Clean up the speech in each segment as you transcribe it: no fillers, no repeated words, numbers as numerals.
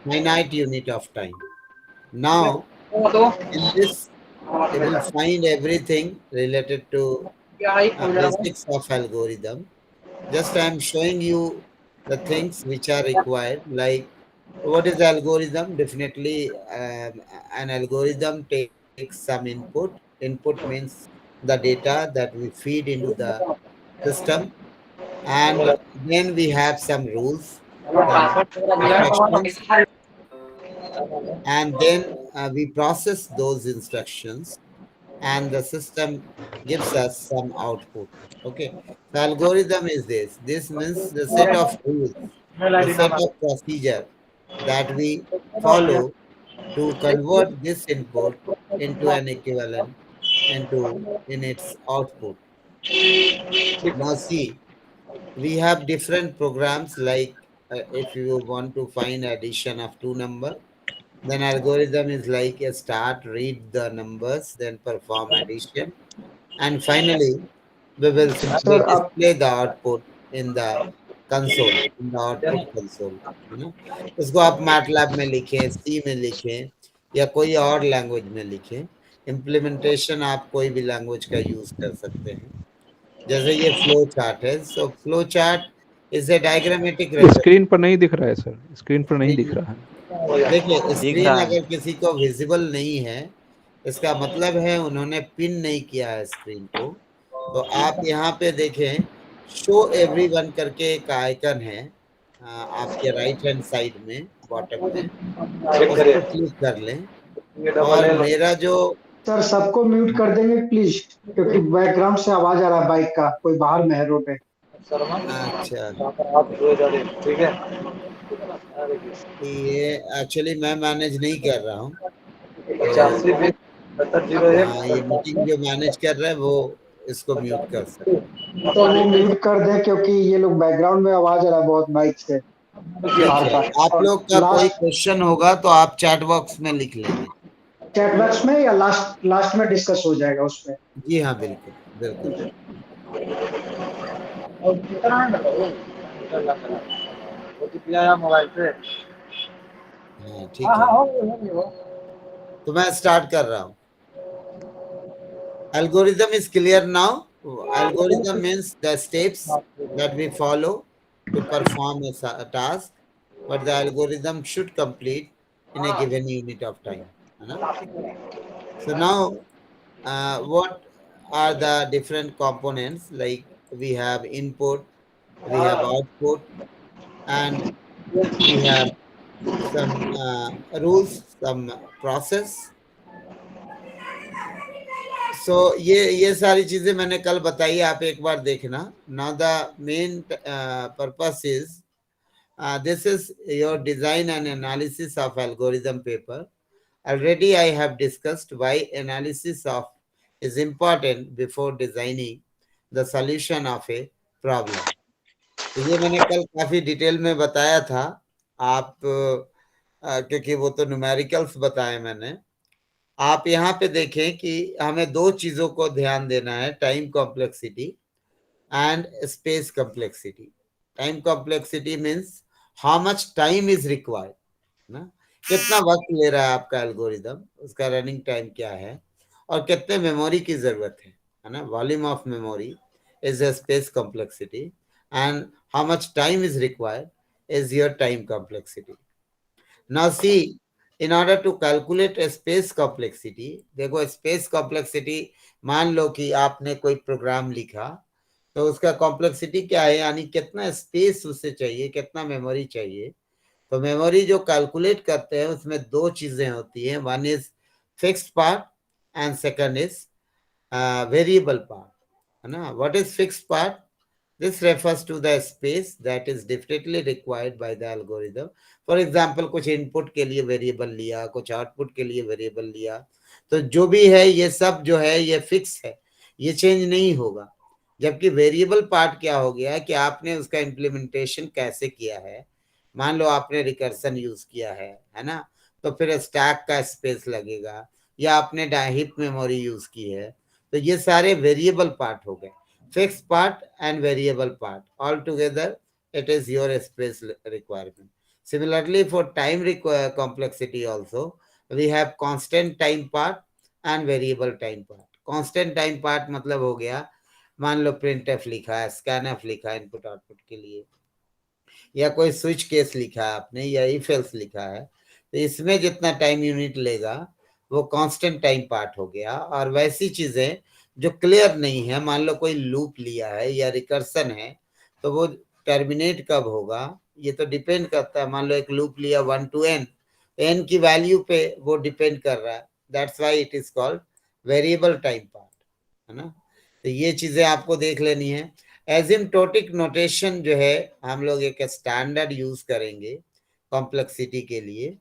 finite unit of time. Now, in this, you will find everything related to basics of algorithm. Just I am showing you the things which are required. Like, what is algorithm? Definitely, an algorithm takes some input. Input means the data that we feed into the system, and then we have some rules, some instructions, and then we process those instructions, and the system gives us some output. Okay, the algorithm is this. This means the set of rules, the set of procedure that we follow to convert this input into an equivalent into in its output. Now see, we have different programs like if you want to find addition of two number, then algorithm is like a start, read the numbers, then perform addition, and finally we will simply sir आप display the output in the console, in the output console, है ना। इसको आप MATLAB में लिखें, सी में लिखें, या कोई और लैंग्वेज में लिखें। इम्प्लीमेंटेशन आप कोई भी लैंग्वेज का यूज कर सकते हैं। जैसे ये फ्लो चार्ट है, so flow chart is a diagrammatic screen पर नहीं दिख रहा है सर, स्क्रीन पर नहीं दिख रेप्रेजेंटेशन। रहा है। देखिए, दिख स्क्रीन रहा है। अगर किसी को विजिबल नहीं है, इसका मतलब है उन्होंने पिन नहीं किया है स्क्रीन को। तो आप यहाँ पे देखें, शो एवरीवन करके एक आइकन है आपके राइट हैंड साइड में, बॉटम में, उसको क्लिक कर लें। और मेरा जो सर सबको म्यूट कर देंगे प्लीज, क्योंकि बैकग्राउंड से आवाज आ रहा है बाइक का, कोई बाहर में है रोड पे। अच्छा, ये एक्चुअली मैं मैनेज नहीं कर रहा हूँ, तो हाँ, ये मीटिंग जो मैनेज कर रहा है वो इसको म्यूट कर सकते हैं। तो वो म्यूट कर दे, क्योंकि ये लोग बैकग्राउंड में आवाज आ रहा है बहुत बाइक से ठीक बाहर है, का। आप और लोग का कोई लास्ट क्वेश्चन होगा तो आप चैट बॉक्स में लिख लेंगे। चैट बॉक्स में या लास्ट लास्ट में डिस्कस हो जाएगा उस पे। जी हाँ, बिल्कुल बिल्कुल। हाँ ठीक है, तो मैं स्टार्ट कर रहा हूँ। Algorithm is clear now. Algorithm means the steps that we follow to perform a task, but the algorithm should complete in a given unit of time, है ना? So now, what are the different components? Like we have input, we have output, and we have some rules, some process. सो ये सारी चीजें मैंने कल बताई, आप एक बार देखना। Now the main purpose is this is your design and analysis of algorithm paper. Already I have discussed why analysis of is important before designing the solution of a problem. तो ये मैंने कल काफी डिटेल में बताया था। आप क्योंकि वो तो न्यूमेरिकल्स बताए मैंने। आप यहाँ पे देखें कि हमें दो चीजों को ध्यान देना है, time complexity and space complexity. Time complexity means how much time is required, ना, कितना वक्त ले रहा है आपका एल्गोरिदम, उसका रनिंग टाइम क्या है, और कितने मेमोरी की जरूरत है ना। Volume of memory is a space complexity, and how much time is required is your time complexity. Now see, in order to calculate a space complexity, देखो स्पेस कॉम्प्लेक्सिटी, मान लो कि आपने कोई प्रोग्राम लिखा, तो उसका कॉम्प्लेक्सिटी क्या है, यानी कितना स्पेस उससे चाहिए, कितना मेमोरी चाहिए। तो मेमोरी जो कैलकुलेट करते हैं उसमें दो चीजें होती हैं, one is fixed part and second is variable part, है ना। What is fixed part? This refers to the space that is definitely required by the algorithm. For example, कुछ इनपुट के लिए वेरिएबल लिया, कुछ आउटपुट के लिए वेरिएबल लिया, तो जो भी है ये सब जो है ये फिक्स है, ये चेंज नहीं होगा। जबकि वेरिएबल पार्ट क्या हो गया कि आपने उसका इम्प्लीमेंटेशन कैसे किया है। मान लो आपने रिकर्सन यूज किया है ना, तो फिर स्टैक का स्पेस लगेगा, या आपने हिप मेमोरी यूज की है, तो ये सारे वेरिएबल पार्ट हो गए। Fixed part and variable part all together, it is your space requirement. Similarly, for time complexity also, we have constant time part and variable time part. Constant time part मतलब हो गया, मान लो printf लिखा है, scanf लिखा है input output के लिए, या कोई स्विच केस लिखा है आपने, या इफ एल्स लिखा है, तो इसमें जितना टाइम यूनिट लेगा वो कांस्टेंट टाइम पार्ट हो गया। और वैसी चीजें जो क्लियर नहीं है, मान लो कोई लूप लिया है या रिकर्सन है, तो वो टर्मिनेट कब होगा ये तो डिपेंड करता है। मान लो एक लूप लिया 1 to n, n की वैल्यू पे वो डिपेंड कर रहा है, that's why it is called variable time part, है ना। तो ये चीजें आपको देख लेनी है। एसिम्प्टोटिक नोटेशन जो है हम लोग एक स्टैंडर्ड यूज करेंगे कॉम्प्लेक्सिटी के लिए।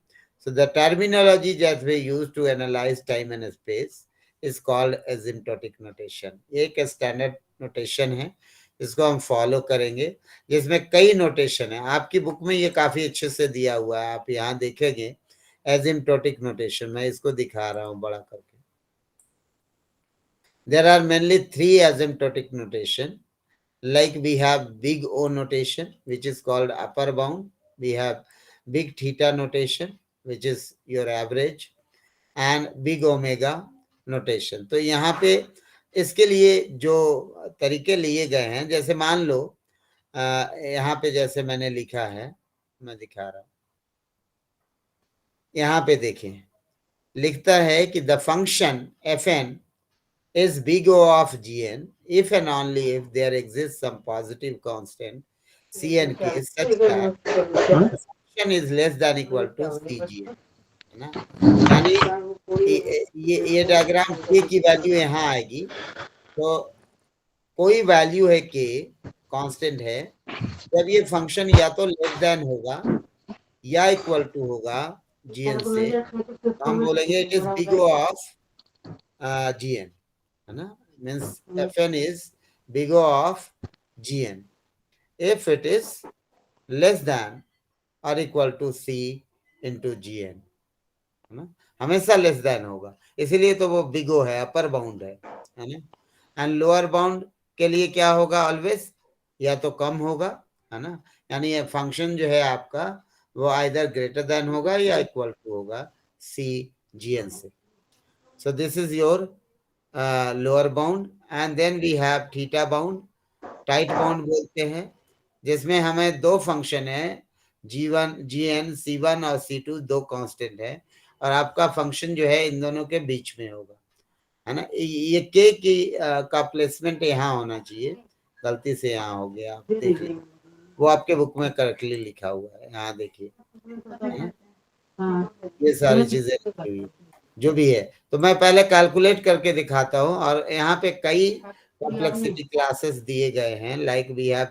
So the terminology that we use to analyse time and space is called asymptotic notation. एक स्टैंडर्ड नोटेशन है, इसको हम फॉलो करेंगे, जिसमें कई नोटेशन है। आपकी बुक में ये काफी अच्छे से दिया हुआ है, आप यहाँ देखेंगे एसिम्प्टोटिक नोटेशन। मैं इसको दिखा रहा हूँ बड़ा करके। There are mainly 3 asymptotic notation. Like we have big O notation, which is called upper bound. We have big theta notation, which is your average, and big omega notation. तो यहाँ पे इसके लिए जो तरीके लिए गए हैं, जैसे मान लो यहाँ पे जैसे मैंने लिखा है, मैं दिखा रहा हूँ, यहाँ पे देखें, लिखता है कि the function fn is big O of Gn if and only if there exists some positive constant Cnk such that the function is less than equal to Cgn, है ना। यानी ये डायग्राम k की वैल्यू यहाँ आएगी, तो कोई value है k कांस्टेंट है, जब ये फंक्शन या तो लेस देन होगा या इक्वल टू होगा Gn से, तो हम बोलेंगे it is big O of Gn, है ना। means fn is big O of Gn if it is less than or equal to C into Gn, है ना। हमेशा लेस देन होगा, इसीलिए तो वो बिग O है, अपर बाउंड है ना। एंड लोअर बाउंड के लिए क्या होगा, ऑलवेज या तो कम होगा, है ना। यानी ये फंक्शन जो है आपका वो आइदर ग्रेटर देन होगा या इक्वल टू होगा C Gn से। So this is your lower bound. And then we have theta bound, tight bound बोलते हैं, जिसमें हमें दो फंक्शन है G1 Gn C1 और C2, दो कांस्टेंट है, और आपका फंक्शन जो है इन दोनों के बीच में होगा, है ना। ये के की का प्लेसमेंट यहाँ होना चाहिए, गलती से यहाँ हो गया, आप देखिए वो आपके बुक में करेक्टली लिखा हुआ है, यहाँ देखिए, है ना? ये सारी चीजें लिखी हुई जो भी है। तो मैं पहले कैलकुलेट करके दिखाता हूँ, और यहाँ पे कई कॉम्प्लेक्सिटी क्लासेस दिए गए हैं। Like we have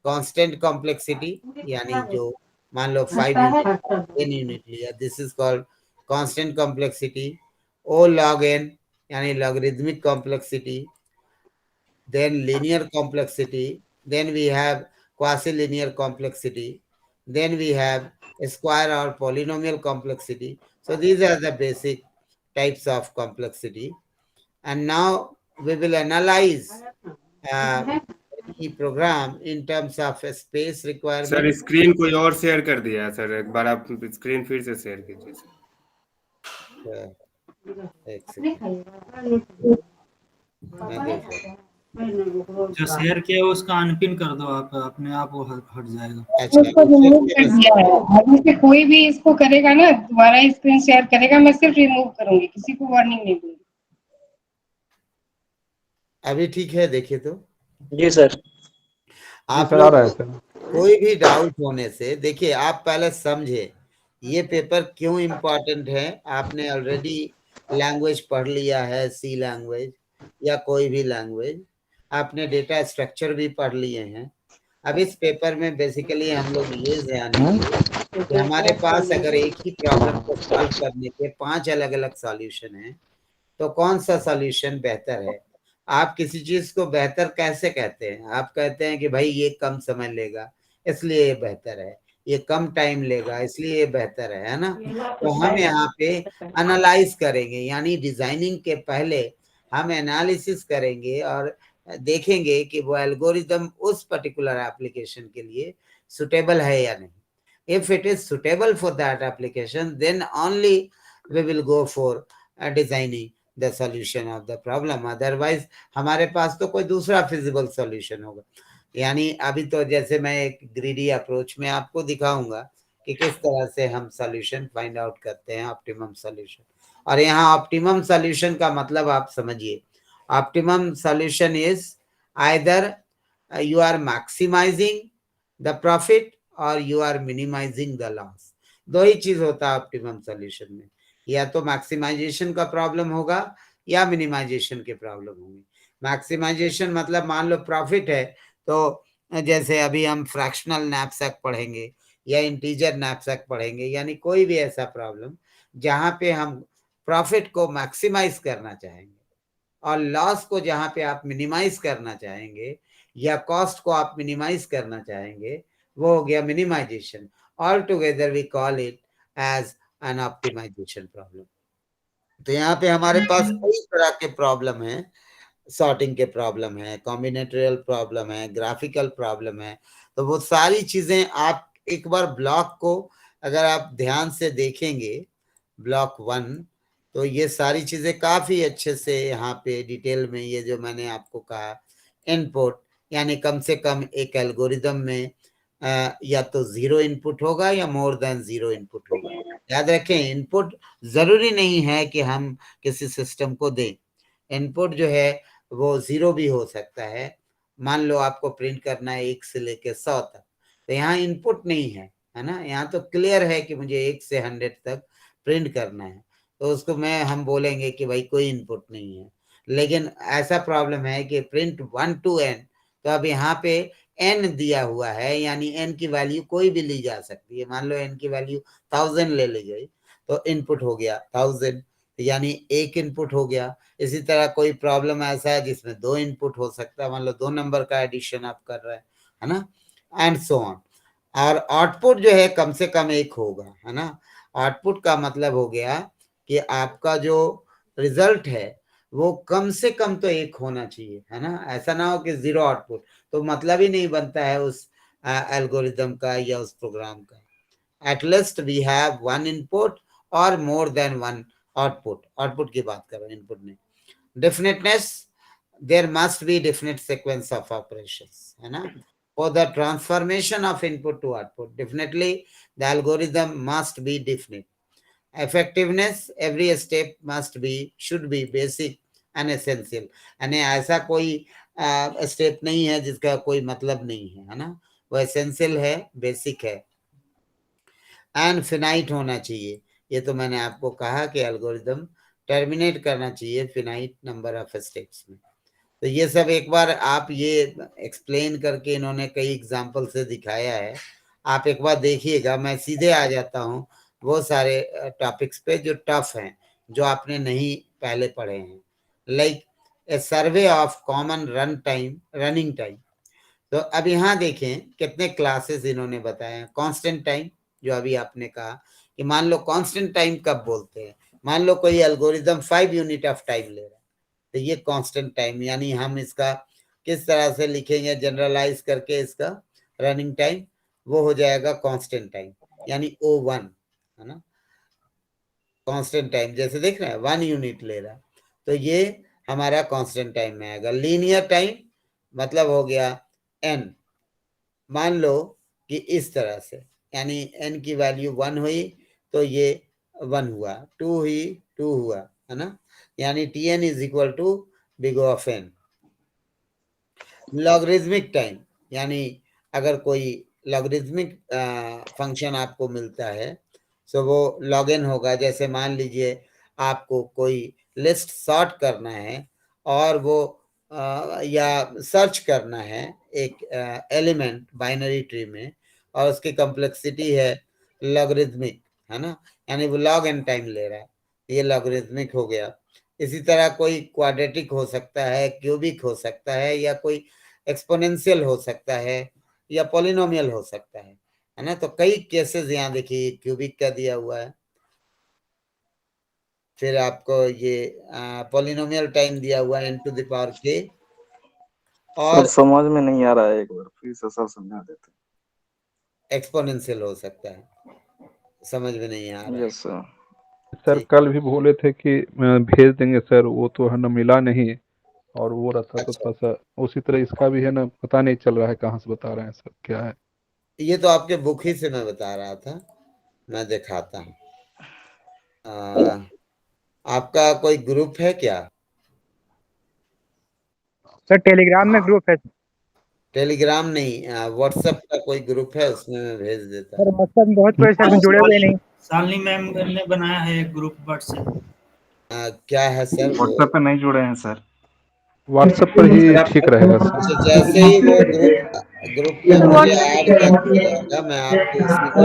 constant complexity, यानी जो मान लो 5 यूनिट 10 यूनिट लिया, this is called constant complexity. O log N यानी logarithmic complexity, then linear complexity, then we have quasi-linear complexity, then we have square or polynomial complexity. So these are the basic types of complexity. And now we will analyze the program in terms of space requirement. Sir screen कोई और share कर दिया है sir, एक बार आप screen फिर से share कीजिए सर। एक सेकंड, मैं देख रहा हूं। जो शेयर किया है उसका अनपिन कर दो आप, अपने आप वो हट जाएगा। अच्छा, उसको रिमूव कर दिया है। अभी से कोई भी इसको करेगा ना, दोबारा स्क्रीन शेयर करेगा, मैं सिर्फ रिमूव करूंगी, किसी को वार्निंग नहीं दूंगी। अभी ठीक है, देखिए तो। जी सर। आप आ रहा है सर। कोई भी डाउट होने से, देखिए आप पहले समझे ये पेपर क्यों इम्पोर्टेंट है। आपने ऑलरेडी लैंग्वेज पढ़ लिया है, सी लैंग्वेज या कोई भी लैंग्वेज, आपने डेटा स्ट्रक्चर भी पढ़ लिए हैं। अब इस पेपर में बेसिकली हम लोग ये ध्यान देंगे कि हमारे पास अगर एक ही प्रॉब्लम को सॉल्व करने के 5 अलग अलग सॉल्यूशन हैं, तो कौन सा सॉल्यूशन बेहतर है। आप किसी चीज को बेहतर कैसे कहते हैं, आप कहते हैं कि भाई ये कम समय लेगा इसलिए ये बेहतर है, ये कम टाइम लेगा इसलिए ये बेहतर है ना। तो हम यहाँ पे एनालाइज करेंगे, यानी डिजाइनिंग के पहले हम एनालिसिस करेंगे और देखेंगे कि वो एल्गोरिदम उस पर्टिकुलर एप्लीकेशन के लिए सुटेबल है या नहीं। If it is suitable for that application, then only we will go for designing the solution of the problem. Otherwise हमारे पास तो कोई दूसरा feasible solution होगा. यानी अभी तो जैसे मैं एक ग्रीडी अप्रोच में आपको दिखाऊंगा कि किस तरह से हम सॉल्यूशन फाइंड आउट करते हैं, ऑप्टिमम सॉल्यूशन. और यहाँ ऑप्टिमम सॉल्यूशन का मतलब आप समझिए, optimum solution is either you are maximizing the profit और you are minimizing the loss. दो ही चीज होता है ऑप्टिमम सॉल्यूशन में, या तो मैक्सिमाइजेशन का प्रॉब्लम होगा या मिनिमाइजेशन के प्रॉब्लम होंगे. मैक्सिमाइजेशन मतलब मान लो प्रॉफिट है, तो जैसे अभी हम फ्रैक्शनल नैपसैक पढ़ेंगे या इंटीजर नैपसैक पढ़ेंगे, यानी कोई भी ऐसा प्रॉब्लम जहां पे हम प्रॉफिट को मैक्सिमाइज करना चाहेंगे और लॉस को जहां पे आप मिनिमाइज करना चाहेंगे या कॉस्ट को आप मिनिमाइज करना चाहेंगे, वो हो गया minimization. All together we call it as an optimization problem. तो यहाँ पे हमारे पास कई तरह के प्रॉब्लम हैं. सॉर्टिंग के प्रॉब्लम है, कॉम्बिनेटोरियल प्रॉब्लम है, ग्राफिकल प्रॉब्लम है. तो वो सारी चीजें आप एक बार ब्लॉक को अगर आप ध्यान से देखेंगे, ब्लॉक 1, तो ये सारी चीजें काफी अच्छे से यहाँ पे डिटेल में, ये जो मैंने आपको कहा इनपुट, यानी कम से कम एक एल्गोरिदम में या तो 0 इनपुट होगा या मोर देन 0 इनपुट होगा. याद रखें, इनपुट जरूरी नहीं है कि हम किसी सिस्टम को दें. इनपुट जो है वो 0 भी हो सकता है. मान लो आपको प्रिंट करना है 1 से लेके 100 तक, तो यहाँ इनपुट नहीं है ना. यहाँ तो क्लियर है कि मुझे 1 से 100 तक प्रिंट करना है, तो उसको हम बोलेंगे कि भाई कोई इनपुट नहीं है. लेकिन ऐसा प्रॉब्लम है कि प्रिंट 1 to n, तो अब यहाँ पे n दिया हुआ है, यानी n की वैल्यू कोई भी ली जा सकती है. मान लो n की वैल्यू 1000 ले ली गई, तो इनपुट हो गया 1000, यानी 1 इनपुट हो गया. इसी तरह कोई प्रॉब्लम ऐसा है जिसमें 2 इनपुट हो सकता है, मान लो 2 नंबर का एडिशन आप कर रहे हैं, है ना, एंड सो ऑन. और आउटपुट जो है कम से कम 1 होगा, है ना. आउटपुट का मतलब हो गया कि आपका जो रिजल्ट है वो कम से कम तो 1 होना चाहिए, है ना. ऐसा ना हो कि 0 आउटपुट, तो मतलब ही नहीं बनता है उस एल्गोरिदम का या उस प्रोग्राम का. एटलीस्ट वी हैव 1 इनपुट और मोर देन 1 आउटपुट. आउटपुट की बात कर रहे हैं, इनपुट नहीं. Definiteness, there must be definite sequence of operations, है ना. For the transformation of input to output, definitely the algorithm must be definite. Effectiveness, every step should be basic and essential. यानी ऐसा कोई स्टेप नहीं है जिसका कोई मतलब नहीं है ना. वो एसेंशियल है, बेसिक है, एंड फिनाइट होना चाहिए. ये तो मैंने आपको कहा कि एल्गोरिदम टर्मिनेट करना चाहिए फिनाइट नंबर ऑफ स्टेप्स में. तो ये सब एक बार आप ये एक्सप्लेन करके इन्होंने कई एग्जाम्पल से दिखाया है, आप एक बार देखिएगा. मैं सीधे आ जाता हूँ वो सारे टॉपिक्स पे जो टफ हैं, जो आपने नहीं पहले पढ़े हैं, like a survey of common running time. तो अब यहाँ देखें कितने क्लासेस इन्होंने बताए हैं. कांस्टेंट टाइम, जो अभी आपने कहा कि मान लो कांस्टेंट टाइम कब बोलते हैं, मान लो कोई एल्गोरिदम 5 यूनिट ऑफ टाइम ले रहा है, तो ये कांस्टेंट टाइम, यानी हम इसका किस तरह से लिखेंगे जनरलाइज करके इसका रनिंग टाइम, वो हो जाएगा कांस्टेंट टाइम, यानी O1, है ना. कांस्टेंट टाइम जैसे देख रहे हैं 1 यूनिट ले रहा है, तो ये हमारा कांस्टेंट टाइम में आएगा. लीनियर टाइम मतलब हो गया n. मान लो कि इस तरह से, यानी n की वैल्यू 1 हुई तो ये 1 हुआ, 2 हुई 2 हुआ, है ना. यानी Tn is equal to big of n. Logarithmic time, यानी अगर कोई लॉगरिथमिक फंक्शन आपको मिलता है तो वो log n होगा. जैसे मान लीजिए आपको कोई लिस्ट सॉर्ट करना है और वो या सर्च करना है एक एलिमेंट बाइनरी ट्री में, और उसकी कॉम्प्लेक्सिटी है लॉगरिथमिक, है ना, यानी वो log n टाइम ले रहा है, ये लॉगरिथमिक हो गया. इसी तरह कोई क्वाड्रेटिक हो सकता है, क्यूबिक हो सकता है, या कोई एक्सपोनेंशियल हो सकता है, या पॉलिनोमियल हो सकता है ना. तो कई केसेस यहाँ देखिए, क्यूबिक का दिया हुआ है, फिर आपको ये पॉलिनोमियल टाइम दिया हुआ है n to the power k. और समझ में नहीं आ रहा है, एक बार फिर से सर समझा देते. एक्सपोनेंशियल हो सकता है, समझ में नहीं आ रहा है। Yes sir. सर ठीक। कल भी बोले थे कि भेज देंगे सर, वो तो है ना मिला नहीं, और वो रहता तो अच्छा, थोड़ा सा उसी तरह इसका भी है ना, पता नहीं चल रहा है कहाँ से बता रहे हैं सर क्या है। ये तो आपके बुक ही से मैं बता रहा था, मैं दिखाता हूँ। आपका कोई ग्रुप है क्या? सर टेलीग्राम में ग्रुप है। टेलीग्राम नहीं, व्हाट्सएप का कोई ग्रुप है, उसमें मैं भेज देता सर हूँ। व्हाट्सएप में बहुत कोई सर जुड़े हुए नहीं। शालिनी मैम ने बनाया है एक ग्रुप व्हाट्सएप। क्या है सर वो? व्हाट्सएप पे नहीं जुड़े हैं सर। व्हाट्सएप पर ही ठीक रहेगा सर। अच्छा, जैसे ही वो ग्रुप पे मुझे ऐड कर दिया जाएगा, मैं आपको उसी को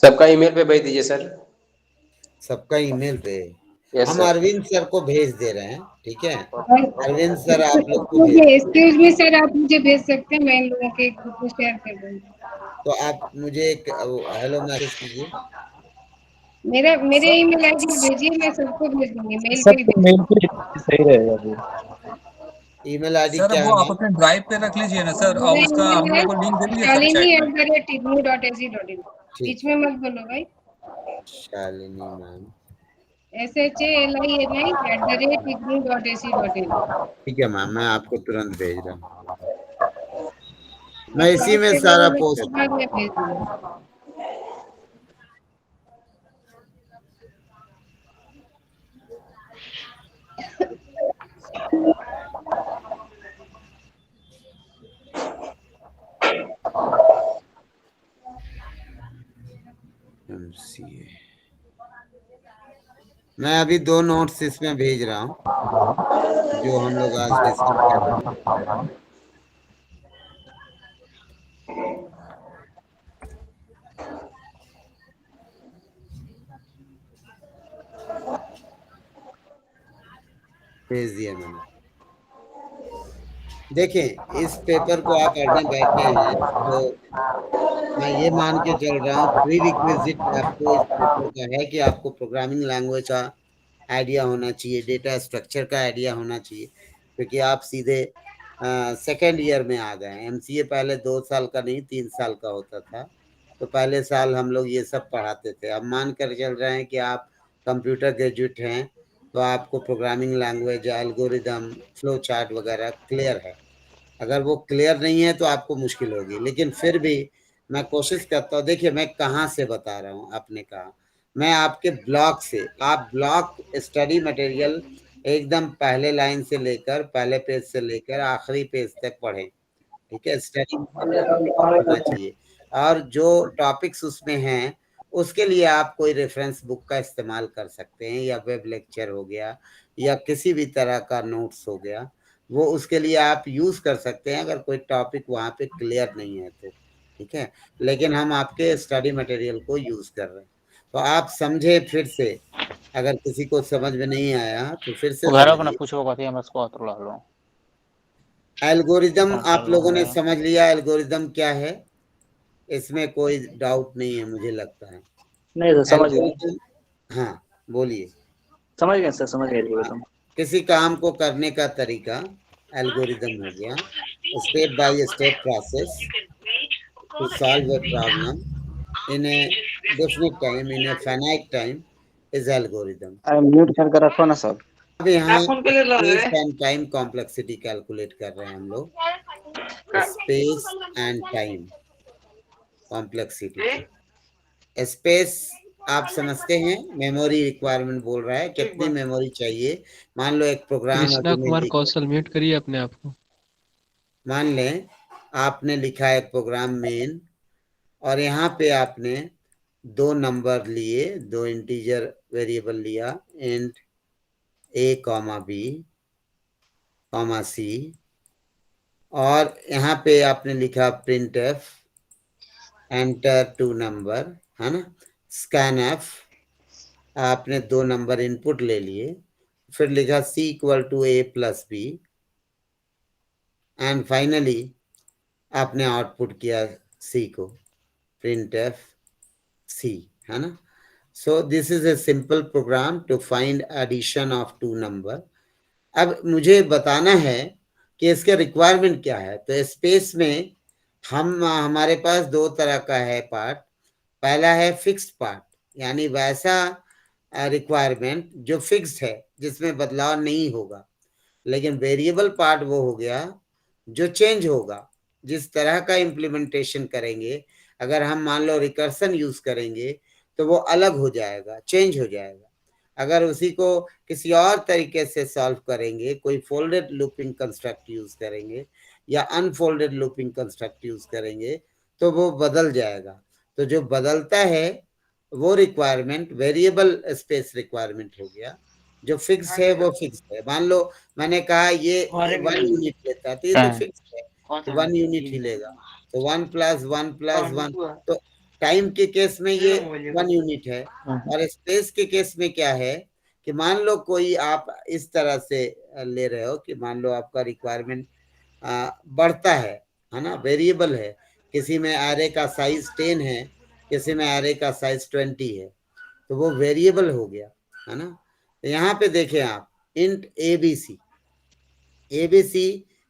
सबका ईमेल पे भेज दीजिए सर। सबका ईमेल पे यस हम सर। अरविंद सर को भेज दे रहे हैं, ठीक है? अरविंद सर सर, आप लोग को मुझे भेज, एक्सक्यूज मी सर, आप मुझे भेज सकते हैं, मैं इन लोगों के ग्रुप को शेयर कर दूंगी। तो आप मुझे एक हेलो मैसेज कीजिए। मेरे ईमेल आईडी भेजिए, मैं सबको भेज दूंगी, मेल पे ही सबको मेल पे सही रहेगा वो। ईमेल आईडी सर क्या वो है आप अपने ड्राइव पे रख लीजिए ना सर, और मेरा उसका हम ईमेल है लोग को लिंक दे दीजिए सब चैट में। shalini@ignu.ac.in। बीच में मत बोलो भाई। Shalini ma'am, SHALINI@ignu.ac.in। ठीक है मैम, मैं आपको तुरंत भेज रहा हूँ। मैं इसी में सारा पोस्ट बाद में भेज दूंगी। MCA मैं अभी 2 नोट्स इसमें भेज रहा हूँ जो हम लोग आज डिस्कस कर रहे हैं। भेज दिया मैंने। देखें, इस पेपर को आप पढ़ने बैठे हैं तो मैं ये मान के चल रहा हूँ प्री रिक्विजिट आपको इस पेपर का है कि आपको प्रोग्रामिंग लैंग्वेज का आइडिया होना चाहिए, डेटा स्ट्रक्चर का आइडिया होना चाहिए, क्योंकि आप सीधे सेकेंड ईयर में आ गए हैं। MCA पहले 2 साल का नहीं 3 साल का होता था, तो पहले साल हम लोग ये सब पढ़ाते थे। अब मान कर चल रहे हैं कि आप कंप्यूटर ग्रेजुएट हैं, तो आपको programming language, algorithm, flow chart वगैरह क्लियर है। अगर वो क्लियर नहीं है तो आपको मुश्किल होगी, लेकिन फिर भी मैं कोशिश करता हूँ। देखिए मैं कहाँ से बता रहा हूँ, आपने कहा मैं आपके ब्लॉक से, आप ब्लॉक स्टडी मटेरियल एकदम पहले लाइन से लेकर, पहले पेज से लेकर आखिरी पेज तक पढ़ें, ठीक है? स्टडी होना चाहिए, और जो टॉपिक्स उसमें हैं उसके लिए आप कोई रेफरेंस बुक का इस्तेमाल कर सकते हैं, या वेब लेक्चर हो गया, या किसी भी तरह का नोट्स हो गया, वो उसके लिए आप यूज कर सकते हैं अगर कोई टॉपिक वहाँ पे क्लियर नहीं है तो, ठीक है? लेकिन हम आपके स्टडी मटेरियल को यूज कर रहे हैं, तो आप समझे फिर से। अगर किसी को समझ में नहीं आया तो फिर से समझिए। एल्गोरिदम आप लोगों ने समझ लिया, एल्गोरिदम क्या है, इसमें कोई डाउट नहीं है मुझे लगता है। नहीं सर समझ गए, एल्गोरिदम, हाँ बोलिए। समझ गए सर, समझ गए। किसी काम को करने का तरीका एल्गोरिदम हो गया, step by step process to solve a problem in a definite time, in a finite time is algorithm. Mute करके रखो ना सर। अब यहाँ space and time complexity calculate कर रहे हैं हम लोग, space and time complexity. Space आप समझते हैं, मेमोरी रिक्वायरमेंट बोल रहा है, कितनी मेमोरी चाहिए। मान लो एक प्रोग्राम कृष्णा कुमार कौशल म्यूट करिए अपने आप को। मान लें आपने लिखा है प्रोग्राम मेन, और यहाँ पे आपने 2 नंबर लिए, 2 इंटीजर वेरिएबल लिया, इंट a, b, c, और यहाँ पे आपने लिखा प्रिंट एफ, एंटर 2 नंबर, है ना? स्कैन एफ, आपने 2 नंबर इनपुट ले लिए, फिर लिखा c = a + b, and finally आपने आउटपुट किया c को, प्रिंट एफ c, है ना? So this is a simple program to find addition of 2 number. अब मुझे बताना है कि इसके रिक्वायरमेंट क्या है। तो स्पेस में हमारे पास दो तरह का है पार्ट। पहला है फिक्स्ड पार्ट, यानी वैसा रिक्वायरमेंट जो फिक्स्ड है, जिसमें बदलाव नहीं होगा। लेकिन वेरिएबल पार्ट वो हो गया जो चेंज होगा। जिस तरह का इम्प्लीमेंटेशन करेंगे, अगर हम मान लो रिकर्सन यूज करेंगे तो वो अलग हो जाएगा, चेंज हो जाएगा। अगर उसी को किसी और तरीके से सॉल्व करेंगे, कोई फोल्डेड लूपिंग कंस्ट्रक्ट यूज करेंगे या अनफोल्डेड लूपिंग कंस्ट्रक्ट यूज करेंगे, तो वो बदल जाएगा। तो जो बदलता है वो रिक्वायरमेंट वेरिएबल स्पेस रिक्वायरमेंट हो गया। जो फिक्स है वो फिक्स है। मान लो मैंने कहा ये 1 यूनिट लेता है, तो ये तो फिक्स है, तो 1 यूनिट ही लेगा। तो 1 + 1 + 1, तो टाइम के केस में ये 1 यूनिट है। और स्पेस के केस में क्या है कि मान लो कोई आप इस तरह से ले रहे हो कि मान लो आपका रिक्वायरमेंट बढ़ता है ना, वेरिएबल है। किसी में एरे का साइज 10 है, किसी में एरे का साइज 20 है, तो वो वेरिएबल हो गया, है ना। तो यहाँ पे देखें आप, इंट एबीसी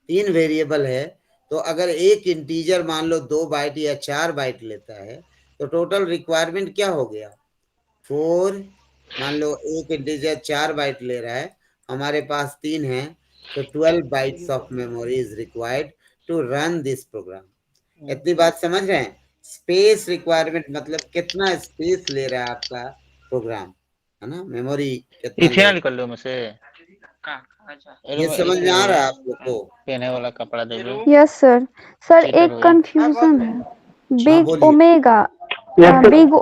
3 वेरिएबल है। तो अगर एक इंटीजर मान लो 2 बाइट या 4 बाइट लेता है, तो टोटल रिक्वायरमेंट क्या हो गया 4। मान लो एक इंटीजर 4 बाइट ले रहा है, हमारे पास 3 है, तो 12 bytes of memory is required to run this program. इतनी बात समझ रहे हैं। स्पेस रिक्वायरमेंट मतलब कितना स्पेस ले रहा है आपका प्रोग्राम, है ना, मेमोरी कितना ले। निकल लो मुझसे ये समझ में आ रहा है आप लोग को? पहने वाला कपड़ा दे दो। Yes sir. सर एक कंफ्यूजन है, बिग बोलिए। ओमेगा, बिग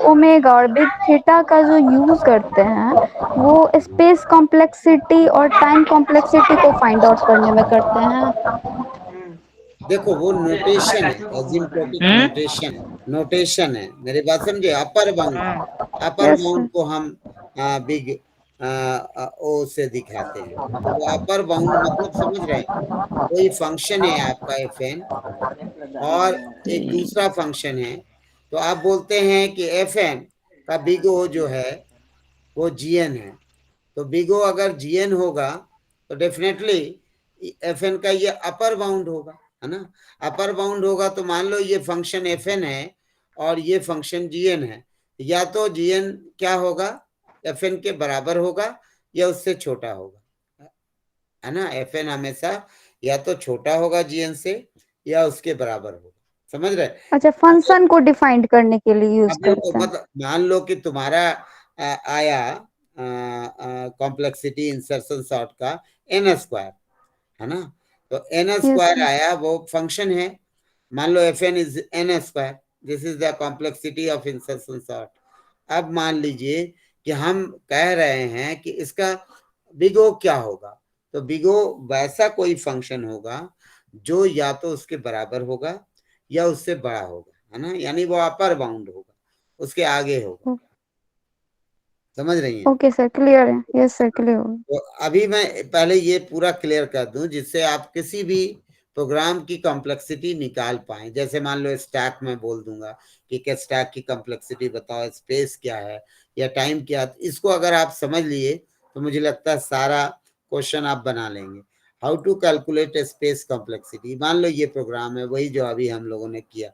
ओमेगा और बिग थीटा का जो यूज करते हैं वो स्पेस कॉम्प्लेक्सिटी और टाइम कॉम्प्लेक्सिटी को फाइंड आउट करने में करते हैं। देखो वो नोटेशन है, एसिम्प्टोटिक नोटेशन है। मेरी बात समझे। अपर बाउंड को हम बिग ओ से दिखाते हैं। तो अपर बाउंड मतलब समझ रहे हैं, कोई फंक्शन है आपका fn और एक दूसरा फंक्शन है, तो आप बोलते हैं कि fn का बिग ओ जो है वो gn है। तो बिग ओ अगर gn होगा तो डेफिनेटली fn का ये अपर बाउंड होगा, है ना। अपर बाउंड होगा तो मान लो ये फंक्शन fn है और ये फंक्शन gn है, या तो gn क्या होगा, fn के बराबर होगा या उससे छोटा होगा, है ना। fn हमेशा या तो छोटा होगा gn से या उसके बराबर होगा, समझ रहे। अच्छा, फंक्शन को डिफाइन करने के लिए यूज करते हैं। मतलब मान लो कि तुम्हारा आया कॉम्प्लेक्सिटी इंसर्शन सॉर्ट का n², है ना। तो n² आया, वो फंक्शन है। मान लो fn is n², this is the complexity of insertion sort. अब मान लीजिए कि हम कह रहे हैं कि इसका बिग ओ क्या होगा, तो बिग ओ वैसा कोई फंक्शन होगा जो या तो उसके बराबर होगा या उससे बड़ा होगा, है ना, यानी वो अपर बाउंड होगा, उसके आगे होगा। समझ रही हैं? ओके सर, क्लियर है। यस सर, क्लियर हो। तो अभी मैं पहले ये पूरा क्लियर कर दूं जिससे आप किसी भी प्रोग्राम की कॉम्प्लेक्सिटी निकाल पाए। जैसे मान लो स्टैक में बोल दूंगा कि स्टैक की कॉम्प्लेक्सिटी बताओ, स्पेस क्या है या टाइम क्या है। इसको अगर आप समझ लिए तो मुझे लगता है सारा क्वेश्चन आप बना लेंगे। How to calculate space complexity, मान लो ये प्रोग्राम है वही जो अभी हम लोगों ने किया।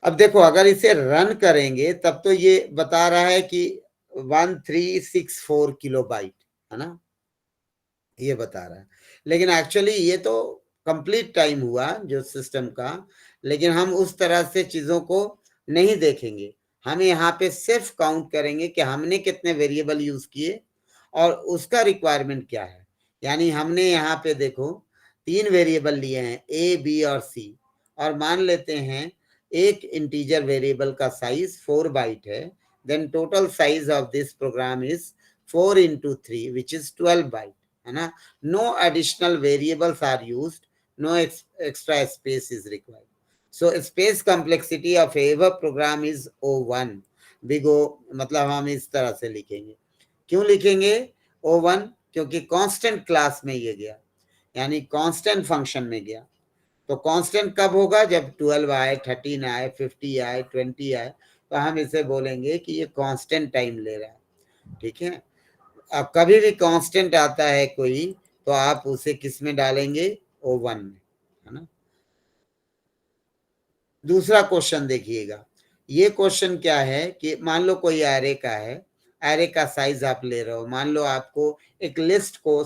अब देखो अगर इसे रन करेंगे तब तो ये बता रहा है कि 1364 किलोबाइट, है ना, ये बता रहा है। लेकिन एक्चुअली ये तो कंप्लीट टाइम हुआ जो सिस्टम का, लेकिन हम उस तरह से चीजों को नहीं देखेंगे। हम यहाँ पे सिर्फ काउंट करेंगे कि हमने कितने वेरिएबल यूज किए और उसका रिक्वायरमेंट क्या है। यानी हमने यहाँ पे देखो 3 वेरिएबल लिए हैं a, b और c, और मान लेते हैं एक इंटीजर वेरिएबल का साइज 4 बाइट है, then total size of this program is 4 into 3 which is 12 byte, है ना। No additional variables are used, no extra space is required. So space complexity of a program is O1, big O, मतलब हम इस तरह से लिखेंगे। क्यों लिखेंगे O1? क्योंकि कांस्टेंट क्लास में ये गया, यानी कांस्टेंट फंक्शन में गया। तो कांस्टेंट कब होगा? जब 12 आए, 13 आए, 50 आए, 20 आए, तो हम इसे बोलेंगे कि ये कांस्टेंट टाइम ले रहा है, ठीक है। अब कभी भी कांस्टेंट आता है कोई तो आप उसे किस में डालेंगे, O1 में, है ना। दूसरा क्वेश्चन देखिएगा, ये क्वेश्चन क्या है कि मान लो कोई एरे का है, एरे का साइज आप ले रहे हो, मान लो आपको एक लिस्ट को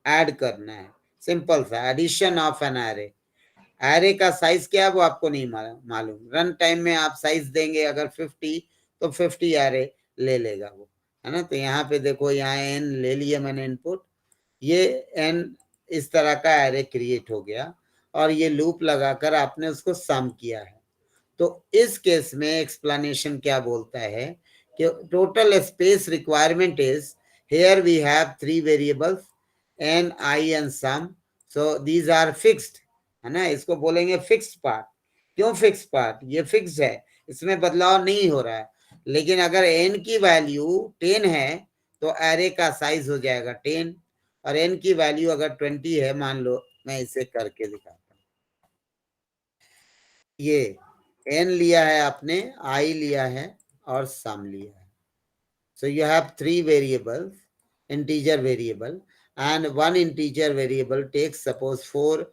ऐड करना है, सिंपल सा addition of an array. Array का साइज क्या है वो आपको नहीं मालूम, रन टाइम में आप साइज देंगे अगर 50 तो 50 एरे ले लेगा वो, है ना। तो यहाँ पे देखो, यहाँ n ले लिया मैंने इनपुट, ये n इस तरह का एरे क्रिएट हो गया और ये लूप लगाकर आपने उसको सम किया है। तो इस केस में एक्सप्लेनेशन क्या बोलता है कि total space requirement is, here we have 3 variables n, i and sum, so these are fixed, है ना। इसको बोलेंगे फिक्स्ड पार्ट। क्यों फिक्स्ड पार्ट, ये फिक्स्ड है, इसमें बदलाव नहीं हो रहा है। लेकिन अगर n की वैल्यू 10 है तो एरे का साइज हो जाएगा 10, और n की वैल्यू अगर 20 है, मान लो मैं इसे करके दिखाता हूँ, ये n लिया है आपने, i लिया है और sum लिया है। So you have 3 variables, integer variable, and one integer variable takes suppose 4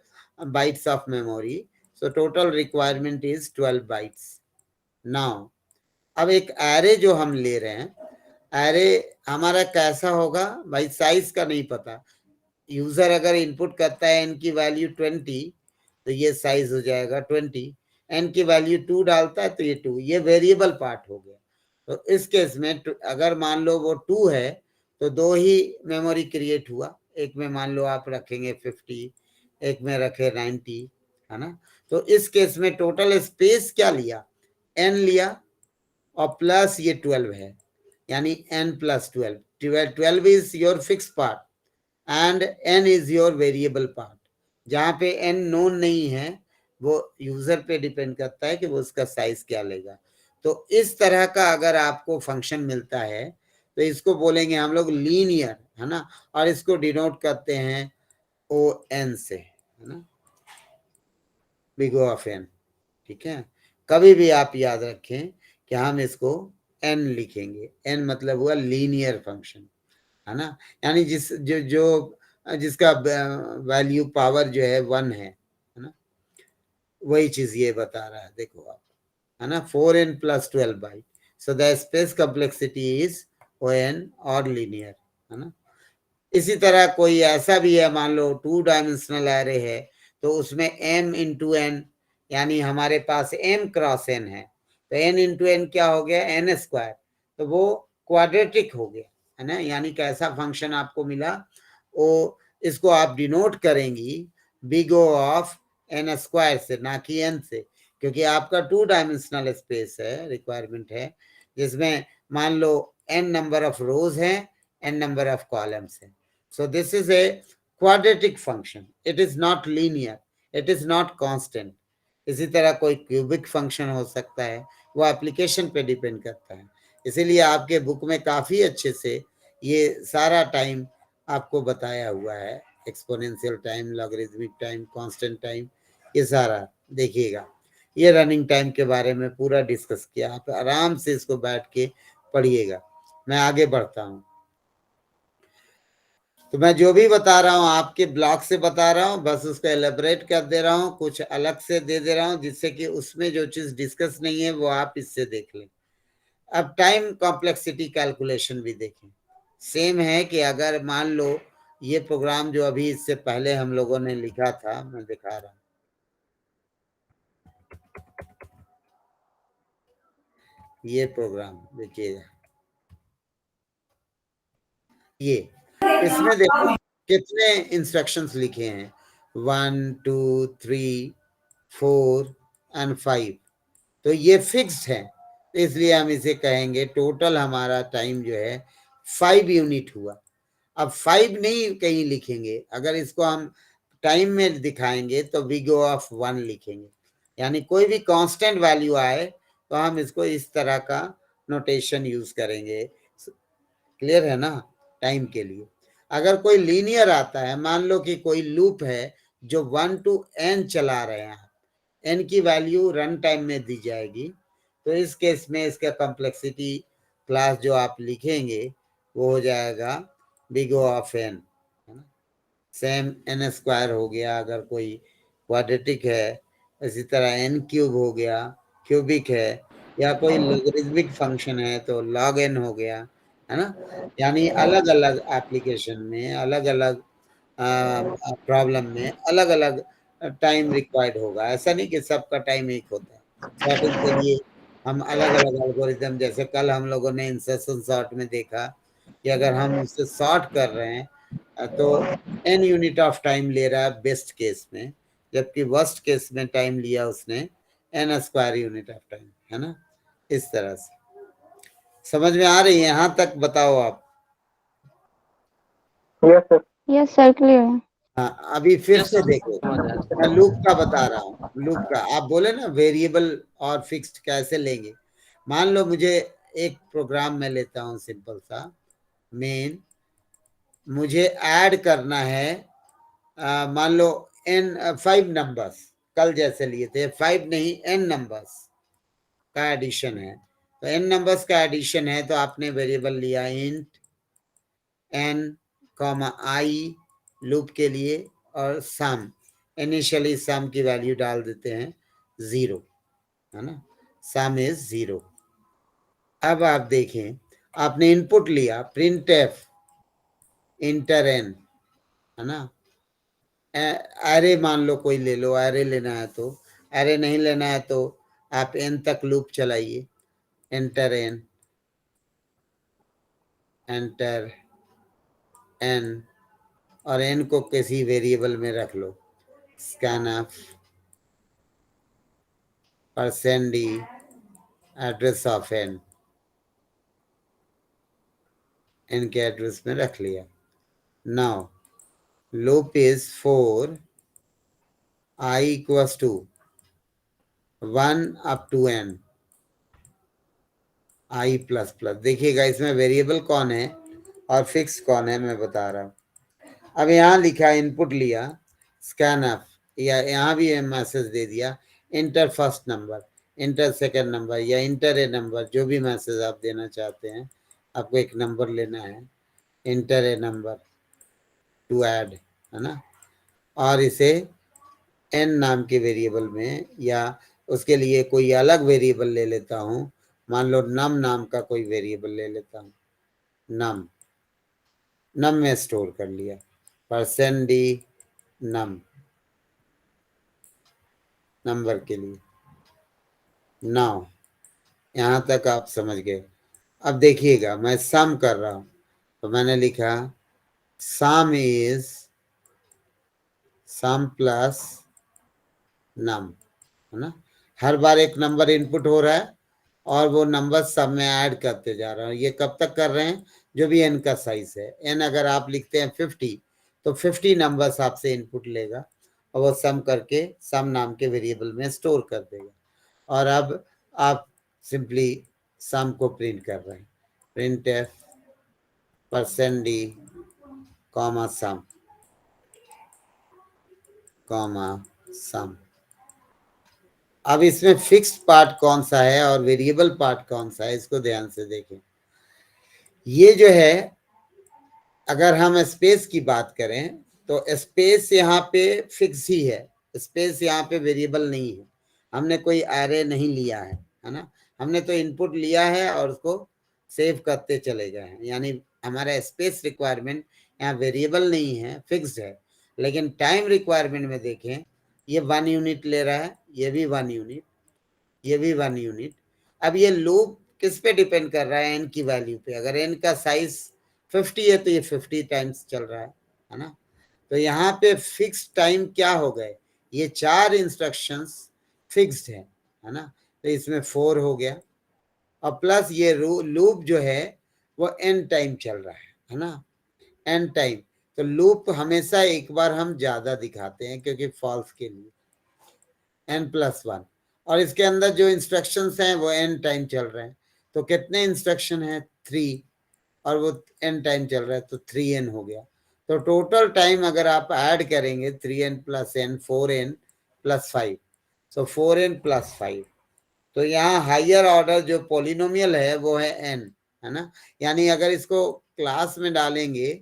bytes of memory. So total requirement is 12 bytes. Now, अब एक array जो हम ले रहे हैं, array हमारा कैसा होगा भाई, साइज का नहीं पता। यूजर अगर इनपुट करता है n की वैल्यू 20 तो ये साइज हो जाएगा 20, n की वैल्यू 2 डालता है तो ये 2, ये वेरिएबल पार्ट हो गया। तो इस केस में अगर मान लो वो 2 है तो 2 ही मेमोरी क्रिएट हुआ, एक में मान लो आप रखेंगे 50, एक में रखे 90, है ना। तो इस केस में टोटल स्पेस क्या लिया, n लिया और प्लस ये 12 है, यानी n plus 12 is your fix part and n is your variable part. जहां पे n नोन नहीं है वो यूजर पे डिपेंड करता है कि वो उसका साइज क्या लेगा। तो इस तरह का अगर आपको फंक्शन मिलता है तो इसको बोलेंगे हम लोग लीनियर, है ना, और इसको डिनोट करते हैं ON से, है ना, बिग O ऑफ n, ठीक है। कभी भी आप याद रखें कि हम इसको n लिखेंगे, n मतलब हुआ लीनियर फंक्शन, है ना, यानी जिसका वैल्यू पावर जो है 1 है ना, वही चीज ये बता रहा है, देखो आप, है ना, 4n plus 12 byte, so the space complexity is ON और लीनियर, है ना। इसी तरह कोई ऐसा भी है, मान लो 2 डायमेंशनल एरे है तो उसमें m इंटू n, यानी हमारे पास m क्रॉस n है, तो n इंटू n क्या हो गया, n स्क्वायर, तो वो क्वाड्रेटिक हो गया, है ना। यानी कैसा फंक्शन आपको मिला, वो इसको आप डिनोट करेंगी big O of n square से, ना कि n से, क्योंकि आपका 2 डायमेंशनल स्पेस है, रिक्वायरमेंट है, जिसमें मान लो n नंबर ऑफ रोज है, n नंबर ऑफ कॉलम्स है। सो this is a quadratic function, it is not linear, it is not constant. इसी तरह कोई क्यूबिक फंक्शन हो सकता है, वो एप्लीकेशन पे डिपेंड करता है। इसीलिए आपके बुक में काफी अच्छे से ये सारा टाइम आपको बताया हुआ है, exponential time, logarithmic time, constant time, ये सारा देखिएगा। ये रनिंग टाइम के बारे में पूरा डिस्कस किया, आप आराम से इसको बैठ के पढ़िएगा। मैं आगे बढ़ता हूँ, तो मैं जो भी बता रहा हूँ आपके ब्लॉक से बता रहा हूँ, बस उसको एलेबरेट कर दे रहा हूँ, कुछ अलग से दे रहा हूँ, जिससे कि उसमें जो चीज डिस्कस नहीं है वो आप इससे देख लें। अब टाइम कॉम्प्लेक्सिटी कैलकुलेशन भी देखें, सेम है कि अगर मान लो ये प्रोग्राम जो अभी इससे पहले हम लोगों ने लिखा था, मैं दिखा रहा हूँ, ये प्रोग्राम देखिएगा, ये इसमें देखो कितने इंस्ट्रक्शंस लिखे हैं, 1 2 3 4 एंड 5, तो ये फिक्स्ड है, इसलिए हम इसे कहेंगे टोटल हमारा टाइम जो है 5 यूनिट हुआ। अब 5 नहीं कहीं लिखेंगे, अगर इसको हम टाइम में दिखाएंगे तो बिग O ऑफ 1 लिखेंगे, यानी कोई भी कांस्टेंट वैल्यू आए तो हम इसको इस तरह का नोटेशन यूज करेंगे। क्लियर है ना, टाइम के लिए। अगर कोई लीनियर आता है, मान लो कि कोई लूप है जो 1 to n चला रहे हैं, n की वैल्यू रन टाइम में दी जाएगी, तो इस केस में इसका कॉम्प्लेक्सिटी क्लास जो आप लिखेंगे वो हो जाएगा बिग O ऑफ n, है ना। सेम n स्क्वायर हो गया अगर कोई क्वाड्रेटिक है, इसी तरह n क्यूब हो गया क्यूबिक है, या कोई लॉगरिथमिक फंक्शन है तो log n हो गया, है ना। यानी अलग अलग एप्लीकेशन में अलग अलग प्रॉब्लम में अलग अलग टाइम रिक्वायर्ड होगा। ऐसा नहीं कि सबका टाइम एक होता है। सॉर्टिंग के लिए हम अलग अलग एल्गोरिथम, जैसे कल हम लोगों ने इंसर्शन सॉर्ट में देखा कि अगर हम उसे सॉर्ट कर रहे हैं तो n यूनिट ऑफ टाइम ले रहा है बेस्ट केस में, जबकि वर्स्ट केस में टाइम लिया उसने n square unit of time, है ना। इस तरह से समझ में आ रही है? यहां तक बताओ आप। यस सर क्लियर है। हाँ, अभी फिर Yes, से sir. देखो, मैं लूप का बता रहा हूँ। लूप का आप बोले ना वेरिएबल और फिक्स्ड कैसे लेंगे। मान लो मुझे एक प्रोग्राम में लेता हूँ सिंपल सा मेन, मुझे ऐड करना है मान लो n 5 नंबर्स, कल जैसे लिए थे 5 नहीं n नंबर्स का एडिशन है। तो n नंबर्स का एडिशन है तो आपने वेरिएबल लिया इंट n i लूप के लिए और सम, इनिशियली सम की वैल्यू डाल देते हैं 0, है ना। सम इज 0। अब आप देखें, आपने इनपुट लिया प्रिंट एफ इंटर एन, है ना। एरे मान लो कोई ले लो, एरे लेना है तो, एरे नहीं लेना है तो आप एन तक लूप चलाइए, एंटर एन एंटर एन, और एन को किसी वेरिएबल में रख लो, scanf %d address of N, N के एड्रेस में रख लिया। Now loop is for I equals to 1 up to n i plus plus. देखिएगा इसमें वेरिएबल कौन है और फिक्स कौन है मैं बता रहा हूं। अब यहाँ लिखा इनपुट लिया स्कैनफ, या यहाँ भी मैसेज दे दिया inter first number, inter second number या इंटर ए नंबर, जो भी मैसेज आप देना चाहते हैं। आपको एक नंबर लेना है, इंटर ए नंबर टू ऐड, है ना। और इसे n नाम के वेरिएबल में या उसके लिए कोई अलग वेरिएबल ले लेता हूं, मान लो नम नाम का कोई वेरिएबल ले लेता हूं, नम में स्टोर कर लिया %d नम नंबर के लिए। नाउ यहां तक आप समझ गए। अब देखिएगा मैं सम कर रहा हूं तो मैंने लिखा सम इज सम प्लस नम, है ना। हर बार एक नंबर इनपुट हो रहा है और वो नंबर सब में ऐड करते जा रहा है। ये कब तक कर रहे हैं? जो भी n का साइज है। n अगर आप लिखते हैं 50 तो 50 नंबर्स आपसे इनपुट लेगा और वो सम करके सम नाम के वेरिएबल में स्टोर कर देगा। और अब आप सिंपली सम को प्रिंट कर रहे हैं, प्रिंट एफ %d कॉमा सम कॉमा सम। अब इसमें फिक्स्ड पार्ट कौन सा है और वेरिएबल पार्ट कौन सा है, इसको ध्यान से देखें। ये जो है, अगर हम स्पेस की बात करें तो स्पेस यहाँ पे फिक्स ही है, स्पेस यहाँ पे वेरिएबल नहीं है। हमने कोई एरे नहीं लिया है ना। हमने तो इनपुट लिया है और उसको सेव करते चले गए हैं। यानी हमारा स्पेस रिक्वायरमेंट यहाँ वेरिएबल नहीं है, फिक्स्ड है। लेकिन टाइम रिक्वायरमेंट में देखें, ये 1 यूनिट ले रहा है, ये भी 1 यूनिट, ये भी 1 यूनिट। अब ये लूप किस पे डिपेंड कर रहा है? n की वैल्यू पे। अगर n का साइज 50 है तो ये 50 टाइम्स चल रहा है ना। तो यहाँ पे फिक्स टाइम क्या हो गए? ये 4 इंस्ट्रक्शंस फिक्स्ड है ना। तो इसमें 4 हो गया और प्लस ये लूप जो है वो n टाइम चल रहा है ना, n टाइम। तो लूप हमेशा एक बार हम ज्यादा दिखाते हैं क्योंकि फॉल्स के लिए n+1, और इसके अंदर जो इंस्ट्रक्शंस हैं वो n टाइम चल रहे हैं। तो कितने इंस्ट्रक्शन हैं? 3, और वो n टाइम चल रहा है तो 3n हो गया। तो टोटल टाइम अगर आप ऐड करेंगे 3n + n 4n + 5, तो 4n + 5। तो यहाँ हायर ऑर्डर जो पॉलिनोमियल है वो है n, है ना। यानी अगर इसको क्लास में डालेंगे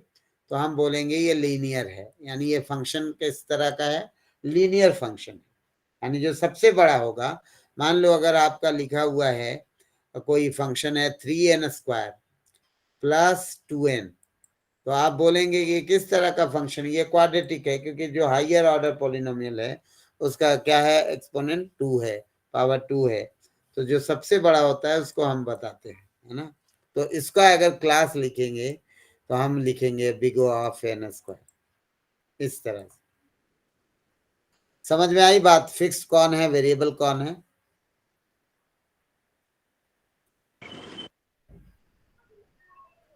तो हम बोलेंगे ये लीनियर है, यानी ये फंक्शन किस तरह का है, लीनियर फंक्शन है। यानी जो सबसे बड़ा होगा, मान लो अगर आपका लिखा हुआ है कोई फंक्शन है 3n² प्लस 2n, तो आप बोलेंगे कि किस तरह का फंक्शन, ये क्वाड्रेटिक है, क्योंकि जो हायर ऑर्डर पॉलिनोमियल है उसका क्या है, एक्सपोनेंट 2 है, पावर 2 है। तो जो सबसे बड़ा होता है उसको हम बताते हैं, है ना। तो इसका अगर क्लास लिखेंगे तो हम लिखेंगे बिग O ऑफ n², इस तरह से। समझ में आई बात, फिक्स कौन है, वेरिएबल कौन है?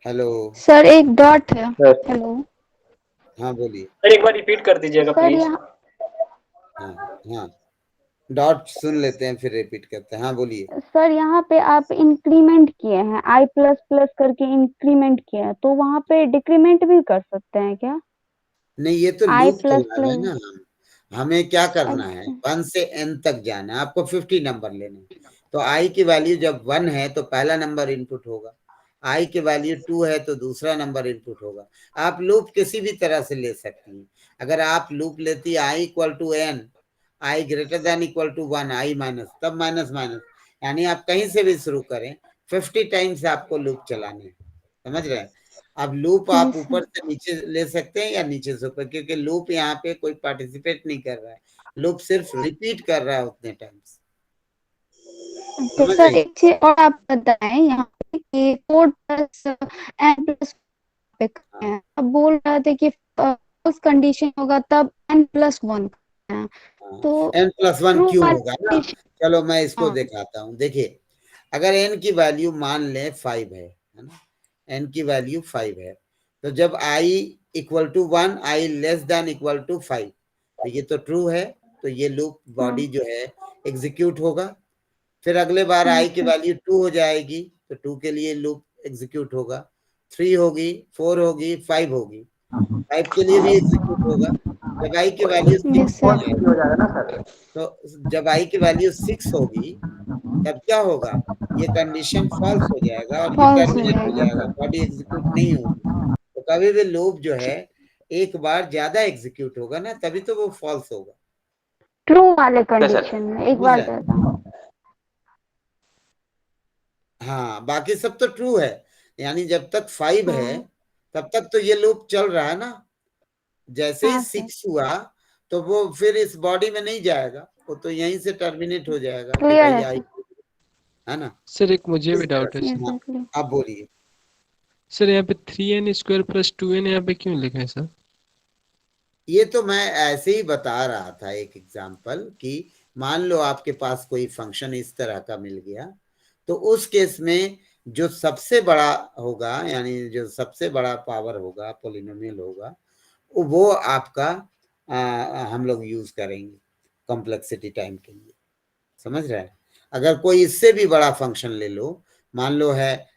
हेलो सर एक डॉट है। हेलो हाँ बोलिए। सर एक बार रिपीट कर दीजिएगा सर प्लीज। यहाँ हाँ हाँ, डॉट सुन लेते हैं फिर रिपीट करते हैं। हाँ बोलिए। सर यहाँ पे आप इंक्रीमेंट किए हैं, i प्लस प्लस करके इंक्रीमेंट किया है, तो वहाँ पे डिक्रीमेंट भी कर सकते हैं क्या? नहीं, ये तो i लूप प्लस चला रहा है प्लस। ना, हमें क्या करना है, अच्छा 1 से n तक जाना है, आपको 50 नंबर लेने हैं। तो i की वैल्यू जब 1 है तो पहला नंबर इनपुट होगा, i की वैल्यू 2 है तो दूसरा नंबर इनपुट होगा। आप लूप किसी भी तरह से ले सकती हैं। अगर आप लूप लेती i equal to n, i greater than equal to 1, i minus, तब माइनस माइनस, यानी आप कहीं से भी शुरू करें, 50 टाइम्स आपको लूप चलाने हैं। समझ रहे हैं? अब लूप आप जी ऊपर सर। से नीचे ले सकते हैं या नीचे से ऊपर, क्योंकि लूप यहाँ पे कोई पार्टिसिपेट नहीं कर रहा है, लूप सिर्फ रिपीट कर रहा है उतने टाइम्स। तो समझ सर रही? एक चीज और आप बताएं यहाँ पे कि 4 प्लस n प्लस पे करते हैं, अब बोल रहे थे कि उस कंडीशन होगा तब n प्लस 1 करते हैं, तो n+1 ट्रू क्यों वाली होगा ना, कंडीशन। चलो मैं इसको हाँ दिखाता हूँ। देखिए, अगर n की वैल्यू मान लें 5 है ना, n की वैल्यू 5 है, तो जब i equal to 1, i less than equal to 5, तो ये तो ट्रू है, तो ये लूप बॉडी जो है एग्जीक्यूट होगा। फिर अगले बार i की सर। वैल्यू 2 हो जाएगी, तो 2 के लिए लूप एग्जीक्यूट होगा, 3 होगी, 4 होगी, 5 होगी, 5 के लिए भी एग्जीक्यूट होगा। जब i की वैल्यू जी 6 हो सर। जाएगी, हो जाएगा ना सर। तो जब i की वैल्यू 6 होगी तब क्या होगा, ये कंडीशन फॉल्स हो जाएगा और ये फॉल्स हो टर्मिनेट हो जाएगा। जाएगा, बॉडी एग्जीक्यूट नहीं होगी। तो कभी भी लूप जो है एक बार ज्यादा एग्जीक्यूट होगा ना, तभी तो वो फॉल्स होगा। ट्रू वाले सर कंडीशन में एक समझ बार रहे हैं? ज्यादा। हाँ, बाकी सब तो ट्रू है, यानी जब तक 5 है हाँ तब तक तो ये लूप चल रहा है ना। जैसे ही हाँ सर 6 हुआ तो वो फिर इस बॉडी में नहीं जाएगा, वो तो यहीं से टर्मिनेट हो जाएगा कि क्लियर भाई है आई, सर। है ना। सर एक मुझे इस भी तरह डाउट है से। सर। हाँ, सर क्लियर। आप बोलिए। सर यहाँ पे 3n² प्लस 2n यहाँ पे क्यों लिखा है सर? ये तो मैं ऐसे ही बता रहा था एक एग्जांपल, कि मान लो आपके पास कोई फंक्शन इस तरह का मिल गया, तो उस केस में जो सबसे बड़ा होगा, यानी जो सबसे बड़ा पावर होगा, पॉलिनोमियल होगा, वो आपका हम लोग यूज करेंगे कॉम्प्लेक्सिटी टाइम के लिए। समझ रहे हैं? अगर कोई इससे भी बड़ा फंक्शन ले लो, मान लो है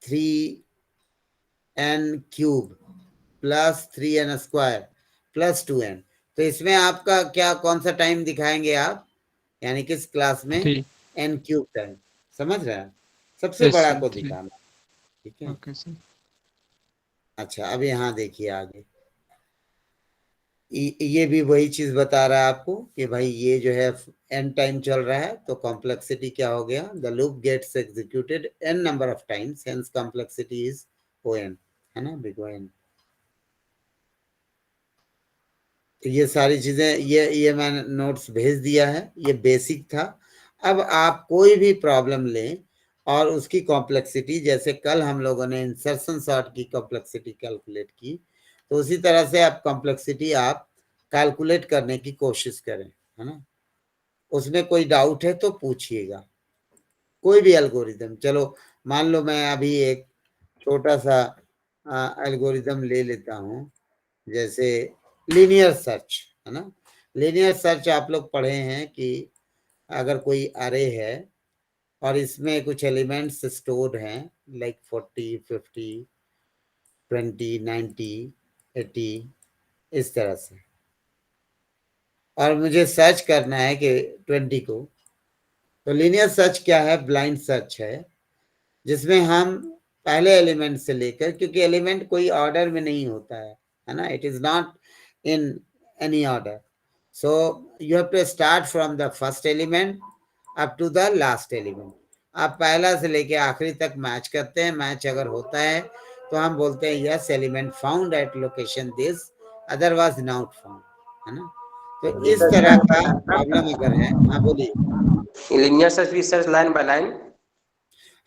3n³ plus 3n² plus 2n, तो इसमें आपका क्या, कौन सा टाइम दिखाएंगे आप, यानी किस क्लास में, 3। n³ time. समझ रहे हैं? सबसे यस बड़ा सर को 3। दिखाना। ठीक है, ओके सर। अच्छा अब यहाँ देखिए आगे, ये भी वही चीज बता रहा है आपको कि भाई ये जो है n टाइम चल रहा है, तो कॉम्प्लेक्सिटी क्या हो गया, the loop gets executed n number of times, hence complexity is ON, है ना, बिग ON। तो ये सारी चीजें, ये मैंने नोट्स भेज दिया है, ये बेसिक था। अब आप कोई भी प्रॉब्लम लें और उसकी कॉम्प्लेक्सिटी, जैसे कल हम लोगों ने इंसर्शन सॉर्ट की कॉम्प्लेक्सिटी कैलकुलेट की, तो उसी तरह से आप कॉम्प्लेक्सिटी आप कैलकुलेट करने की कोशिश करें, है ना। उसमें कोई डाउट है तो पूछिएगा, कोई भी एल्गोरिदम। चलो मान लो मैं अभी एक छोटा सा एल्गोरिदम ले लेता हूँ, जैसे लीनियर सर्च, है ना। लीनियर सर्च आप लोग पढ़े हैं कि अगर कोई अरे है और इसमें कुछ एलिमेंट्स स्टोर्ड हैं, लाइक 40, 50, 20, 90, 80, इस तरह से, और मुझे सर्च करना है कि 20 को, तो लीनियर सर्च क्या है, ब्लाइंड सर्च है, जिसमें हम पहले एलिमेंट से लेकर, क्योंकि एलिमेंट कोई ऑर्डर में नहीं होता है ना, it is not in any order. So you have to start from the first element up to the last element. आप पहला से लेके आखिरी तक मैच करते हैं. मैच अगर होता है तो हम बोलते हैं yes element found at location this, otherwise not found, है ना. तो इस तरह का प्रॉब्लम अगर है. हाँ बोलिए. लिनियर सर्च भी सर लाइन बाय लाइन.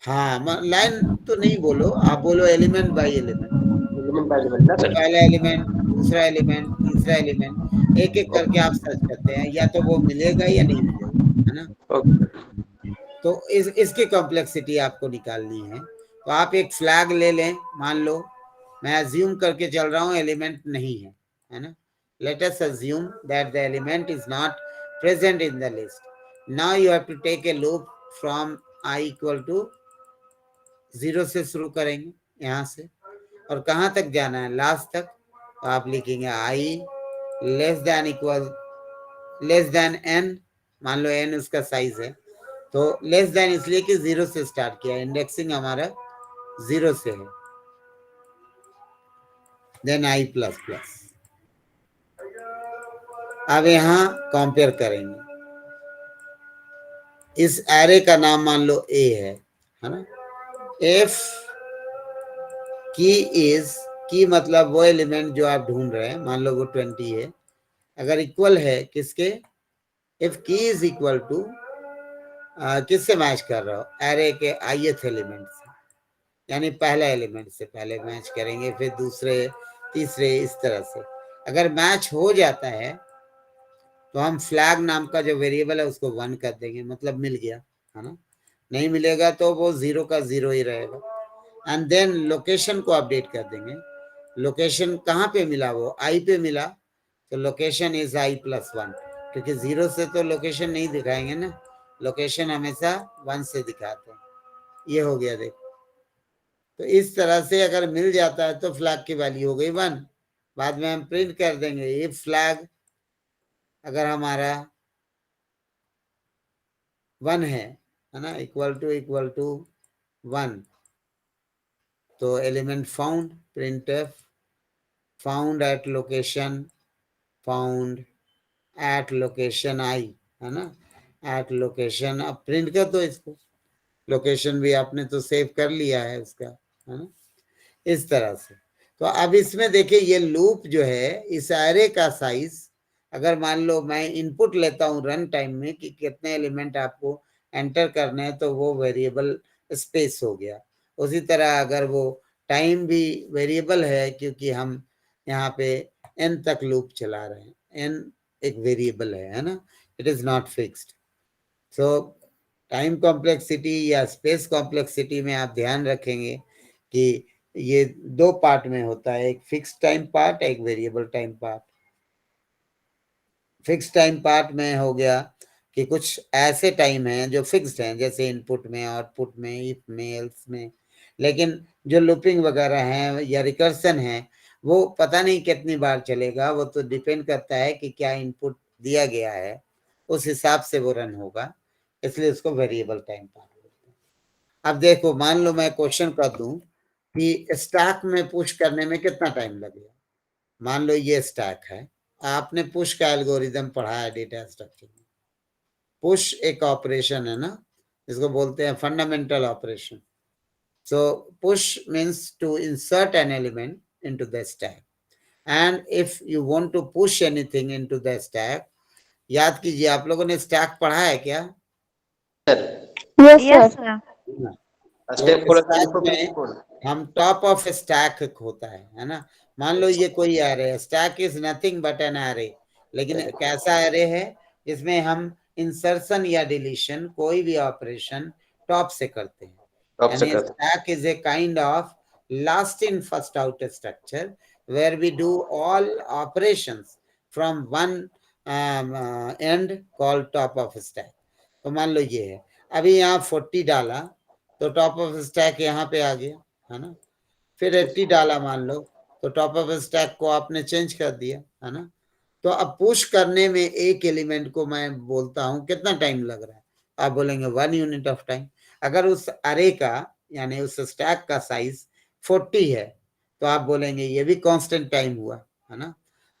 हाँ, लाइन तो नहीं बोलो, आप बोलो element by element. Element by element ना सर. पहला एलिमेंट, दूसरा एलिमेंट, तीसरा एलिमेंट, एक एक करके आप सर्च करते हैं, या तो वो मिलेगा या नहीं मिलेगा, है ना. ओके. तो इसकी कॉम्प्लेक्सिटी आपको निकालनी है. तो आप एक फ्लैग ले लें. मान लो मैं अज्यूम करके चल रहा हूँ एलिमेंट नहीं है ना. Let us assume that the element is not present in the list. Now you have to take a loop from i equal to 0 से शुरू करेंगे यहाँ से, और कहाँ तक जाना है, लास्ट तक. तो आप लिखेंगे i less than equal less than n. मान लो n उसका साइज है, तो लेस देन इसलिए कि 0 से स्टार्ट किया, इंडेक्सिंग हमारा 0 से है. Then i plus plus. अब यहाँ कंपेयर करेंगे. इस एरे का नाम मान लो a है ना. if की इज, की मतलब वो एलिमेंट जो आप ढूंढ रहे हैं, मान लो वो 20 है, अगर इक्वल है किसके, इफ की इज इक्वल टू किससे मैच कर रहा हो, एरे के ith एलिमेंट से, यानी पहला एलिमेंट से पहले मैच करेंगे, फिर दूसरे, तीसरे, इस तरह से. अगर मैच हो जाता है तो हम फ्लैग नाम का जो वेरिएबल है उसको 1 कर देंगे, मतलब मिल गया, है ना. नहीं मिलेगा तो वो 0 का 0 ही रहेगा. एंड देन लोकेशन को अपडेट कर देंगे. लोकेशन कहाँ पे मिला, वो i पे मिला, तो लोकेशन इज i प्लस 1, क्योंकि 0 से तो लोकेशन नहीं दिखाएंगे ना, लोकेशन हमेशा 1 से दिखाते हैं. ये हो गया देखो. तो इस तरह से अगर मिल जाता है तो फ्लैग की वैल्यू हो गई 1. बाद में हम प्रिंट कर देंगे इफ फ्लैग अगर हमारा 1 है ना, इक्वल टू 1, तो element found, printf found at location, found at location i, है ना, एट लोकेशन. अब प्रिंट कर दो इसको. लोकेशन भी आपने तो सेव कर लिया है उसका, है ना, इस तरह से. तो अब इसमें देखिए ये लूप जो है, इस एरे का साइज, अगर मान लो मैं इनपुट लेता हूँ रन टाइम में कि कितने एलिमेंट आपको एंटर करने हैं, तो वो वेरिएबल स्पेस हो गया. उसी तरह अगर वो टाइम भी वेरिएबल है, क्योंकि हम यहाँ पे n तक लूप चला रहे हैं, n एक वेरिएबल है ना, it is not fixed. So time complexity या स्पेस कॉम्प्लेक्सिटी में आप ध्यान रखेंगे कि ये 2 पार्ट में होता है, एक फिक्स टाइम पार्ट, एक variable time part. Fix time part में हो गया कि कुछ ऐसे टाइम हैं जो फिक्स्ड हैं, जैसे इनपुट में, आउटपुट में, इफ में, एल्स में. लेकिन जो लूपिंग वगैरह हैं या रिकर्सन है, वो पता नहीं कितनी बार चलेगा, वो तो डिपेंड करता है कि क्या इनपुट दिया गया है, उस हिसाब से वो रन होगा, इसलिए उसको वेरिएबल टाइम पार्ट बोलते हैं. अब देखो मान लो मैं क्वेश्चन कर दूं कि स्टैक में पुश करने में कितना टाइम लगेगा. मान लो ये स्टैक है, आपने पुश का एल्गोरिदम पढ़ा है डेटा स्ट्रक्चर में. पुश एक ऑपरेशन है ना, इसको बोलते हैं fundamental operation. So push means to insert an element into the stack, and if you want to push anything into the stack, याद कीजिए आप लोगों ने स्टैक पढ़ा है क्या? Yes sir. स्टैक में हम टॉप ऑफ स्टैक होता है ना. मान लो ये कोई एरे है, stack is nothing but an array, लेकिन कैसा एरे है, इसमें हम इंसर्शन या डिलीशन कोई भी ऑपरेशन टॉप से करते हैं. यानी stack is a kind of last in first out structure where we do all operations from one end called top of stack. तो मान लो ये है, अभी यहाँ 40 डाला तो टॉप ऑफ स्टैक यहाँ पे आ गया, है ना. फिर 80 डाला मान लो, तो टॉप ऑफ स्टैक को आपने चेंज कर दिया, है ना. तो अब पुश करने में एक एलिमेंट को मैं बोलता हूं कितना टाइम लग रहा है, आप बोलेंगे 1 यूनिट ऑफ टाइम. अगर उस अरे का यानी उस स्टैक का साइज 40 है, तो आप बोलेंगे ये भी कांस्टेंट टाइम हुआ, है ना।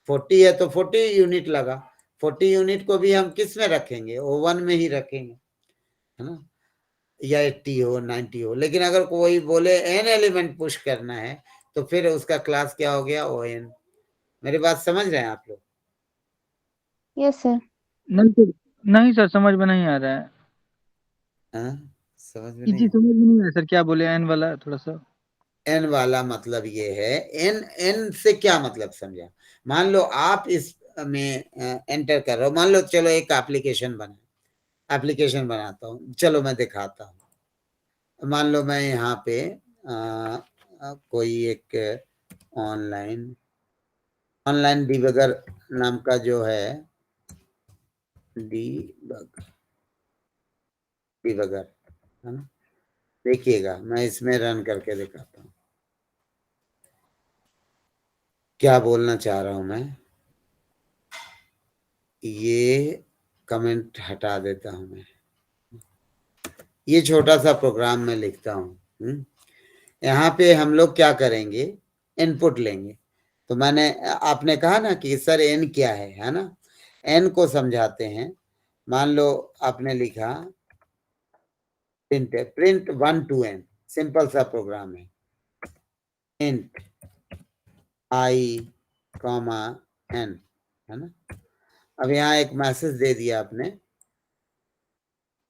40 है तो 40 यूनिट लगा। 40 यूनिट को भी हम किस में रखेंगे, O1 में ही रखेंगे, है ना, या 80 हो 90 हो। लेकिन अगर कोई बोले n एलिमेंट पुश करना है तो फिर उसका क्लास क्या हो गया, ON। मेरी बात समझ रहे हैं आप लोग? Yes sir. नहीं सर, समझ में नहीं आ रहा है। हाँ? समझ में जी नहीं? समझ में नहीं आया सर, क्या बोले एन वाला थोड़ा सा। एन वाला मतलब ये है, एन से क्या मतलब समझा। मान लो आप इस में एंटर कर रहे हो, मान लो चलो एक एप्लीकेशन बनाता हूँ, चलो मैं दिखाता हूँ। मान लो मैं यहाँ पे कोई एक ऑनलाइन डिबगर नाम का जो है, डिबगर, है ना। देखिएगा मैं इसमें रन करके दिखाता हूँ क्या बोलना चाह रहा हूं मैं। ये कमेंट हटा देता हूं मैं, ये छोटा सा प्रोग्राम में लिखता हूं। यहाँ पे हम लोग क्या करेंगे, इनपुट लेंगे। तो मैंने, आपने कहा ना कि सर एन क्या है ना, एन को समझाते हैं। मान लो आपने लिखा प्रिंट 1 to n, सिंपल सा प्रोग्राम है। इंट i, n, है ना। अब यहाँ एक मैसेज दे दिया आपने,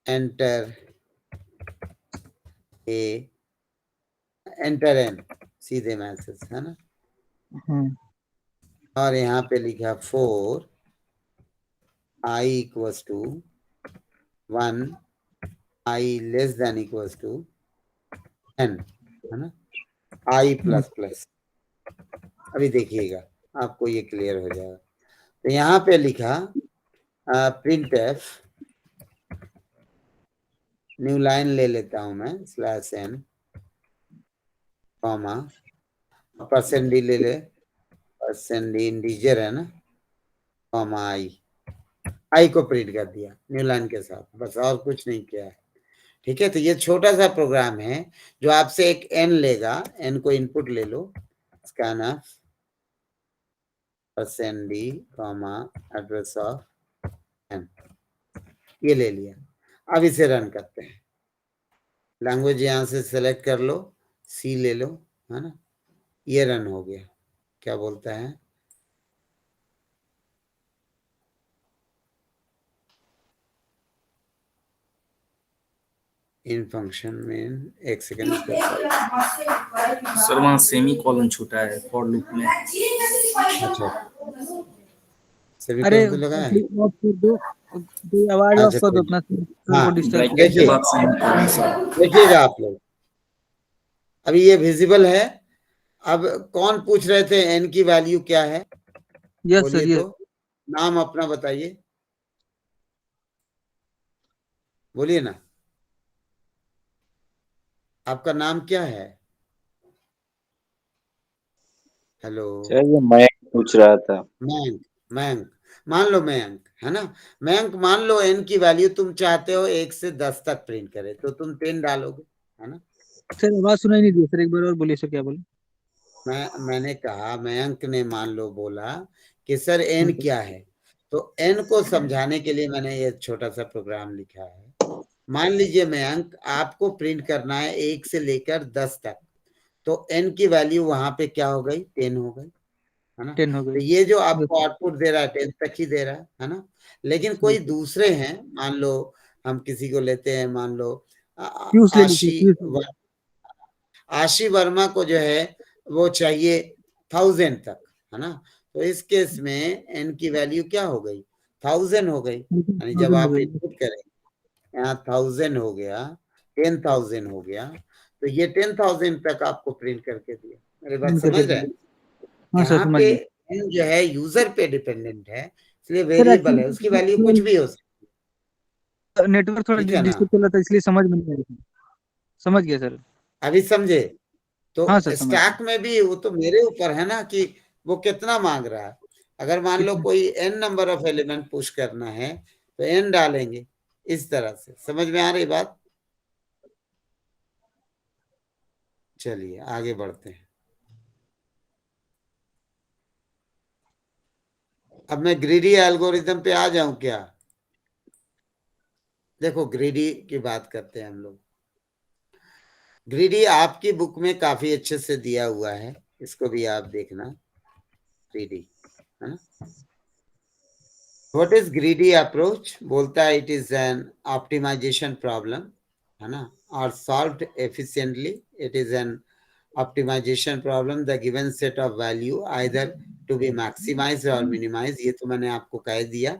एंटर n, सीधे मैसेज, है ना। और यहाँ पे लिखा 4 i equals to 1, i less than equals to n, है ना, i प्लस प्लस। अभी देखिएगा आपको ये क्लियर हो जाएगा। तो यहाँ पे लिखा printf, न्यू लाइन ले लेता हूं मैं, /n, कॉमा, %d ले ले, %d इंटीजर है ना, कॉमा आई को प्रिंट कर दिया न्यू लाइन के साथ, बस और कुछ नहीं किया है। ठीक है, तो ये छोटा सा प्रोग्राम है जो आपसे एक n लेगा, n को इनपुट ले लो, scanf %d, comma, address of n, ये ले लिया। अब इसे रन करते हैं। लैंग्वेज यहां से सेलेक्ट कर लो, C ले लो, है ना, ये रन हो गया। क्या बोलता है, इन फंक्शन में, एक सेकंड सर वहाँ सेमी कॉलन छूटा है फॉर लूप में। अच्छा, सेमी अरे कॉलन तो लगा है। आवाज ऑफ अच्छा, कर दो अपना, हाँ, डिस्टर्ब। देखिएगा आप लोग, अभी ये विजिबल है। अब कौन पूछ रहे थे n की वैल्यू क्या है? यस सर, तो नाम अपना बताइए, बोलिए ना, आपका नाम क्या है? हेलो सर, ये मयंक पूछ रहा था। मयंक, मान लो मयंक, है ना। मयंक, मान लो n की वैल्यू तुम चाहते हो 1 से 10 तक प्रिंट करे, तो तुम 10 डालोगे, है ना। सर आवाज सुनाई नहीं दी सर, एक बार और बोलिए सर, क्या बोले? मैंने कहा, मयंक ने मान लो बोला कि सर n क्या है, तो n को समझाने के लिए मैंने ये छोटा सा प्रोग्राम लिखा है। मान लीजिए मयंक, आपको प्रिंट करना है 1 से लेकर 10 तक, तो n की वैल्यू वहां पे क्या हो गई, 10 हो गई, है ना। 10 हो गई। तो ये जो आपको आउटपुट दे रहा है 10 तक ही दे रहा है ना। लेकिन कोई दूसरे हैं, मान लो हम किसी को लेते हैं, मान लो आशी वर्मा को जो है वो चाहिए 1000 तक, है ना। तो इस केस में n की वैल्यू क्या हो गई, 1000 हो गई। यानी जब आप इनपुट करें, यहाँ 1000 हो गया, 10,000 हो गया, तो ये 10,000 तक आपको प्रिंट करके दिया। मेरी बात समझ रहे हैं? यहाँ पे n जो है यूजर पे डिपेंडेंट है, इसलिए वेरिएबल है, उसकी वैल्यू कुछ भी हो सकती है। नेटवर्क थोड़ा डिस्टर्ब चल रहा था, इसलिए समझ में नहीं आ रहा। समझ गया सर, अभी समझे? तो हाँ सर, स्टैक में भी वो तो मेरे ऊपर है ना कि वो कितना मांग रहा है। अगर मान लो कोई n number of element push करना है तो n डालेंगे, इस तरह से। समझ में आ रही बात? चलिए आगे बढ़ते हैं। अब मैं ग्रीडी एल्गोरिथम पे आ जाऊं क्या? देखो ग्रीडी की बात करते हैं हम लोग। ग्रीडी आपकी बुक में काफी अच्छे से दिया हुआ है, इसको भी आप देखना। ग्रीडी है ना, व्हाट इज ग्रीडी अप्रोच? बोलता है it is an optimization problem, है ना, और solved efficiently. It is an optimization problem, the given set of value either to be maximized or minimized। ये तो मैंने आपको कह दिया।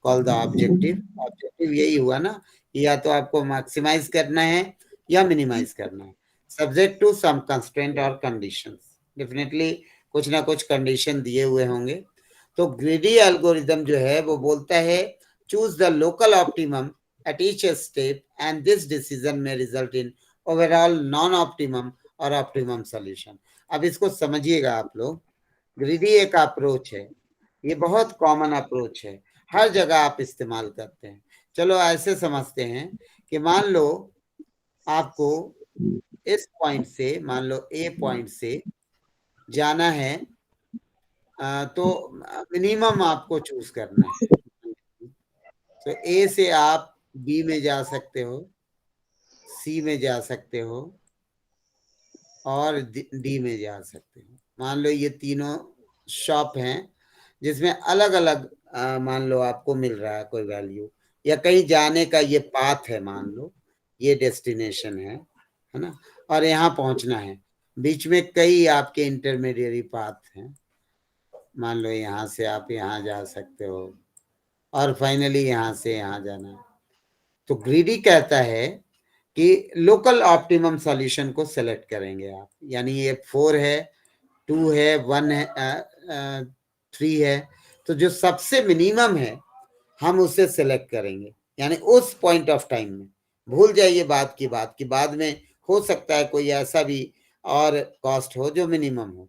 call the objective, objective यही हुआ ना, या तो आपको maximize करना है या minimize करना है, subject to some constraint or conditions। definitely कुछ ना कुछ condition दिए हुए होंगे। तो greedy algorithm जो है वो बोलता है choose the local optimum at each step and this decision may result in overall non-optimum और ऑप्टिमम सॉल्यूशन। अब इसको समझिएगा आप लोग। ग्रीडी एक अप्रोच है, ये बहुत कॉमन अप्रोच है, हर जगह आप इस्तेमाल करते हैं। चलो ऐसे समझते हैं कि मान लो आपको इस पॉइंट से, मान लो ए पॉइंट से जाना है, तो मिनिमम आपको चूज करना है। तो ए से आप बी में जा सकते हो, सी में जा सकते हो और डी में जा सकते हो। मान लो ये तीनों शॉप हैं जिसमें अलग अलग मान लो आपको मिल रहा है कोई वैल्यू, या कहीं जाने का ये पाथ है, मान लो ये डेस्टिनेशन है ना, और यहाँ पहुंचना है। बीच में कई आपके इंटरमीडिएट पाथ हैं, मान लो यहाँ से आप यहाँ जा सकते हो और फाइनली यहाँ से यहाँ जाना है। तो ग्रीडी कहता है कि लोकल ऑप्टिमम सॉल्यूशन को सेलेक्ट करेंगे आप, यानी ये 4 है, 2 है, 1 है, 3 है, तो जो सबसे मिनिमम है हम उसे सेलेक्ट करेंगे, यानी उस पॉइंट ऑफ टाइम में। भूल जाइए बात की बाद में हो सकता है कोई ऐसा भी और कॉस्ट हो जो मिनिमम हो।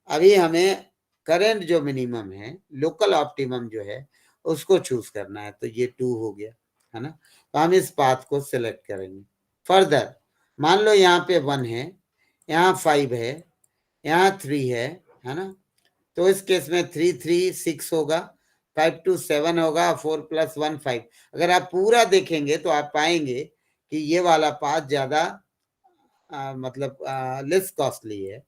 अभी हमें करंट जो मिनिमम है, लोकल ऑप्टिमम जो है, उसको चूज करना है। तो ये 2 हो गया, है ना, तो हम इस पाथ को सिलेक्ट करेंगे। फर्दर मान लो यहाँ पे 1 है, यहाँ 5 है, यहाँ 3 है ना, तो इस केस में 3 3 6 होगा, 5 2 7 होगा, 4 + 1 5। अगर आप पूरा देखेंगे तो आप पाएंगे कि ये वाला पाथ ज्यादा मतलब लेस कॉस्टली है,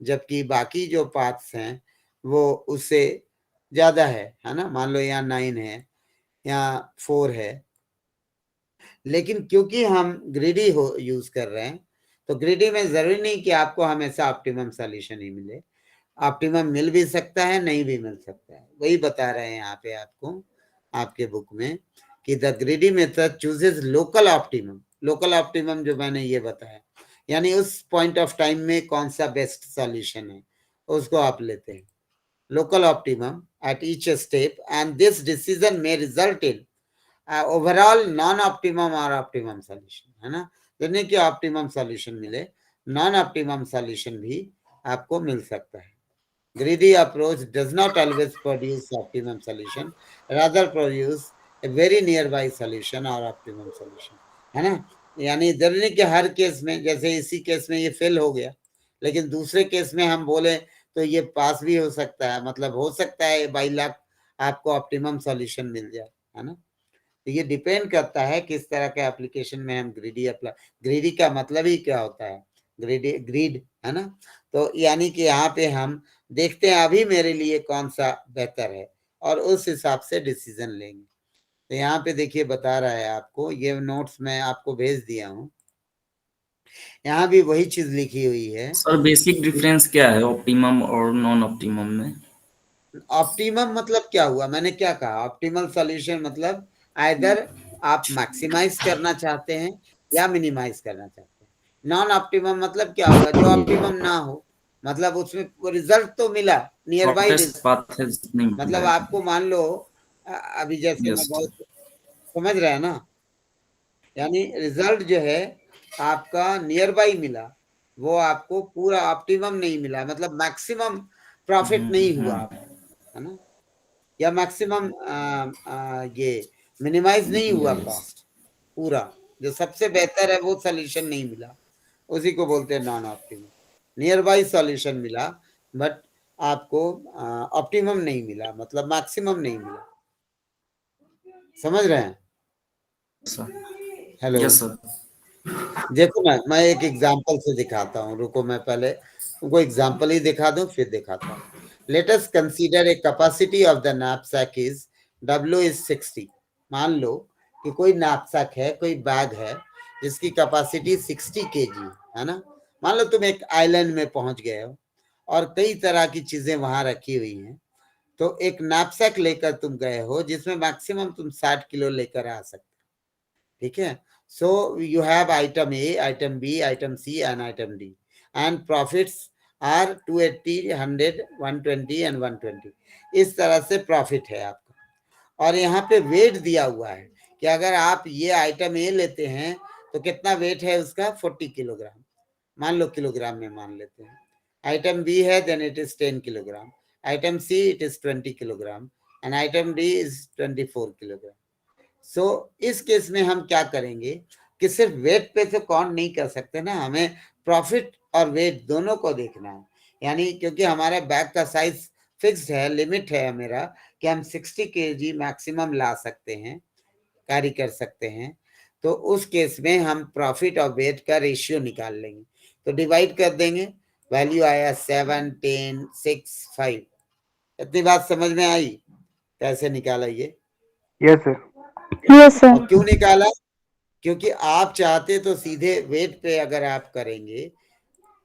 जबकि बाकी जो पाथ्स हैं वो उससे ज्यादा है ना। मान लो यहाँ 9 है, यहाँ 4 है, लेकिन क्योंकि हम ग्रीडी यूज कर रहे हैं, तो ग्रीडी में जरूरी नहीं कि आपको हमेशा ऑप्टिमम सॉल्यूशन ही मिले। ऑप्टिमम मिल भी सकता है, नहीं भी मिल सकता है। वही बता रहे हैं यहाँ पे आपको आपके बुक में कि the greedy method chooses local optimum. Local optimum जो मैंने ये बताया, यानी उस पॉइंट ऑफ टाइम में कौन सा बेस्ट सॉल्यूशन है उसको आप लेते हैं, local optimum at each step, and this decision में result in overall non optimum और ऑप्टिमम सॉल्यूशन, है ना। यानी कि ऑप्टिमम सॉल्यूशन मिले, नॉन ऑप्टिमम सॉल्यूशन भी आपको मिल सकता है। Greedy approach does not always produce optimum solution, rather produce a very nearby solution or optimum solution, है ना। यानी जरूरी कि हर केस में, जैसे इसी केस में ये फेल हो गया, लेकिन दूसरे केस में हम बोले तो ये पास भी हो सकता है, मतलब हो सकता है बाई लक आपको ऑप्टिमम सॉल्यूशन मिल जाए, है ना। तो ये डिपेंड करता है किस तरह के एप्लीकेशन में हम ग्रीडी अप्लाई। ग्रीडी का मतलब ही क्या होता है? ग्रीड, है ना। तो यानी कि यहाँ पे हम देखते हैं अभी मेरे लिए कौन सा बेहतर है और उस हिसाब से डिसीजन लेंगे। तो यहाँ पे देखिए बता रहा है आपको, ये नोट्स मैं आपको भेज दिया हूँ, यहाँ भी वही चीज लिखी हुई है। सर बेसिक डिफरेंस क्या है ऑप्टिमम और नॉन ऑप्टिमम में? ऑप्टिमम मतलब क्या हुआ, मैंने क्या कहा? ऑप्टिमल सॉल्यूशन मतलब आइदर आप मैक्सिमाइज करना चाहते हैं या मिनिमाइज करना चाहते हैं। नॉन ऑप्टिमम मतलब क्या होगा? जो ऑप्टिमम ना हो, मतलब उसमें रिजल्ट तो मिला, नियर बाई मतलब आपको मान लो अभी जैसे मैं बहुत समझ रहे हैं ना, यानी रिजल्ट जो है आपका नियर बाई मिला, वो आपको पूरा ऑप्टिमम नहीं मिला, मतलब मैक्सिमम प्रॉफिट नहीं हुआ, है ना, या मैक्सिमम ये मिनिमाइज नहीं हुआ कॉस्ट, पूरा जो सबसे बेहतर है वो सॉल्यूशन नहीं मिला। उसी को बोलते हैं non optimum. Near by solution मिला बट आपको ऑप्टिमम नहीं मिला, मतलब मैक्सिमम नहीं मिला। समझ रहे हैं? Hello, yes sir. देखो ना, मैं एक एग्जांपल से दिखाता हूँ, रुको मैं पहले तुमको एग्जांपल ही दिखा दूं फिर दिखाता हूँ। Late us consider a capacity of the knapsack is W is 60। मान लो कि कोई नैपसैक है, कोई बैग है जिसकी कैपेसिटी 60 kg है ना। मान लो तुम एक आइलैंड में पहुंच गए हो और कई तरह की चीजें वहां रखी हुई हैं, तो एक नैपसैक लेकर तुम गए हो जिसमें मैक्सिमम तुम 60 किलो लेकर आ सकते हो, ठीक है। So you have item A, item B, item C and item D, and profits are 280, 100, 120 and 120। इस तरह से प्रॉफिट है आपका। और यहाँ पे वेट दिया हुआ है कि अगर आप ये आइटम ए लेते हैं तो कितना वेट है उसका, 40 किलोग्राम मान लो, किलोग्राम में मान लेते हैं। आइटम बी है then it is 10 kilogram, item C it is 20 kilogram and item D is 24 kilogram. So इस केस में हम क्या करेंगे कि सिर्फ वेट पे तो काउंट नहीं कर सकते ना, हमें प्रॉफिट और वेट दोनों को देखना है। यानी क्योंकि हमारा बैग का साइज फिक्स्ड है, लिमिट है मेरा कि हम 60 kg मैक्सिमम ला सकते हैं, कैरी कर सकते हैं, तो उस केस में हम प्रॉफिट और वेट का रेशियो निकाल लेंगे। तो डिवाइड कर देंगे, वैल्यू आया 7, 10, 6, 5। इतनी बात समझ में आई कैसे निकाला ये? Yes sir. यस और सर। क्यों निकाला? क्योंकि आप चाहते तो सीधे वेट पे अगर आप करेंगे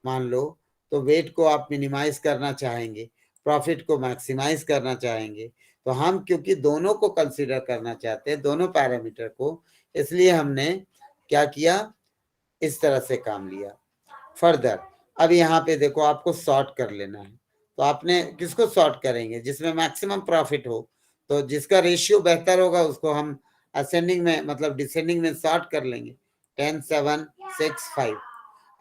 मान लो, तो वेट को आप मिनिमाइज करना चाहेंगे, प्रॉफिट को मैक्सिमाइज करना चाहेंगे, तो हम क्योंकि दोनों को कंसीडर करना चाहते हैं, दोनों पैरामीटर को, इसलिए हमने क्या किया, इस तरह से काम लिया। फर्दर अब यहाँ पे देखो, आपको सॉर्ट कर लेना है, तो आपने किसको सॉर्ट करेंगे, जिसमें मैक्सिमम प्रॉफिट हो, तो जिसका रेशियो बेहतर होगा उसको हम असेंडिंग में मतलब डिसेंडिंग में सॉर्ट कर लेंगे। 10, 7, 6, 5।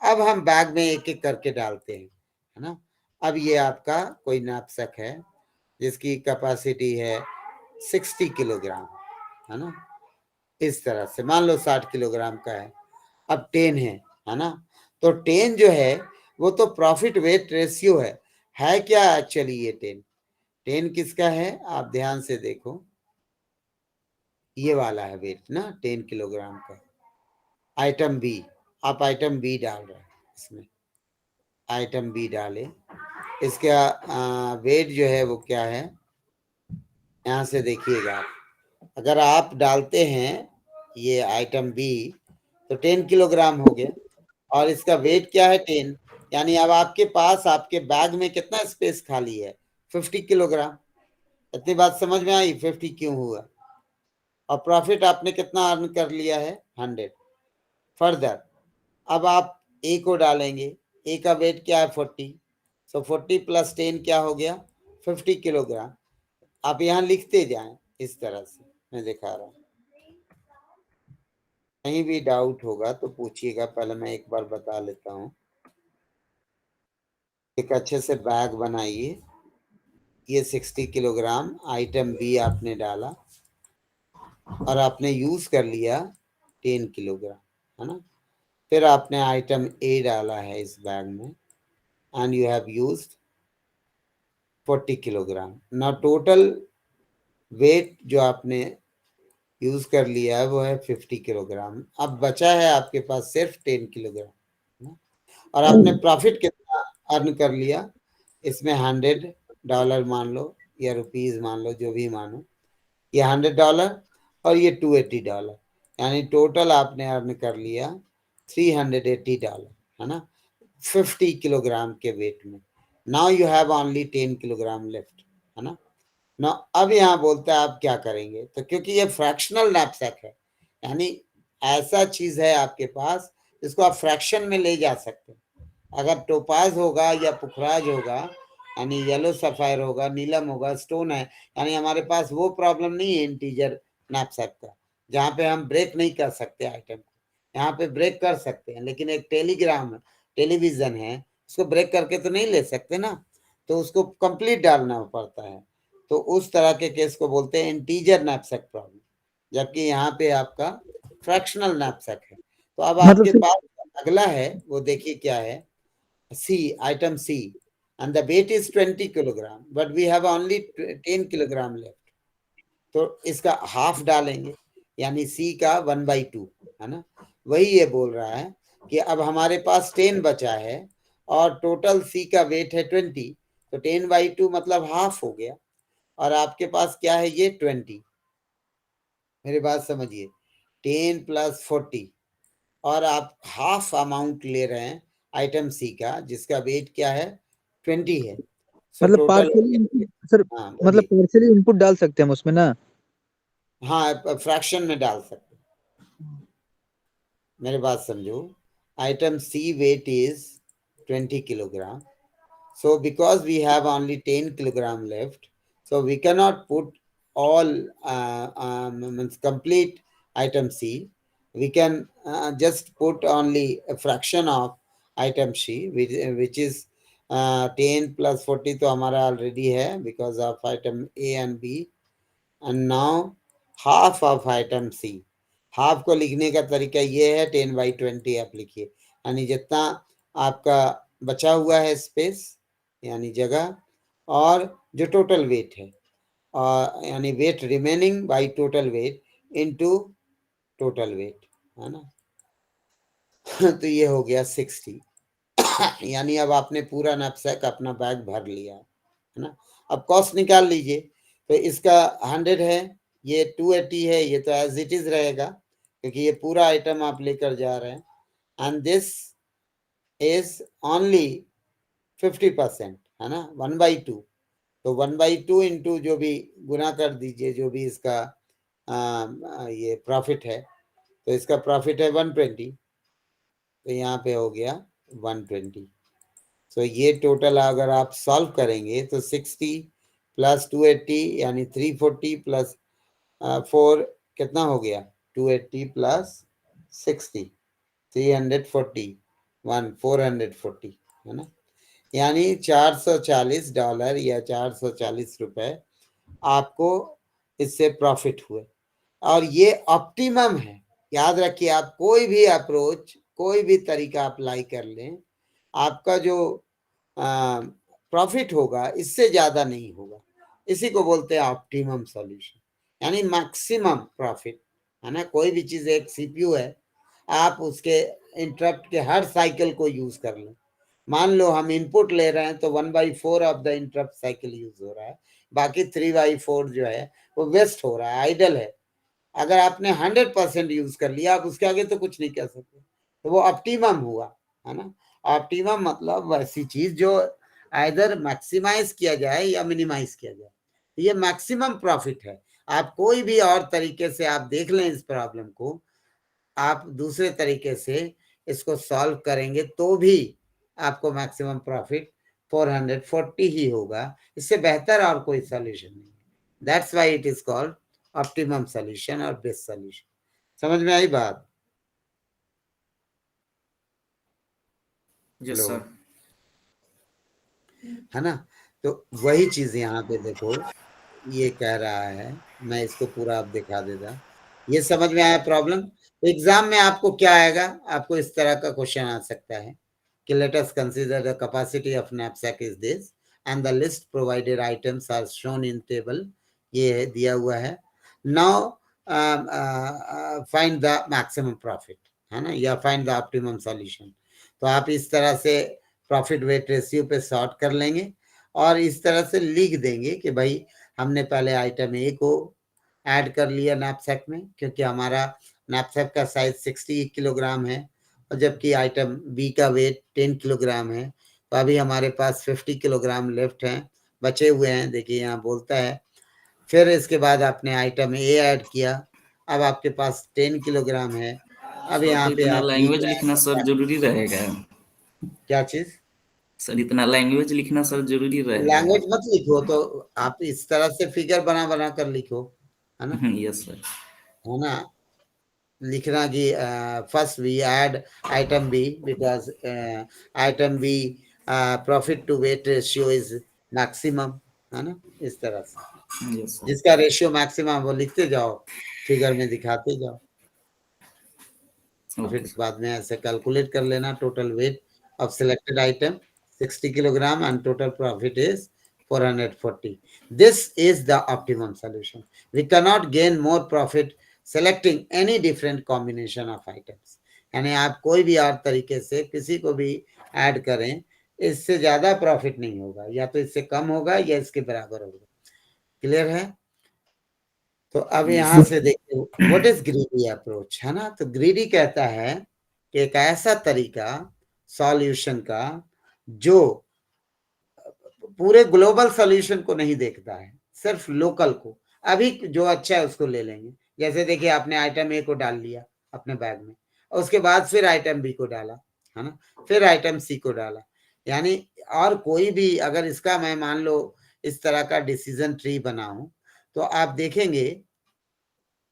अब हम बैग में एक एक करके डालते हैं, है ना। अब ये आपका कोई नैपसैक है जिसकी कैपेसिटी है 60 किलोग्राम, है ना। इस तरह से मान लो 60 किलोग्राम का है। अब 10 है ना। तो 10 जो है वो तो प्रॉफिट वेट रेशियो है क्या एक्चुअली ये 10 किसका है, आप ध्यान से देखो, ये वाला है वेट ना 10 किलोग्राम का। आइटम बी, आप आइटम बी डाल रहे हैं इसमें, आइटम बी डाले, इसका वेट जो है वो क्या है, यहाँ से देखिएगा आप, अगर आप डालते हैं ये आइटम बी तो 10 किलोग्राम हो गया और इसका वेट क्या है 10, यानी अब आपके पास आपके बैग में कितना स्पेस खाली है, 50 किलोग्राम। इतनी बात समझ में आई 50 क्यों हुआ? और प्रॉफिट आपने कितना अर्न कर लिया है, 100। फर्दर अब आप ए को डालेंगे, ए का वेट क्या है 40, सो 40 + 10 क्या हो गया, 50 किलोग्राम। आप यहाँ लिखते जाएं इस तरह से, मैं दिखा रहा हूँ, कहीं भी डाउट होगा तो पूछिएगा, पहले मैं एक बार बता लेता हूँ। एक अच्छे से बैग बनाइए, ये 60 किलोग्राम आइटम बी आपने डाला और आपने यूज कर लिया 10 किलोग्राम, है ना। फिर आपने आइटम ए डाला है इस बैग में and you have used 40 kilogram. Now total weight जो आपने यूज कर लिया है वो है 50 किलोग्राम। अब बचा है आपके पास सिर्फ 10 किलोग्राम और आपने प्रॉफिट कितना अर्न कर लिया इसमें, $100 मान लो या रुपीज मान लो, जो भी मानो, ये $100 और ये $280, यानी टोटल आपने अर्न कर लिया $380, है ना, 50 किलोग्राम के वेट में। Now you have only 10 kilogram left, है ना। ना अब यहाँ बोलता है आप क्या करेंगे, तो क्योंकि ये फ्रैक्शनल नैपसैक है, यानी ऐसा चीज है आपके पास जिसको आप फ्रैक्शन में ले जा सकते हैं। अगर टोपाज होगा या पुखराज होगा, यानी येलो सफायर होगा, नीलम होगा, स्टोन है, यानी हमारे पास वो प्रॉब्लम नहीं है इंटीजर नैपसैक का, जहाँ पे हम ब्रेक नहीं कर सकते आइटम को। यहाँ पे ब्रेक कर सकते हैं, लेकिन एक टेलीविजन है, उसको ब्रेक करके तो नहीं ले सकते ना, तो उसको कंप्लीट डालना पड़ता है। तो उस तरह के केस को बोलते हैं इंटीजर नैपसैक प्रॉब्लम, जबकि यहाँ पे आपका फ्रैक्शनल नैपसैक है। तो अब आपके पास अगला है वो देखिए क्या है, C, item C, and the weight is 20 kilogram, but we have only 10 kilogram left. तो इसका हाफ डालेंगे, यानी C का 1/2, है ना। वही ये बोल रहा है कि अब हमारे पास 10 बचा है और टोटल C का वेट है 20, तो 10/2 मतलब हाफ हो गया, और आपके पास क्या है ये 20। मेरी बात समझिए, 10 + 40, और आप हाफ अमाउंट ले रहे हैं आइटम सी का, जिसका वेट क्या है 20 है। मतलब टोटल पार्शियली सर, हाँ मतलब पार्शियली इनपुट डाल सकते हैं हम उसमें ना? हाँ, फ्रैक्शन में डाल सकते हैं। मेरे बात समझो, item C weight is 20 kilogram. So because we have only 10 kilogram left, so we cannot put all complete item C. We can just put only a fraction of item C, which is 10 + 40 तो हमारा already है because of item A and B. And now half of item C. Half को लिखने का तरीका ये है, 10/20 आप लिखिए, यानी जितना आपका बचा हुआ है स्पेस यानी जगह, और जो टोटल वेट है, और यानी weight remaining by total weight into total weight, है ना। तो ये हो गया 60। यानी अब आपने पूरा नैपसैक अपना बैग भर लिया, है ना। अब कॉस्ट निकाल लीजिए, तो इसका 100 है, ये 280 है, ये तो एज इट इज रहेगा क्योंकि ये पूरा आइटम आप लेकर जा रहे हैं, एंड दिस इज ओनली 50%, है ना, 1/2। तो 1/2 इंटू जो भी गुना कर दीजिए, जो भी इसका ये प्रॉफिट है, तो इसका प्रॉफिट है 120, तो यहाँ पे हो गया 120। तो ये टोटल अगर आप सॉल्व करेंगे तो 60 + 280 यानी 340 + 4 कितना हो गया, 280 + 60 340 440, है ना। यानी $440 या 440 रुपए आपको इससे प्रॉफिट हुए, और ये ऑप्टिमम है। याद रखिए, आप कोई भी अप्रोच, कोई भी तरीका अप्लाई कर लें, आपका जो प्रॉफिट होगा इससे ज्यादा नहीं होगा। इसी को बोलते हैं ऑप्टिमम सॉल्यूशन, यानी मैक्सिमम प्रॉफिट, है ना। कोई भी चीज, एक सीपीयू है, आप उसके इंटरप्ट के हर साइकिल को यूज कर लें। मान लो हम इनपुट ले रहे हैं तो 1/4 of the interrupt cycle use हो रहा है, बाकी 3/4 जो है वो वेस्ट हो रहा है, आइडल है। अगर आपने 100% यूज कर लिया, आप उसके आगे तो कुछ नहीं कर सकते, तो वो ऑप्टिमम हुआ, है ना। ऑप्टिमम मतलब वैसी चीज जो आइदर मैक्सिमाइज किया जाए या मिनिमाइज किया जाए, ये मैक्सिमम प्रॉफिट है। आप कोई भी और तरीके से आप देख लें इस प्रॉब्लम को, आप दूसरे तरीके से इसको सॉल्व करेंगे तो भी आपको मैक्सिमम प्रॉफिट 440 ही होगा, इससे बेहतर और कोई सॉल्यूशन नहीं। That's why it is called optimum solution और बेस्ट सॉल्यूशन। समझ में आई बात? Yes sir. है ना। तो वही चीज यहाँ पे देखो, ये कह रहा है, मैं इसको पूरा आप दिखा देता। ये समझ में आया प्रॉब्लम? एग्जाम में आपको क्या आएगा, आपको इस तरह का क्वेश्चन आ सकता है कि let us consider the capacity of knapsack is this and the list provided items are shown in table. ये है दिया हुआ है। Now find the maximum profit, है ना, या फाइंड द ऑप्टिमम सॉल्यूशन। तो आप इस तरह से प्रॉफिट वेट रेशियो पे सॉर्ट कर लेंगे और इस तरह से लिख देंगे कि भाई हमने पहले आइटम ए को ऐड कर लिया नैपसैक में, क्योंकि हमारा नैपसैक का साइज 60 किलोग्राम है, और जबकि आइटम बी का वेट 10 किलोग्राम है। तो अभी हमारे पास 50 किलोग्राम लेफ्ट हैं, बचे हुए हैं। देखिए यहाँ बोलता है, फिर इसके बाद आपने आइटम ए ऐड किया, अब आपके पास 10 किलोग्राम है। अब यहाँ पे आप लैंग्वेज लिखना सर जरूरी रहेगा? क्या चीज सर, इतना लैंग्वेज लिखना सर जरूरी रहेगा? लैंग्वेज मत लिखो, तो आप इस तरह से फिगर बना बना कर लिखो, है ना। Yes sir. है ना, लिखना कि first we add item B because item B profit to weight ratio is maximum, है ना, इस तरह से। Yes sir. जिसका रेशियो मैक्सिमम वो लिखते जाओ, फिगर में दिखाते जाओ। फिर बाद में ऐसे कैलकुलेट कर लेना total weight of selected item 60 kilogram and total profit is 440. This is the optimum solution. We cannot gain more profit selecting any different combination of items. यानी आप कोई भी और तरीके से किसी को भी ऐड करें, इससे ज्यादा प्रॉफिट नहीं होगा, या तो इससे कम होगा या इसके बराबर होगा। क्लियर है? तो अब यहां से देखिए व्हाट इज ग्रीडी अप्रोच, है ना। तो ग्रीडी कहता है कि एक ऐसा तरीका सॉल्यूशन का जो पूरे ग्लोबल सॉल्यूशन को नहीं देखता है, सिर्फ लोकल को। अभी जो अच्छा है उसको ले लेंगे। जैसे देखिए आपने आइटम ए को डाल लिया अपने बैग में, और उसके बाद फिर आइटम बी को डाला, है ना, फिर आइटम सी को डाला। यानी और कोई भी अगर इसका मैं मान लो इस तरह का डिसीजन ट्री बनाऊं, तो आप देखेंगे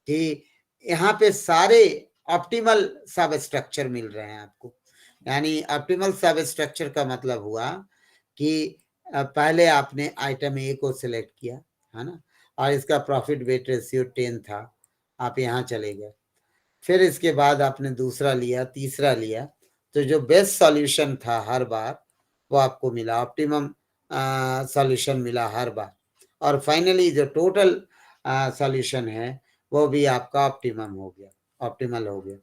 कि यहाँ पे सारे ऑप्टिमल सब स्ट्रक्चर मिल रहे हैं आपको। यानी ऑप्टिमल सब स्ट्रक्चर का मतलब हुआ कि पहले आपने आइटम ए को सिलेक्ट किया, है ना, और इसका प्रॉफिट वेट रेशियो 10 था, आप यहाँ चले गए। फिर इसके बाद आपने दूसरा लिया, तीसरा लिया, तो जो बेस्ट सॉल्यूशन था हर बार वो आपको मिला, ऑप्टिमम सॉल्यूशन मिला हर बार। और फाइनली जो टोटल सॉल्यूशन है वो भी आपका ऑप्टिमम हो गया, ऑप्टिमल हो गया।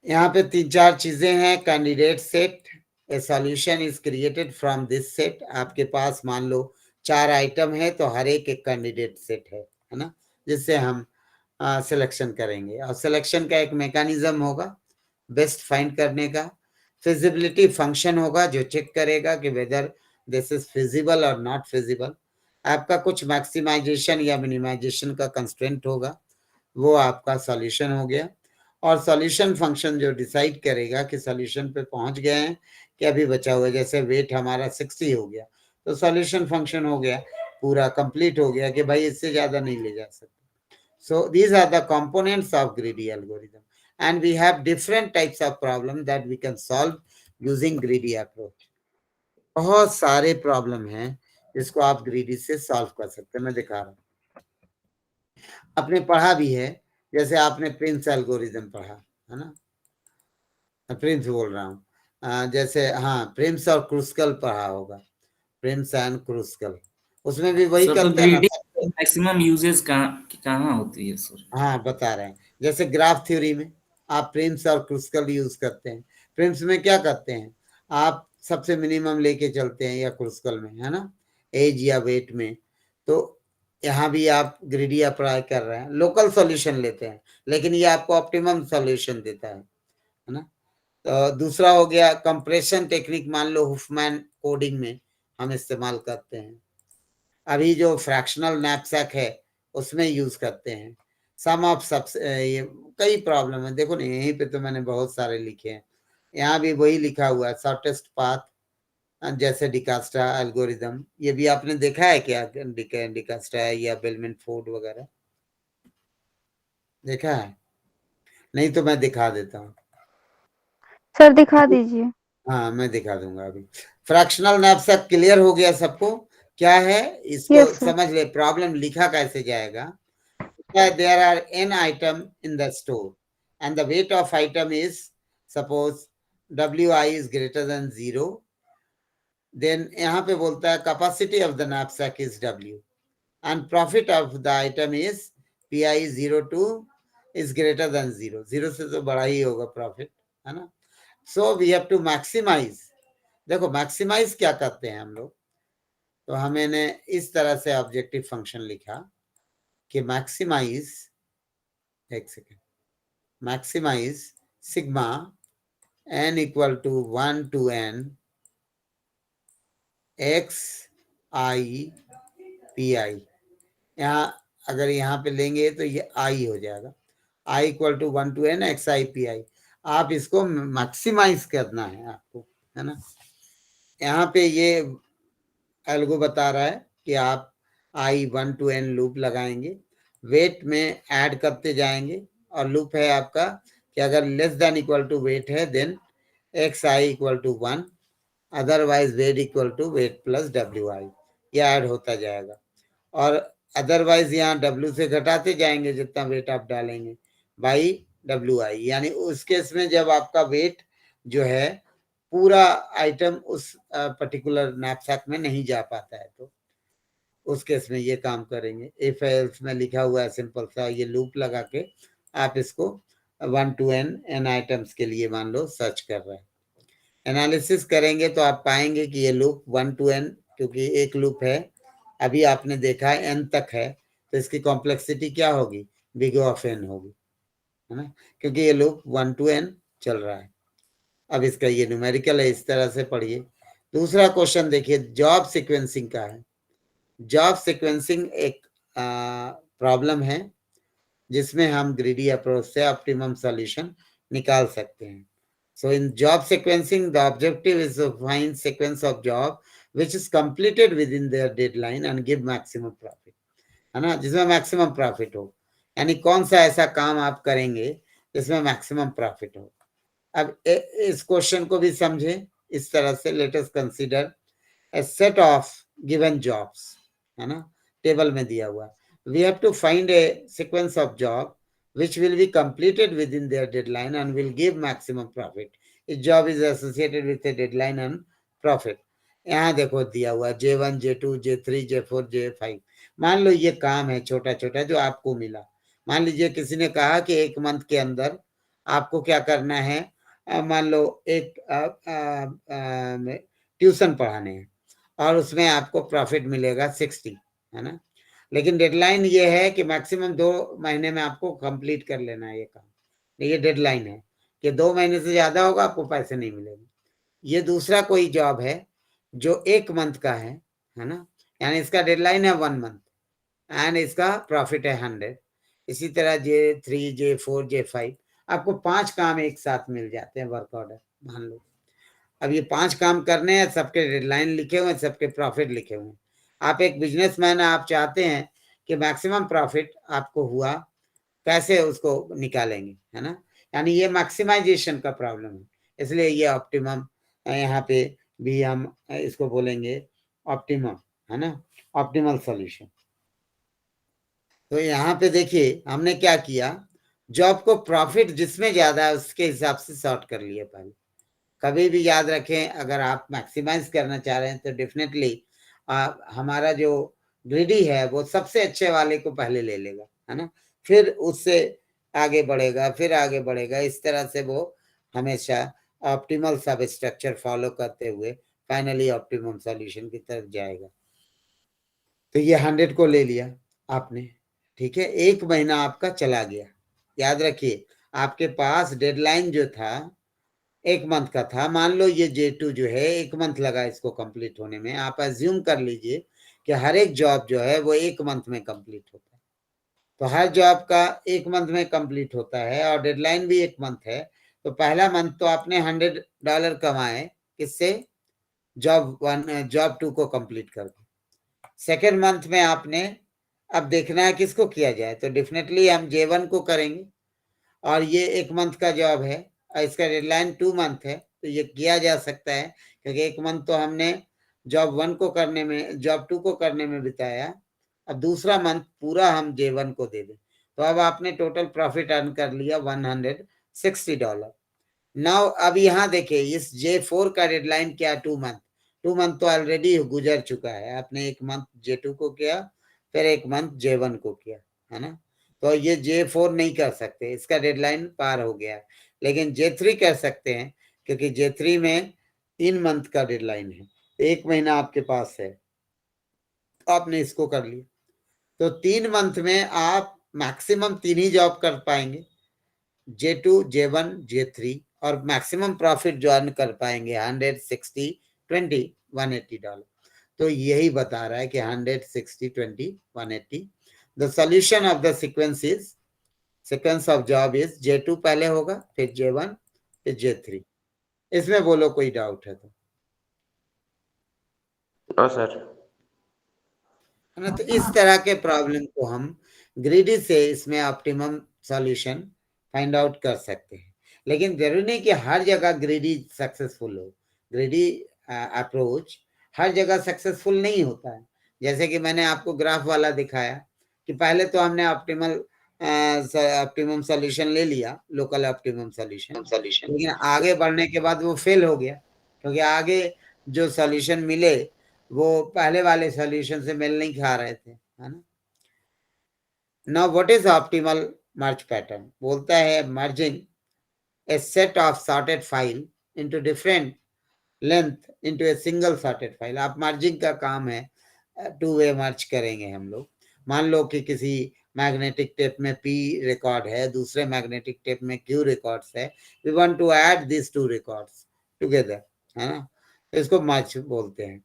यहाँ पे 3-4 चीजें हैं। Candidate set, A solution is created from this set. आपके पास मान लो 4 आइटम है तो हर एक कैंडिडेट सेट है ना, जिससे हम सिलेक्शन करेंगे। और सिलेक्शन का एक मैकेनिज्म होगा बेस्ट फाइंड करने का। फिजिबिलिटी फंक्शन होगा जो चेक करेगा कि वेदर दिस इज फिजिबल और नॉट फिजिबल। आपका कुछ मैक्सिमाइजेशन या मिनिमाइजेशन का कंस्ट्रेंट होगा, वो आपका सॉल्यूशन हो गया। और सॉल्यूशन फंक्शन जो डिसाइड करेगा कि सॉल्यूशन पे पहुंच गए हैं कि अभी बचा हुआ है। जैसे वेट हमारा 60 हो गया तो सॉल्यूशन फंक्शन हो गया, पूरा कंप्लीट हो गया कि भाई इससे ज्यादा नहीं ले जा सकते। So these are the components of greedy algorithm, and we have different types of problem that we can solve using greedy approach. बहुत सारे प्रॉब्लम हैं जिसको आप ग्रीडी से सॉल्व कर सकते हैं। मैं दिखा रहा हूँ, आपने पढ़ा भी है। जैसे आपने प्रिंस एल्गोरिथम पढ़ा है ना, प्रिंस बोल रहा हूँ, जैसे हाँ प्रिम्स और क्रूस्कल पढ़ा होगा, प्रिम्स एंड क्रूस्कल, उसमें भी वही करते हैं ना। मैक्सिमम यूजेस कहाँ होती है सर? हाँ बता रहे हैं। जैसे ग्राफ थ्योरी में आप प्रिम्स और क्रूस्कल यूज करते हैं। प्रिम्स में क्या करते हैं, आप सबसे मिनिमम लेके चलते हैं, या क्रूस्कल में है ना एज या वेट में। तो यहाँ भी आप ग्रीडी अप्लाई कर रहे हैं, लोकल सॉल्यूशन लेते हैं, लेकिन ये आपको ऑप्टिमम सॉल्यूशन देता है ना। तो दूसरा हो गया कंप्रेशन टेक्निक, मान लो हुफमैन कोडिंग में हम इस्तेमाल करते हैं। अभी जो फ्रैक्शनल नैपसैक है उसमें यूज करते हैं। सम ऑफ सब, ये कई प्रॉब्लम है। देखो ना यहीं पे तो मैंने बहुत सारे लिखे हैं, यहाँ भी वही लिखा हुआ है शॉर्टेस्ट पाथ, जैसे डिकास्ट्रा एल्गोरिथम। ये भी आपने देखा है क्या, डिकास्ट्रा या बेलमैन फोर्ड वगैरह देखा है? नहीं तो मैं दिखा देता हूँ। सर दिखा दीजिए। हाँ मैं दिखा दूंगा अभी। फ्रैक्शनल नैपसैक क्लियर हो गया सबको क्या है? इसको Yes, sir. समझ ले, प्रॉब्लम लिखा कैसे जाएगा। There are n item in the store and the weight of item is, suppose wi is greater than 0, then यहाँ पे बोलता है capacity of the knapsack is w and profit of the item is pi 02 is greater than 0, 0 से तो बड़ा ही होगा profit, है ना। So we have to maximize। देखो मैक्सिमाइज क्या करते हैं हम लोग, तो हमने इस तरह से ऑब्जेक्टिव फंक्शन लिखा कि मैक्सिमाइज, एक second, maximize sigma n equal to 1 to n x i p i। यहाँ अगर यहाँ पे लेंगे तो ये i हो जाएगा, i equal to 1 to n x i p i। आप इसको मैक्सिमाइज करना है आपको, है ना। यहाँ पे ये एल्गो बता रहा है कि आप i 1 to n लूप लगाएंगे, वेट में ऐड करते जाएंगे, और लूप है आपका कि अगर less than equal to weight है then x i equal to 1, otherwise weight equal to weight plus W I, ये ऐड होता जाएगा। और अदरवाइज यहाँ डब्ल्यू से घटाते जाएंगे जितना वेट आप डालेंगे बाई WI, यानी उस केस में जब आपका वेट जो है पूरा आइटम उस पर्टिकुलर नैपसैक में नहीं जा पाता है, तो उस केस में ये काम करेंगे। इफ एल्स में लिखा हुआ है सिंपल सा, ये लूप लगा के आप इसको 1 to n आइटम्स के लिए मान लो सर्च कर रहे हैं। एनालिसिस करेंगे तो आप पाएंगे कि ये लूप 1 to n, क्योंकि एक लूप है, अभी आपने देखा है n तक है, तो इसकी कॉम्प्लेक्सिटी क्या होगी, बिग ऑफ n होगी, है ना, क्योंकि ये लूप 1 to n चल रहा है। अब इसका ये न्यूमेरिकल है, इस तरह से पढ़िए। दूसरा क्वेश्चन देखिए, जॉब सीक्वेंसिंग का है। जॉब सीक्वेंसिंग एक प्रॉब्लम है जिसमें हम ग्रीडी अप्रोच से ऑप्टिमम सॉल्यूशन निकाल सकते हैं। So in job sequencing, the objective is to find sequence of job which is completed within their deadline and give maximum profit, है ना, जिसमें मैक्सिमम प्रॉफिट हो। यानी कौन सा ऐसा काम आप करेंगे जिसमें मैक्सिमम प्रॉफिट हो। अब इस क्वेश्चन को भी समझें इस तरह से, late us consider a set of given jobs, है ना, टेबल में दिया हुआ। We have to find a sequence of job which will be completed within their deadline and will give maximum profit. If job is associated with a deadline and profit. यहाँ देखो दिया हुआ J1, J2, J3, J4, J5। मान लो ये काम है छोटा छोटा जो आपको मिला। मान लीजिए किसी ने कहा कि एक मंथ के अंदर आपको क्या करना है, मान लो एक ट्यूशन पढ़ाने हैं और उसमें आपको प्रॉफिट मिलेगा 60, है ना, लेकिन डेडलाइन ये है कि मैक्सिमम 2 महीने में आपको कंप्लीट कर लेना है ये काम। ये डेडलाइन है कि 2 महीने से ज्यादा होगा आपको पैसे नहीं मिलेंगे। ये दूसरा कोई जॉब है जो 1 मंथ का है ना, यानी इसका डेडलाइन है 1 मंथ एंड इसका प्रॉफिट है 100। इसी तरह J3, J4, J5 आपको 5 काम एक साथ मिल जाते हैं वर्क ऑर्डर, मान लो। अब ये 5 काम करने हैं, सबके डेडलाइन लिखे हुए हैं, सबके प्रॉफिट लिखे हुए हैं। आप एक बिजनेसमैन, आप चाहते हैं कि मैक्सिमम प्रॉफिट आपको हुआ, कैसे उसको निकालेंगे, है ना, यानी ये मैक्सिमाइजेशन का प्रॉब्लम है। इसलिए ये ऑप्टिमम, यहाँ पे भी हम इसको बोलेंगे ऑप्टिमम, है ना, ऑप्टिमल सॉल्यूशन। तो यहाँ पे देखिए हमने क्या किया, जॉब को प्रॉफिट जिसमें ज्यादा है उसके हिसाब से सॉर्ट कर लिए पहले। कभी भी याद रखें, अगर आप मैक्सिमाइज करना चाह रहे हैं तो डेफिनेटली हमारा जो ग्रीडी है वो सबसे अच्छे वाले को पहले ले लेगा, है ना, फिर उससे आगे बढ़ेगा, फिर आगे बढ़ेगा। इस तरह से वो हमेशा ऑप्टिमल सब स्ट्रक्चर फॉलो करते हुए फाइनली ऑप्टिमम सॉल्यूशन की तरफ जाएगा। तो ये 100 को ले लिया आपने, ठीक है, 1 महीना आपका चला गया। याद रखिए आपके पास डेडलाइन जो था 1 मंथ का था। मान लो ये J2 जो है 1 मंथ लगा इसको कंप्लीट होने में। आप अज्यूम कर लीजिए कि हर एक जॉब जो है वो 1 मंथ में कंप्लीट होता है। तो हर जॉब का 1 मंथ में कंप्लीट होता है और डेडलाइन भी 1 मंथ है। तो पहला मंथ तो आपने $100 कमाए, किससे, जॉब 2 को कंप्लीट करके। सेकेंड मंथ में आपने अब देखना है किसको किया जाए, तो डेफिनेटली हम J1 को करेंगे और ये 1 मंथ का जॉब है और इसका डेडलाइन 2 मंथ है, तो ये किया जा सकता है क्योंकि 1 मंथ तो हमने जॉब 1 को करने में, जॉब 2 को करने में बिताया। अब दूसरा मंथ पूरा हम J1 को दे दें, तो अब आपने टोटल प्रॉफिट अर्न कर लिया $160। नाउ अब यहाँ देखिए इस J4 का डेडलाइन क्या, 2 मंथ। 2 मंथ तो ऑलरेडी गुजर चुका है। आपने 1 मंथ J2 को किया, फिर 1 मंथ J1 को किया, है ना, तो ये J4 नहीं कर सकते, इसका डेडलाइन पार हो गया। लेकिन J3 कर सकते हैं क्योंकि J3 में 3 मंथ का डेडलाइन है, 1 महीना आपके पास है, आपने इसको कर लिया। तो 3 मंथ में आप मैक्सिमम 3 ही जॉब कर पाएंगे, J2, J1, J3, और मैक्सिमम प्रॉफिट जो अर्न कर पाएंगे 160, 20, $180। तो यही बता रहा है कि 160, 20, 180। The solution of the sequence is, sequence of job is J2 पहले होगा, फिर J1, फिर J3। इसमें बोलो कोई डाउट है तो। सर, है ना, तो इस तरह के प्रॉब्लम को हम ग्रीडी से इसमें ऑप्टिमम सॉल्यूशन फाइंड आउट कर सकते हैं। लेकिन जरूरी नहीं कि हर जगह ग्रीडी सक्सेसफुल हो। ग्रीडी अप्रोच हर जगह सक्सेसफुल नहीं होता है। जैसे कि मैंने आपको ग्राफ वाला दिखाया कि पहले तो हमने ऑप्टिमल ऑप्टिमम सॉल्यूशन ले लिया, लोकल ऑप्टिमम सॉल्यूशन, लेकिन आगे बढ़ने के बाद वो फेल हो गया, क्योंकि आगे जो सॉल्यूशन मिले वो पहले वाले सॉल्यूशन से मेल नहीं खा रहे थे, है ना। Now what is optimal merge pattern? बोलता है merging a set of sorted file into different length into a single sorted file। आप मर्जिंग का काम है, टू वे मर्ज करेंगे हम लोग। मान लो कि किसी मैग्नेटिक टेप में P रिकॉर्ड है, दूसरे मैग्नेटिक टेप में Q रिकॉर्ड्स है, we want to add this two records together, है ना, तो इसको मर्ज बोलते हैं।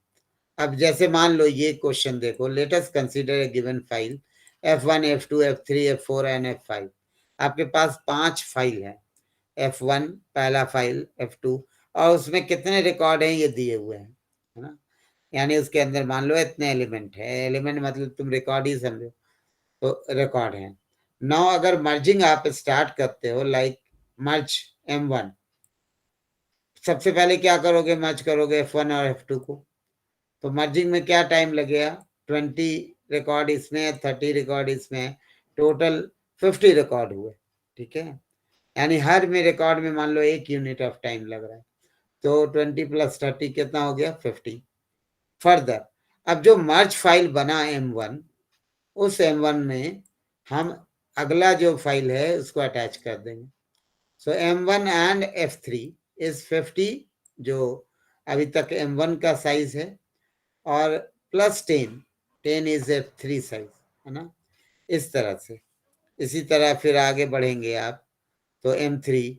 अब जैसे मान लो ये क्वेश्चन देखो, late us consider a given file F1, F2, F3, F4 and F5। आपके पास 5 फाइल है, F1 पहला फाइल, F2, और उसमें कितने रिकॉर्ड हैं ये दिए हुए हैं, है ना। यानी उसके अंदर मान लो इतने एलिमेंट है, एलिमेंट मतलब तुम रिकॉर्ड ही समझो, तो रिकॉर्ड है। नाउ अगर मर्जिंग आप स्टार्ट करते हो, लाइक मर्ज M1, सबसे पहले क्या करोगे, मर्ज करोगे F1 और F2 को, तो मर्जिंग में क्या टाइम लगेगा, 20 रिकॉर्ड इसमें, 30 रिकॉर्ड इसमें, टोटल 50 रिकॉर्ड हुए, ठीक है। यानी हर में रिकॉर्ड में मान लो 1 यूनिट ऑफ टाइम लग रहा है, तो 20 + 30 कितना हो गया, 50। फर्दर अब जो मर्ज फाइल बना M1, उस M1 में हम अगला जो फाइल है उसको अटैच कर देंगे। सो M1 एंड F3 इज 50, जो अभी तक M1 का साइज है, और +10 इज F3 साइज, है ना, इस तरह से। इसी तरह फिर आगे बढ़ेंगे आप, तो M3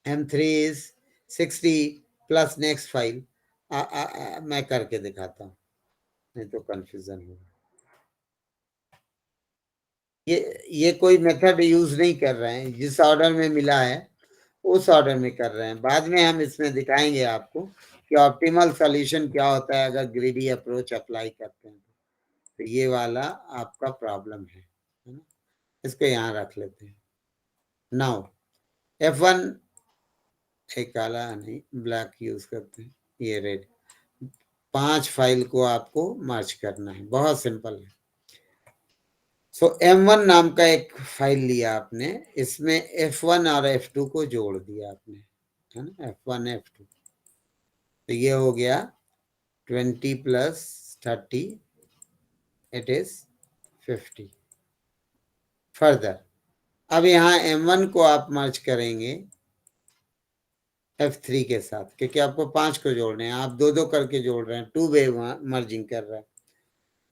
is 60 plus next file. मैं करके दिखाता हूँ, नहीं तो कंफ्यूजन होगा। ये कोई मेथड यूज नहीं कर रहे हैं, जिस ऑर्डर में मिला है उस ऑर्डर में कर रहे हैं। बाद में हम इसमें दिखाएंगे आपको कि ऑप्टिमल सॉल्यूशन क्या होता है अगर ग्रीडी अप्रोच अप्लाई करते हैं। तो ये वाला आपका प्रॉब्लम है ना, इसको यहाँ रख लेते हैं। नाउ F1, एक काला नहीं ब्लैक यूज करते हैं, ये रेड, 5 फाइल को आपको मर्ज करना है, बहुत सिंपल है। सो M1 नाम का एक फाइल लिया आपने, इसमें F1 और F2 को जोड़ दिया आपने, है ना, F1 F2, तो ये हो गया 20 + 30, इट इज 50। फर्दर अब यहाँ M1 को आप मर्ज करेंगे F3 के साथ, क्योंकि आपको 5 को जोड़ने हैं, आप 2-2 करके जोड़ रहे हैं, 2 वे मर्जिंग कर रहे हैं,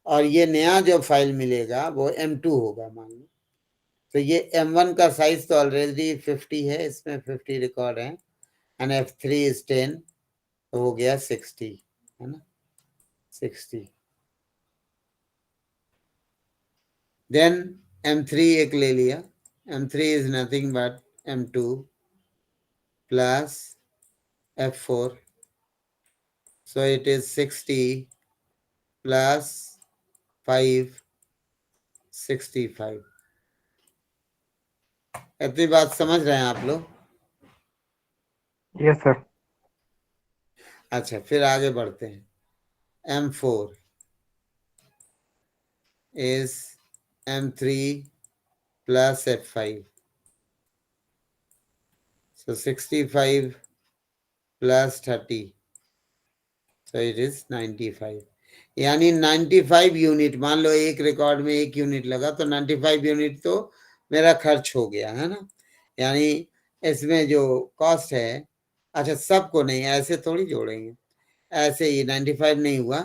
और ये नया जो फाइल मिलेगा वो M2 होगा मान लो। तो ये M1 का साइज तो ऑलरेडी 50 है, इसमें 50 रिकॉर्ड है, एंड F3 इज 10, तो हो गया 60, है ना, 60। देन M3 एक ले लिया, M3 is nothing but M2 plus F4, so it is 60 plus 5, 65। इतनी बात समझ रहे हैं आप लोग? Yes sir. अच्छा, फिर आगे बढ़ते हैं। M4 is M3 plus F5, so 65 plus 30, so it is 95। यानी 95 यूनिट, मान लो एक रिकॉर्ड में 1 यूनिट लगा, तो 95 यूनिट तो मेरा खर्च हो गया, है ना। यानी इसमें जो कॉस्ट है, अच्छा सबको नहीं, ऐसे थोड़ी जोड़ेंगे, ऐसे ही 95 नहीं हुआ,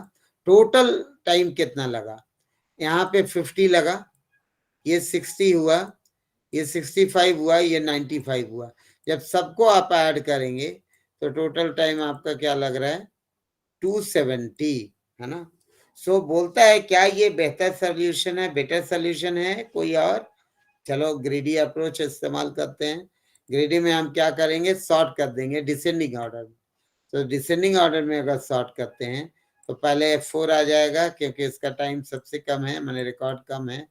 टोटल टाइम कितना लगा, यहाँ पे 50 लगा, ये 60 हुआ, ये 65 हुआ, ये 95 हुआ। जब सबको आप ऐड करेंगे तो टोटल टाइम आपका क्या लग रहा है, 270, है ना। सो बोलता है क्या ये बेहतर सोल्यूशन है, बेटर सोल्यूशन है कोई और? चलो ग्रीडी अप्रोच इस्तेमाल करते हैं। ग्रीडी में हम क्या करेंगे, सॉर्ट कर देंगे डिसेंडिंग ऑर्डर में। तो डिसेंडिंग ऑर्डर में अगर सॉर्ट करते हैं तो पहले F4 आ जाएगा, क्योंकि इसका टाइम सबसे कम है, मैंने रिकॉर्ड कम है,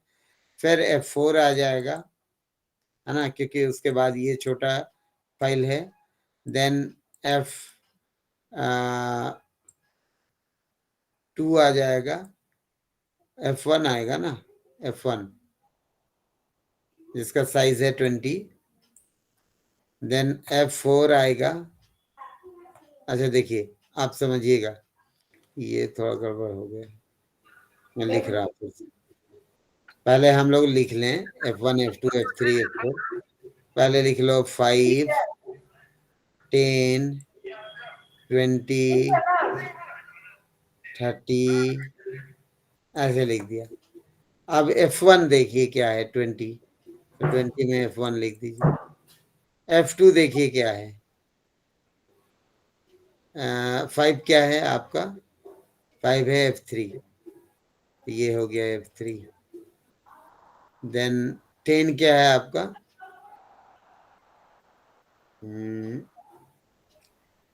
फिर F4 आ जाएगा, है ना, क्योंकि उसके बाद ये छोटा फाइल है, देन F2 आ जाएगा, F1 आएगा ना, F1, जिसका साइज है 20। देन F4 आएगा। अच्छा देखिए, आप समझिएगा, ये थोड़ा गड़बड़ हो गया, मैं लिख रहा हूँ। पहले हम लोग लिख लें F1 F2 F3 F4। पहले लिख लो 5 10 20 30, ऐसे लिख दिया। अब F1 देखिए क्या है, 20, तो 20 में F1 लिख दीजिए। F2 देखिए क्या है, 5 क्या है आपका, 5 है F3, ये हो गया F3। देन 10 क्या है आपका,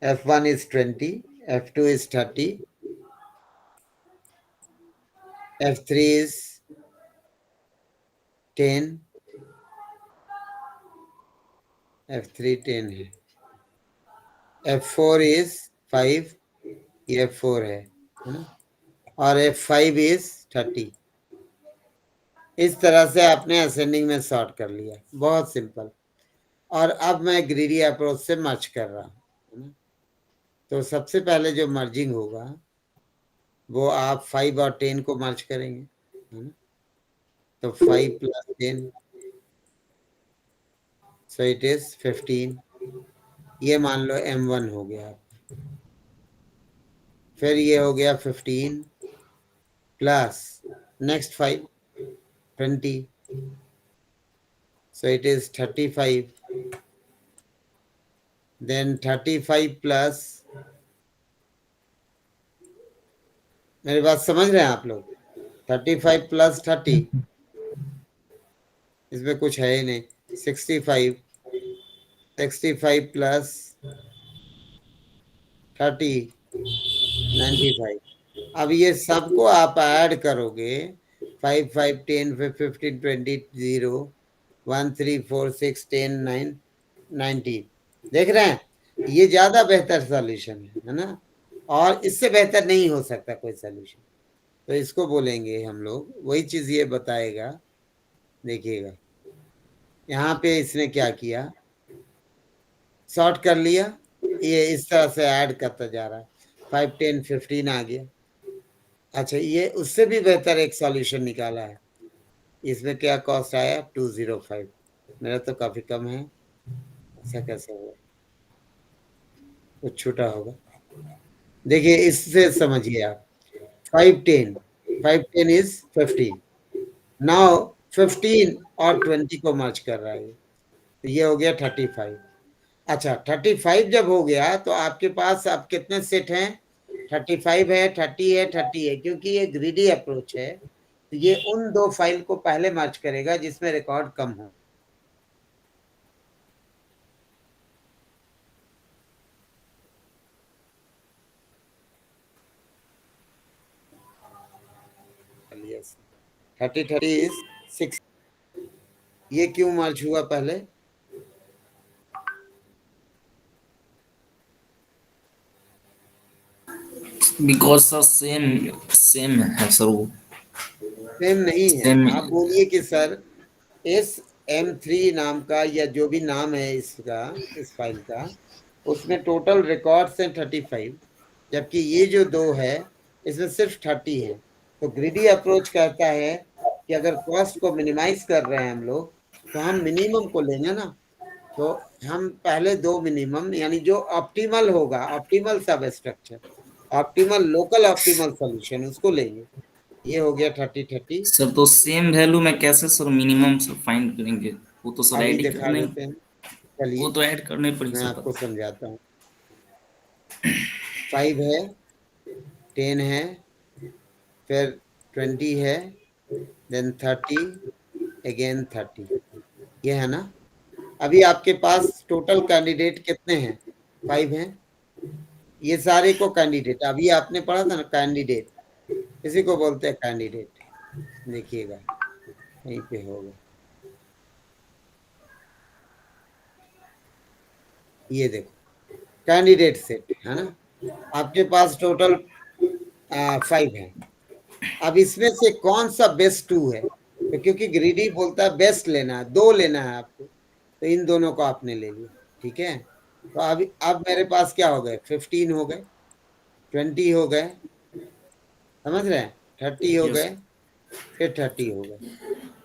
F1 is 20, F2 is 30, F3 is 10, F3 10 है, F4 is 5, ये F4 है ना, और F5 is 30। इस तरह से आपने असेंडिंग में सॉर्ट कर लिया, बहुत सिंपल। और अब मैं ग्रीडी अप्रोच से मर्ज कर रहा हूँ, है ना। तो सबसे पहले जो मर्जिंग होगा वो आप 5 और 10 को मर्ज करेंगे, है ना। तो 5 + 10, सो इट इज 15। ये मान लो M1 हो गया। फिर ये हो गया 15 plus next 5 20, so it is 35। then 35 plus, मेरी बात समझ रहे हैं आप लोग, 35 + 30, इसमें कुछ है ही नहीं, 65 प्लस 30 95। अब ये सबको आप ऐड करोगे, 5 5 10 15 20 0 1 3 4 6 10 9 19। देख रहे हैं, ये ज्यादा बेहतर सॉल्यूशन है ना, और इससे बेहतर नहीं हो सकता कोई सॉल्यूशन। तो इसको बोलेंगे हम लोग, वही चीज ये बताएगा। देखिएगा यहाँ पे इसने क्या किया, सॉर्ट कर लिया, ये इस तरह से ऐड करता जा रहा है, 5 10 15 आ गया। अच्छा, ये उससे भी बेहतर एक सॉल्यूशन निकाला है। इसमें क्या कॉस्ट आया, 205। मेरा तो काफी कम है, ऐसा कैसे हुआ, कुछ छूटा होगा। देखिए इससे समझिए आप, 5 10 इज 15। नाउ 15 और 20 को मर्ज कर रहा है, तो ये हो गया 35। अच्छा, 35 जब हो गया तो आपके पास अब कितने सेट हैं, 35 है, 30 है, 30 है। क्योंकि ये ग्रीडी अप्रोच है, तो ये उन दो फाइल को पहले मर्ज करेगा जिसमें रिकॉर्ड कम हो। yes, 30 is 6। ये क्यों मर्ज हुआ पहले, बिकॉज सर सेम है सर, वो सेम नहीं है। सेम। आप बोलिए कि सर इस M3 नाम का, या जो भी नाम है इसका, इस फाइल का, उसमें टोटल रिकॉर्ड्स हैं 35, जबकि ये जो दो है इसमें सिर्फ 30 है। तो ग्रीडी अप्रोच कहता है कि अगर कॉस्ट को मिनिमाइज कर रहे हैं हम लोग, तो हम मिनिमम को लेंगे ना। तो हम पहले दो मिनिमम, यानी जो ऑप्टिमल होगा, ऑप्टिमल सब structure, optimal local optimal solution, उसको लेंगे। ये हो गया 30 सर। तो सेम वैल्यू में कैसे सर मिनिमम सर फाइंड करेंगे, वो तो सर अभी ऐड दिखा करने, देते हैं। चलिए वो तो ऐड करने पड़ेगी मैं सर। आपको समझाता हूँ। 5 है, 10 है, फिर 20 है, देन 30, अगेन 30, ये है ना। अभी आपके पास टोटल कैंडिडेट कितने हैं, 5 हैं। ये सारे को कैंडिडेट, अभी आपने पढ़ा था ना कैंडिडेट, इसी को बोलते हैं कैंडिडेट। देखिएगा यहीं पे होगा, ये देखो कैंडिडेट सेट है ना। आपके पास टोटल 5 है। अब इसमें से कौन सा बेस्ट 2 है, तो क्योंकि ग्रीडी बोलता है बेस्ट लेना है, 2 लेना है आपको, तो इन दोनों को आपने ले लिया, ठीक है। तो अब मेरे पास क्या हो गए, 15 हो गए, 20 हो गए, समझ रहे हैं, 30 हो Yes, गए, फिर 30 हो गए।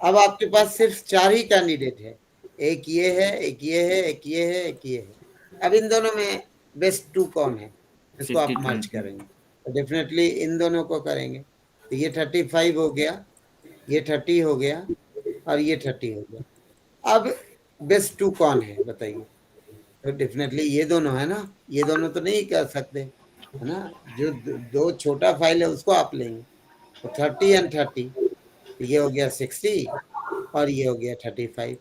अब आपके पास सिर्फ 4 ही कैंडिडेट है, एक ये है, एक ये है, एक ये है, एक ये है। अब इन दोनों में बेस्ट 2 कौन है, इसको आप 50, मर्ज 20. करेंगे, तो डेफिनेटली इन दोनों को करेंगे। तो ये 35 हो गया, ये 30 हो गया, और ये 30 हो गया। अब बेस्ट 2 कौन है बताइए, तो डेफिनेटली ये दोनों है ना, ये दोनों तो नहीं कर सकते, है ना। जो दो छोटा फाइल है उसको आप लेंगे, तो 30 एंड 30, ये हो गया 60 और ये हो गया 35।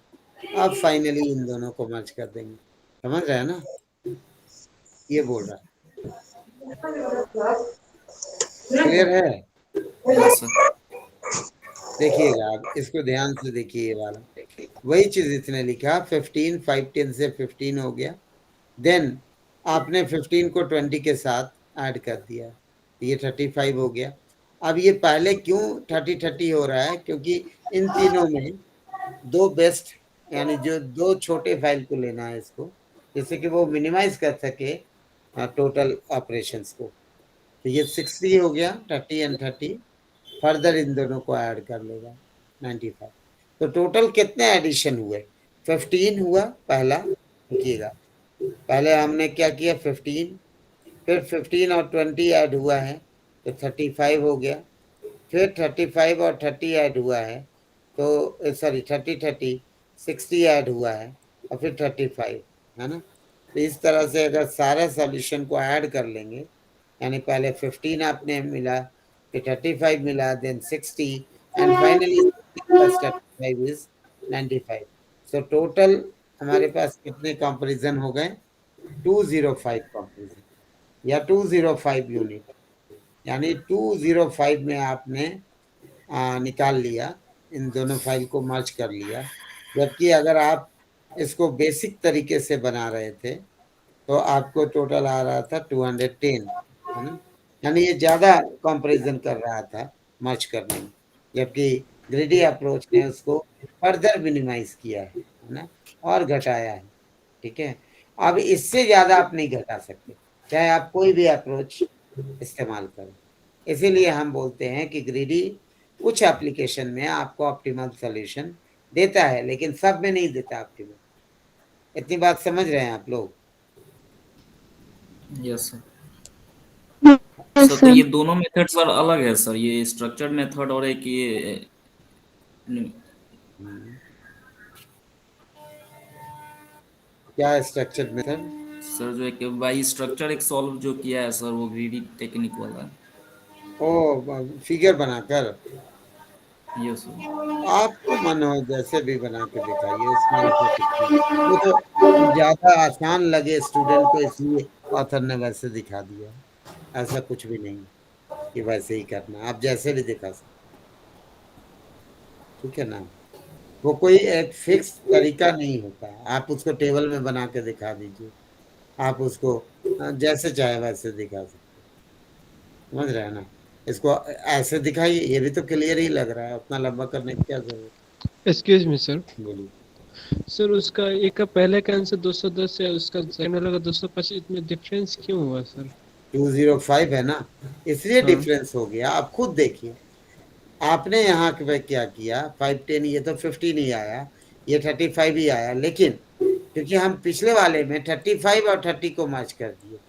अब फाइनली इन दोनों को मर्ज कर देंगे, समझ रहे हैं ना, ये बोल रहा है, क्लियर है। Yes, sir. देखिएगा आप इसको ध्यान से देखिए, ये वाला वही चीज इसने लिखा, 15 5 10 से 15 हो गया, देन आपने 15 को 20 के साथ ऐड कर दिया, ये 35 हो गया। अब ये पहले क्यों 30 30 हो रहा है, क्योंकि इन तीनों में 2 बेस्ट, यानी जो 2 छोटे फाइल को लेना है इसको, जिससे कि वो मिनिमाइज कर सके टोटल ऑपरेशंस को। तो ये 60 हो गया, 30 एंड 30, फर्दर इन दोनों को ऐड कर लेगा 95। तो टोटल कितने एडिशन हुए, 15 हुआ पहला, देखिएगा पहले हमने क्या किया 15, फिर 15 और 20 ऐड हुआ है तो 35 हो गया, फिर 35 और 30 ऐड हुआ है, तो सॉरी 30 30 60 ऐड हुआ है, और फिर 35, है ना। तो इस तरह से अगर सारे सॉल्यूशन को ऐड कर लेंगे, यानी पहले 15 आपने मिला, फिर 35 मिला, then 60 and finally plus 35 is 95। So total हमारे पास कितने कंपैरिजन हो गए, 205 कंपैरिजन या 205 यूनिट, यानी 205 में आपने निकाल लिया, इन दोनों फाइल को मर्ज कर लिया। जबकि अगर आप इसको बेसिक तरीके से बना रहे थे तो आपको टोटल आ रहा था 210, है ना, यानी ये ज्यादा कंपैरिजन कर रहा था मर्ज करने में, जबकि ग्रीडी अप्रोच ने उसको फर्दर मिनिमाइज किया है ना, और घटाया है, ठीक है। अब इससे ज्यादा आप नहीं घटा सकते, चाहे आप कोई भी अप्रोच इस्तेमाल करें। इसीलिए हम बोलते हैं कि ग्रीडी कुछ एप्लीकेशन में आपको ऑप्टिमल सॉल्यूशन देता है, लेकिन सब में नहीं देता ऑप्टिमल। इतनी बात समझ रहे हैं आप लोग? Yes, sir. सर तो ये दोनों मेथड सर अलग है सर, ये स्ट्रक्चर्ड मेथड और एक ये क्या स्ट्रक्चर्ड मेथड सर, जो एक बाई स्ट्रक्चर एक सॉल्व जो किया है सर, वो ग्रीडी टेक्निक वाला है। ओ फिगर बनाकर, यस सर। आपको मन हो जैसे भी बना के दिखाइए, उसमें ऐसा कुछ नहीं, वो तो ज्यादा आसान लगे स्टूडेंट को इसलिए ऑथर ने वैसे दिखा दिया, ऐसा कुछ भी नहीं कि वैसे ही करना, आप जैसे भी दिखा सकते, ठीक है ना। वो कोई एक फिक्स तरीका नहीं होता, आप उसको टेबल में बना के दिखा दीजिए, आप उसको जैसे चाहे वैसे दिखा सकते, समझ रहे हैं ना। इसको ऐसे दिखाइए, ये भी तो क्लियर ही लग रहा है, उतना लंबा करने की क्या जरूरत। एक्सक्यूज मी सर, बोलिए सर उसका एक का पहले का आंसर 210 है, उसका सेकंड वाला का 225, इसमें डिफरेंस क्यों हुआ सर? 205 है ना, इसलिए हाँ। डिफरेंस हो गया। आप खुद देखिए, आपने यहाँ पे क्या किया, 510, ये तो 15 ही आया, ये 35 ही आया, लेकिन क्योंकि हम पिछले वाले में 35 और 30 को मर्ज कर दिए,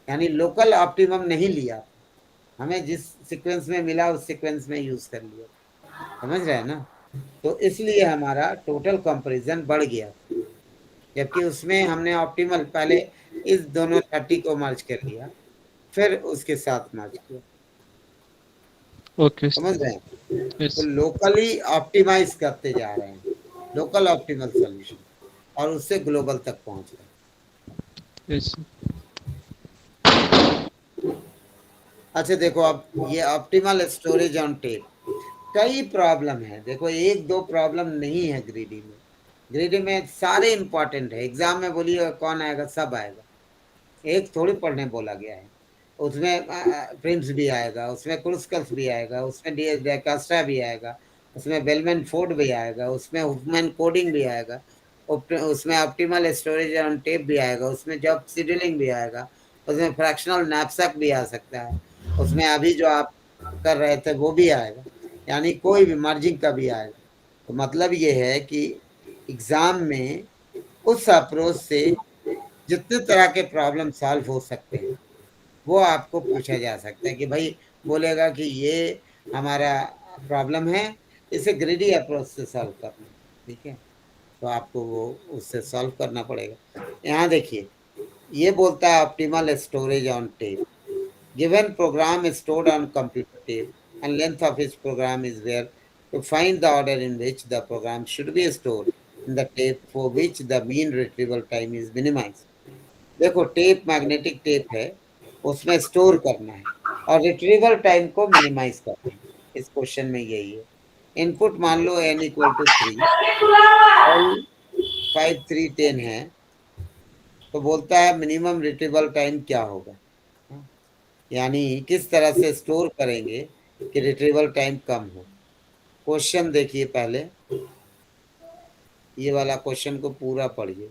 यानी लोकल ऑप्टिमम नहीं लिया, हमें जिस सीक्वेंस में मिला उस सीक्वेंस में यूज कर लिया, समझ रहे हैं ना। तो इसलिए हमारा टोटल कंपैरिजन बढ़ गया, जबकि उसमें हमने ऑप्टिमल पहले इस दोनों 30 को मर्ज कर लिया, फिर उसके साथ मर्ज किया, ओके समझ रहे हैं। यस तो लोकली ऑप्टिमाइज करते जा रहे हैं, लोकल ऑप्टिमल सॉल्यूशन, और उससे ग्लोबल तक पहुंच रहे हैं। यस। अच्छा देखो, अब ये ऑप्टिमल स्टोरेज ऑन टेप, कई प्रॉब्लम है, देखो 1-2 प्रॉब्लम नहीं है ग्रीडी में, ग्रीडी में सारे इंपॉर्टेंट है, एग्जाम में बोलिए कौन आएगा, सब आएगा, एक थोड़ी पढ़ने बोला गया है, उसमें प्रिम्स भी आएगा, उसमें क्रूस्कल्स भी आएगा, उसमें डेकास्ट्रा भी आएगा, उसमें बेलमैन फोर्ड भी आएगा, उसमें हुफमैन कोडिंग भी आएगा, उसमें ऑप्टिमल स्टोरेज ऑन टेप भी आएगा, उसमें जॉब शेड्यूलिंग भी आएगा, उसमें फ्रैक्शनल नैपसैक भी आ सकता है, उसमें अभी जो आप कर रहे थे वो भी आएगा, यानी कोई भी मर्जिंग का भी आएगा। तो मतलब ये है कि एग्जाम में उस अप्रोच से जितने तरह के प्रॉब्लम सॉल्व हो सकते हैं वो आपको पूछा जा सकता है कि भाई बोलेगा कि ये हमारा प्रॉब्लम है, इसे ग्रिडी अप्रोच से सॉल्व करना, ठीक है, तो आपको वो उससे सॉल्व करना पड़ेगा। यहाँ देखिए ये बोलता है optimal storage on tape, given program is stored on computer tape and length of each program is where to find the order in which the program should be stored in the tape for which the mean retrieval time is minimized। देखो tape magnetic tape है, उसमें store करना है और retrieval time को minimise करना है, इस क्वेश्चन में यही है। इनपुट मान लो n इक्वल टू 3, 5 3 10 है, तो बोलता है मिनिमम रिट्रीवल टाइम क्या होगा, यानी किस तरह से स्टोर करेंगे कि रिट्रीवल टाइम कम हो। क्वेश्चन देखिए पहले, ये वाला क्वेश्चन को पूरा पढ़िए।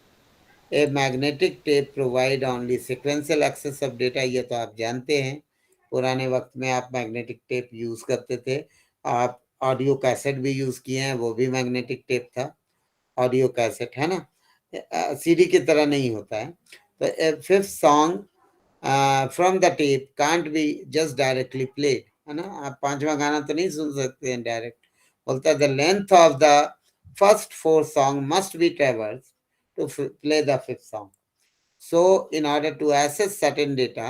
A magnetic tape provide only sequential access of data, ये तो आप जानते हैं, पुराने वक्त में आप मैग्नेटिक टेप यूज करते थे, आप ऑडियो कैसेट भी यूज किए हैं, वो भी मैग्नेटिक टेप था, ऑडियो कैसेट है ना, सीडी की तरह नहीं होता है। तो fifth song from the tape can't be just directly played, है ना, आप पांचवा गाना तो नहीं सुन सकते हैं डायरेक्ट। बोलता है the length of the first 4 song must be ट्रेवर्स to play the fifth song. So in order to access certain data,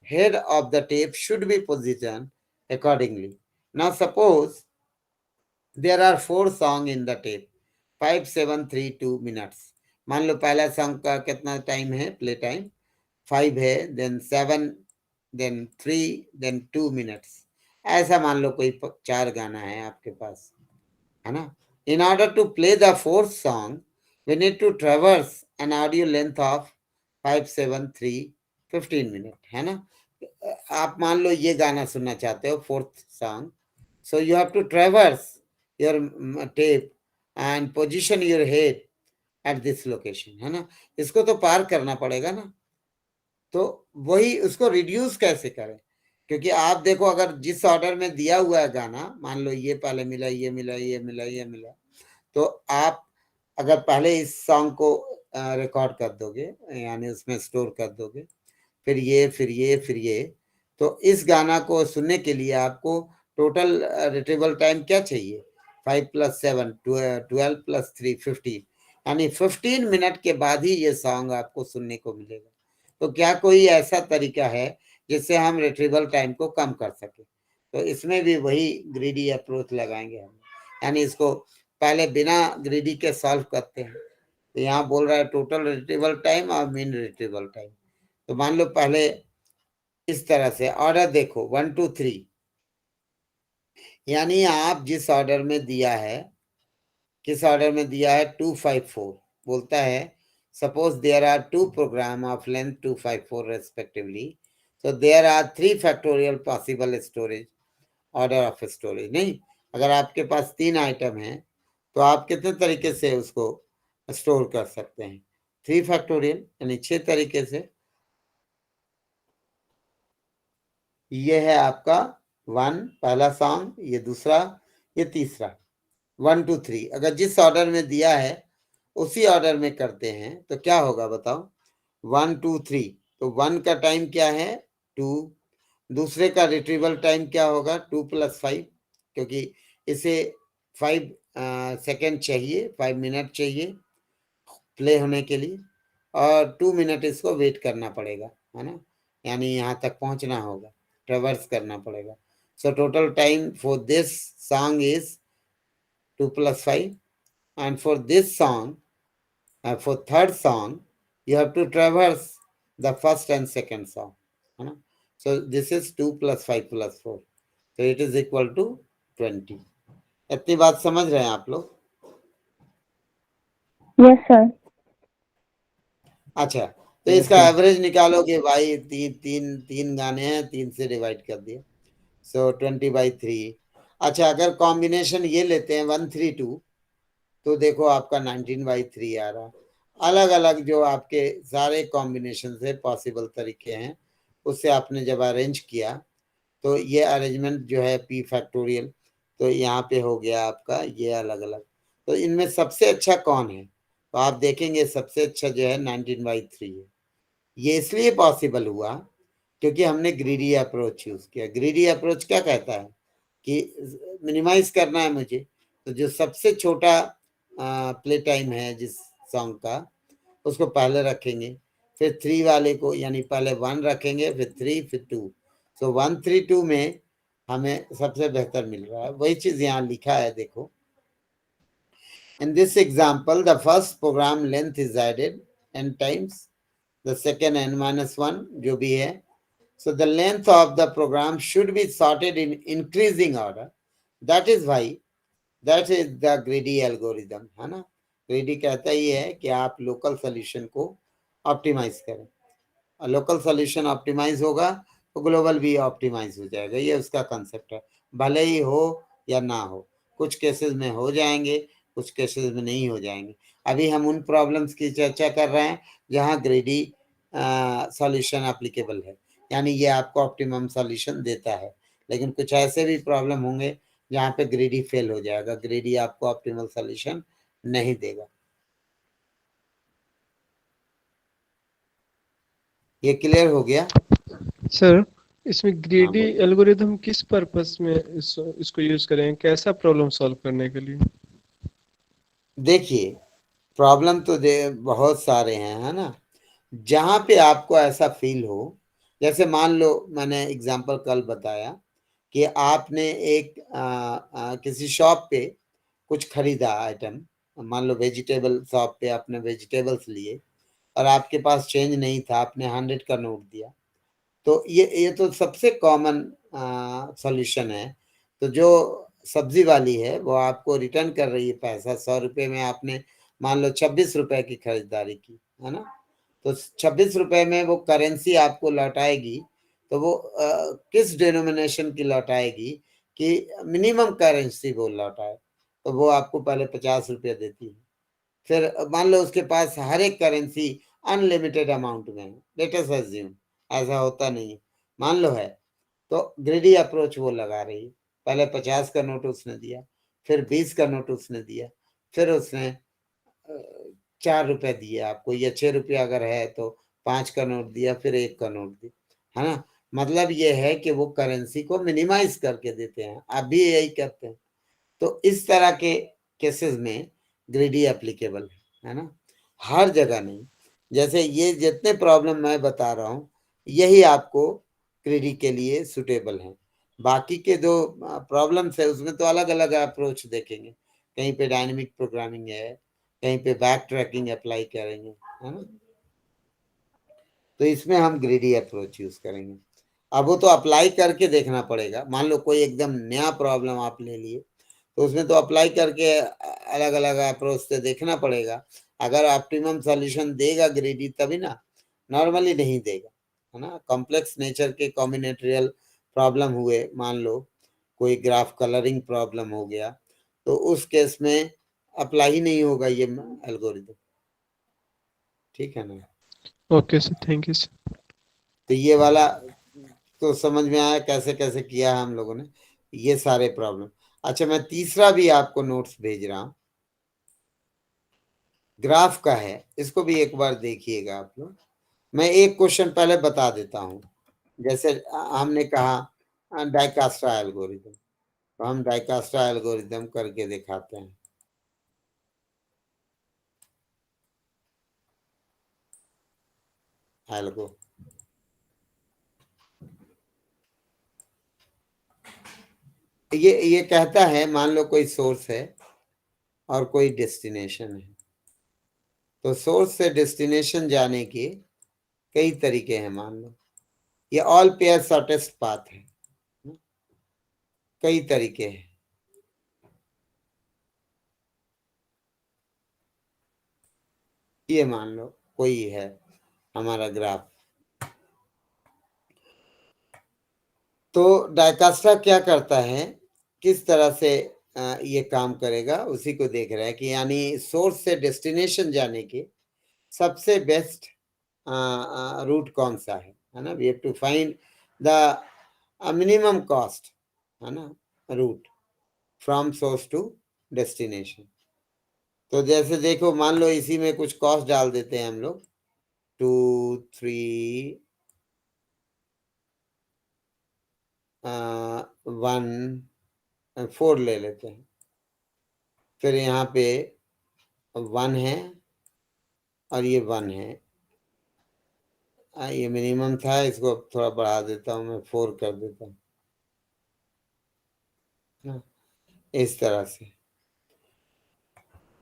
head of the tape should be positioned accordingly. Now suppose there are 4 songs in the tape, 5 7 3 2 minutes। मान लो पहला song का कितना time है, play time 5 है, then 7, then 3, then 2 minutes, ऐसा मान लो कोई 4 गाना है आपके पास, है ना। In order to play the 4th song, we need to traverse an audio length of 5 7 3 15 minutes, है ना। आप मान लो ये गाना सुनना चाहते हो 4th song, so you have to traverse your tape and position your head at this location, है ना। इसको तो पार करना पड़ेगा ना, तो वही उसको रिड्यूस कैसे करें, क्योंकि आप देखो अगर जिस ऑर्डर में दिया हुआ है गाना, मान लो ये पहले मिला, ये मिला, ये मिला, ये मिला, तो आप अगर पहले इस सॉन्ग को रिकॉर्ड कर दोगे, यानी उसमें स्टोर कर दोगे, फिर ये फिर ये फिर ये, तो इस गाना को सुनने के लिए आपको टोटल रिट्रीवल टाइम क्या चाहिए, 5 + 7 12 + 3 15, यानी 15 मिनट के बाद ही ये सॉन्ग आपको सुनने को मिलेगा। तो क्या कोई ऐसा तरीका है जिससे हम रिट्रीवल टाइम को कम कर सके, तो इसमें भी वही ग्रीडी अप्रोच लगाएंगे हम, यानी इसको पहले बिना ग्रीडी के सॉल्व करते हैं। तो यहाँ बोल रहा है टोटल रिट्रीवल टाइम और मीन रिट्रीवल टाइम। तो मान लो पहले इस तरह से ऑर्डर देखो 1 2 3, यानी आप जिस ऑर्डर में दिया है, किस ऑर्डर में दिया है 2 5 4, बोलता है suppose there are 2 program of length 2 5 4 respectively, so there are 3 factorial possible storage order of storage। नहीं, अगर आपके पास 3 आइटम हैं तो आप कितने तरीके से उसको स्टोर कर सकते हैं, 3 फैक्टोरियल, यानी 6 तरीके से। ये है आपका 1 पहला सॉन्ग, ये दूसरा, ये तीसरा, 1 2 3। अगर जिस ऑर्डर में दिया है उसी ऑर्डर में करते हैं तो क्या होगा बताओ, 1 2 3, तो 1 का टाइम क्या है 2, दूसरे का रिट्रीवल टाइम क्या होगा 2 + 5, क्योंकि इसे 5 सेकेंड चाहिए, 5 मिनट चाहिए प्ले होने के लिए, और 2 मिनट इसको वेट करना पड़ेगा, है ना, यानी यहाँ तक पहुंचना होगा, ट्रेवर्स करना पड़ेगा। So total time for this song is 2 + 5, and for this song, for third song, you have to traverse the first and second song, है ना। So this is 2 + 5 + 4, so it is equal to 20। इतनी बात समझ रहे हैं आप लोग? Yes sir. अच्छा, तो इसका एवरेज निकालोगे भाई, तीन गाने हैं, 3 से डिवाइड कर दिया, सो 20/3। अच्छा, अगर कॉम्बिनेशन ये लेते हैं 132, तो देखो आपका 19/3 आ रहा। अलग अलग जो आपके सारे कॉम्बिनेशन से पॉसिबल तरीके हैं, उससे आपने जब अरेंज किया तो ये अरेंजमेंट जो है p फैक्टोरियल, तो यहाँ पे हो गया आपका ये अलग अलग। तो इनमें सबसे अच्छा कौन है? तो आप देखेंगे सबसे अच्छा जो है 19/3 है। ये इसलिए पॉसिबल हुआ क्योंकि हमने ग्रीडी अप्रोच यूज किया। ग्रीडी अप्रोच क्या कहता है कि मिनिमाइज करना है मुझे, तो जो सबसे छोटा प्ले टाइम है जिस सॉन्ग का, उसको पहले रखेंगे, फिर 3 वाले को, यानी पहले 1 रखेंगे, फिर 3, फिर 2। सो 132 में हमें सबसे बेहतर मिल रहा है। वही चीज यहाँ लिखा है, देखो। In this example, the first program length is added n times, the second n-1 जो भी है. So the length of the program should be sorted in increasing order. That is why, that is the greedy algorithm, है ना? greedy कहता ही है कि आप local solution को ऑप्टिमाइज करें, और लोकल सोल्यूशन ऑप्टिमाइज होगा तो ग्लोबल भी ऑप्टिमाइज हो जाएगा। ये उसका कंसेप्ट है, भले ही हो या ना हो। कुछ केसेस में हो जाएंगे, कुछ केसेस में नहीं हो जाएंगे। अभी हम उन प्रॉब्लम्स की चर्चा कर रहे हैं जहां ग्रेडी सॉल्यूशन एप्लीकेबल है, यानी ये आपको ऑप्टिमम सॉल्यूशन देता है। लेकिन कुछ ऐसे भी प्रॉब्लम होंगे जहां पे ग्रेडी फेल हो जाएगा, ग्रेडी आपको ऑप्टिमल सॉल्यूशन नहीं देगा। ये क्लियर हो गया सर? इसमें ग्रीडी एल्गोरिथम किस पर्पस में इसको यूज करें, कैसा प्रॉब्लम सॉल्व करने के लिए? देखिए, प्रॉब्लम तो बहुत सारे हैं, है ना? जहां पे आपको ऐसा फील हो, जैसे मान लो मैंने एग्जांपल कल बताया कि आपने एक किसी शॉप पे कुछ खरीदा आइटम, मान लो वेजिटेबल शॉप पे आपने वेजिटेबल्स लिए और आपके पास चेंज नहीं था, आपने 100 का नोट दिया। तो ये तो सबसे कॉमन सॉल्यूशन है। तो जो सब्जी वाली है वो आपको रिटर्न कर रही है पैसा, 100 रुपये में आपने मान लो 26 रुपए की खरीदारी की, है ना? तो 26 रुपए में वो करेंसी आपको लौटाएगी, तो वो किस डिनोमिनेशन की लौटाएगी कि मिनिमम करेंसी वो लौटाए, तो वो आपको पहले 50 रुपये देती है। फिर मान लो उसके पास हर एक करेंसी अनलिमिटेड अमाउंट में है, लेट अस अज्यूम, ऐसा होता नहीं है, मान लो है, तो ग्रेडी अप्रोच वो लगा रही है। पहले 50 का नोट उसने दिया, फिर 20 का नोट उसने दिया, फिर उसने 4 रुपए दिए आपको, या 6 रुपये अगर है तो 5 का नोट दिया, फिर 1 का नोट दिया, है ना? मतलब ये है कि वो करेंसी को मिनिमाइज करके देते हैं, आप भी यही करते हैं। तो इस तरह के केसेस में ग्रेडी एप्लीकेबल है ना, हर जगह नहीं। जैसे ये जितने प्रॉब्लम मैं बता रहा हूँ, यही आपको ग्रेडी के लिए सुटेबल हैं। बाकी के दो प्रॉब्लम्स है उसमें तो अलग अलग अप्रोच देखेंगे, कहीं पे डायनेमिक प्रोग्रामिंग है, कहीं पे बैक ट्रैकिंग अप्लाई करेंगे, है ना? तो इसमें हम ग्रेडी अप्रोच यूज करेंगे। अब वो तो अप्लाई करके देखना पड़ेगा। मान लो कोई एकदम नया प्रॉब्लम आप ले लिए, तो उसमें तो अप्लाई करके अलग अलग अप्रोच से देखना पड़ेगा। अगर ऑप्टिमम सॉल्यूशन देगा ग्रेडी तभी ना, नॉर्मली नहीं देगा, है ना? कॉम्प्लेक्स नेचर के कॉम्बिनेटरियल प्रॉब्लम हुए, मान लो कोई ग्राफ कलरिंग प्रॉब्लम हो गया, तो उस केस में अप्लाई ही नहीं होगा ये एल्गोरिथम। ठीक है ना? Okay sir, thank you sir. तो ये वाला तो समझ में आया कैसे कैसे किया है हम लोगों ने ये सारे प्रॉब्लम। अच्छा, मैं तीसरा भी आपको नोट्स भेज रहा हूं, ग्राफ का है, इसको भी एक बार देखिएगा आप लोग। मैं एक क्वेश्चन पहले बता देता हूं। जैसे हमने कहा डाइकास्ट्रा एल्गोरिथम, तो हम डाइकास्ट्रा एल्गोरिथम करके दिखाते हैं। एल्गो ये कहता है, मान लो कोई सोर्स है और कोई डेस्टिनेशन है, तो सोर्स से डेस्टिनेशन जाने के कई तरीके हैं। मान लो ये ऑल पेयर शॉर्टेस्ट पाथ है, कई तरीके हैं। ये मान लो कोई है हमारा ग्राफ, तो डाइकास्ट्रा क्या करता है किस तरह से ये काम करेगा उसी को देख रहे हैं कि यानी सोर्स से डेस्टिनेशन जाने के सबसे बेस्ट रूट कौन सा है ना। We have to find the minimum cost, है ना, route from source to destination. तो जैसे देखो, मान लो इसी में कुछ कॉस्ट डाल देते हैं हम लोग, 2 3 1 4 ले लेते हैं। फिर यहाँ पे 1 है और ये 1 है। ये मिनिमम था, इसको अब थोड़ा बढ़ा देता हूँ मैं, 4 कर देता हूँ ना, इस तरह से।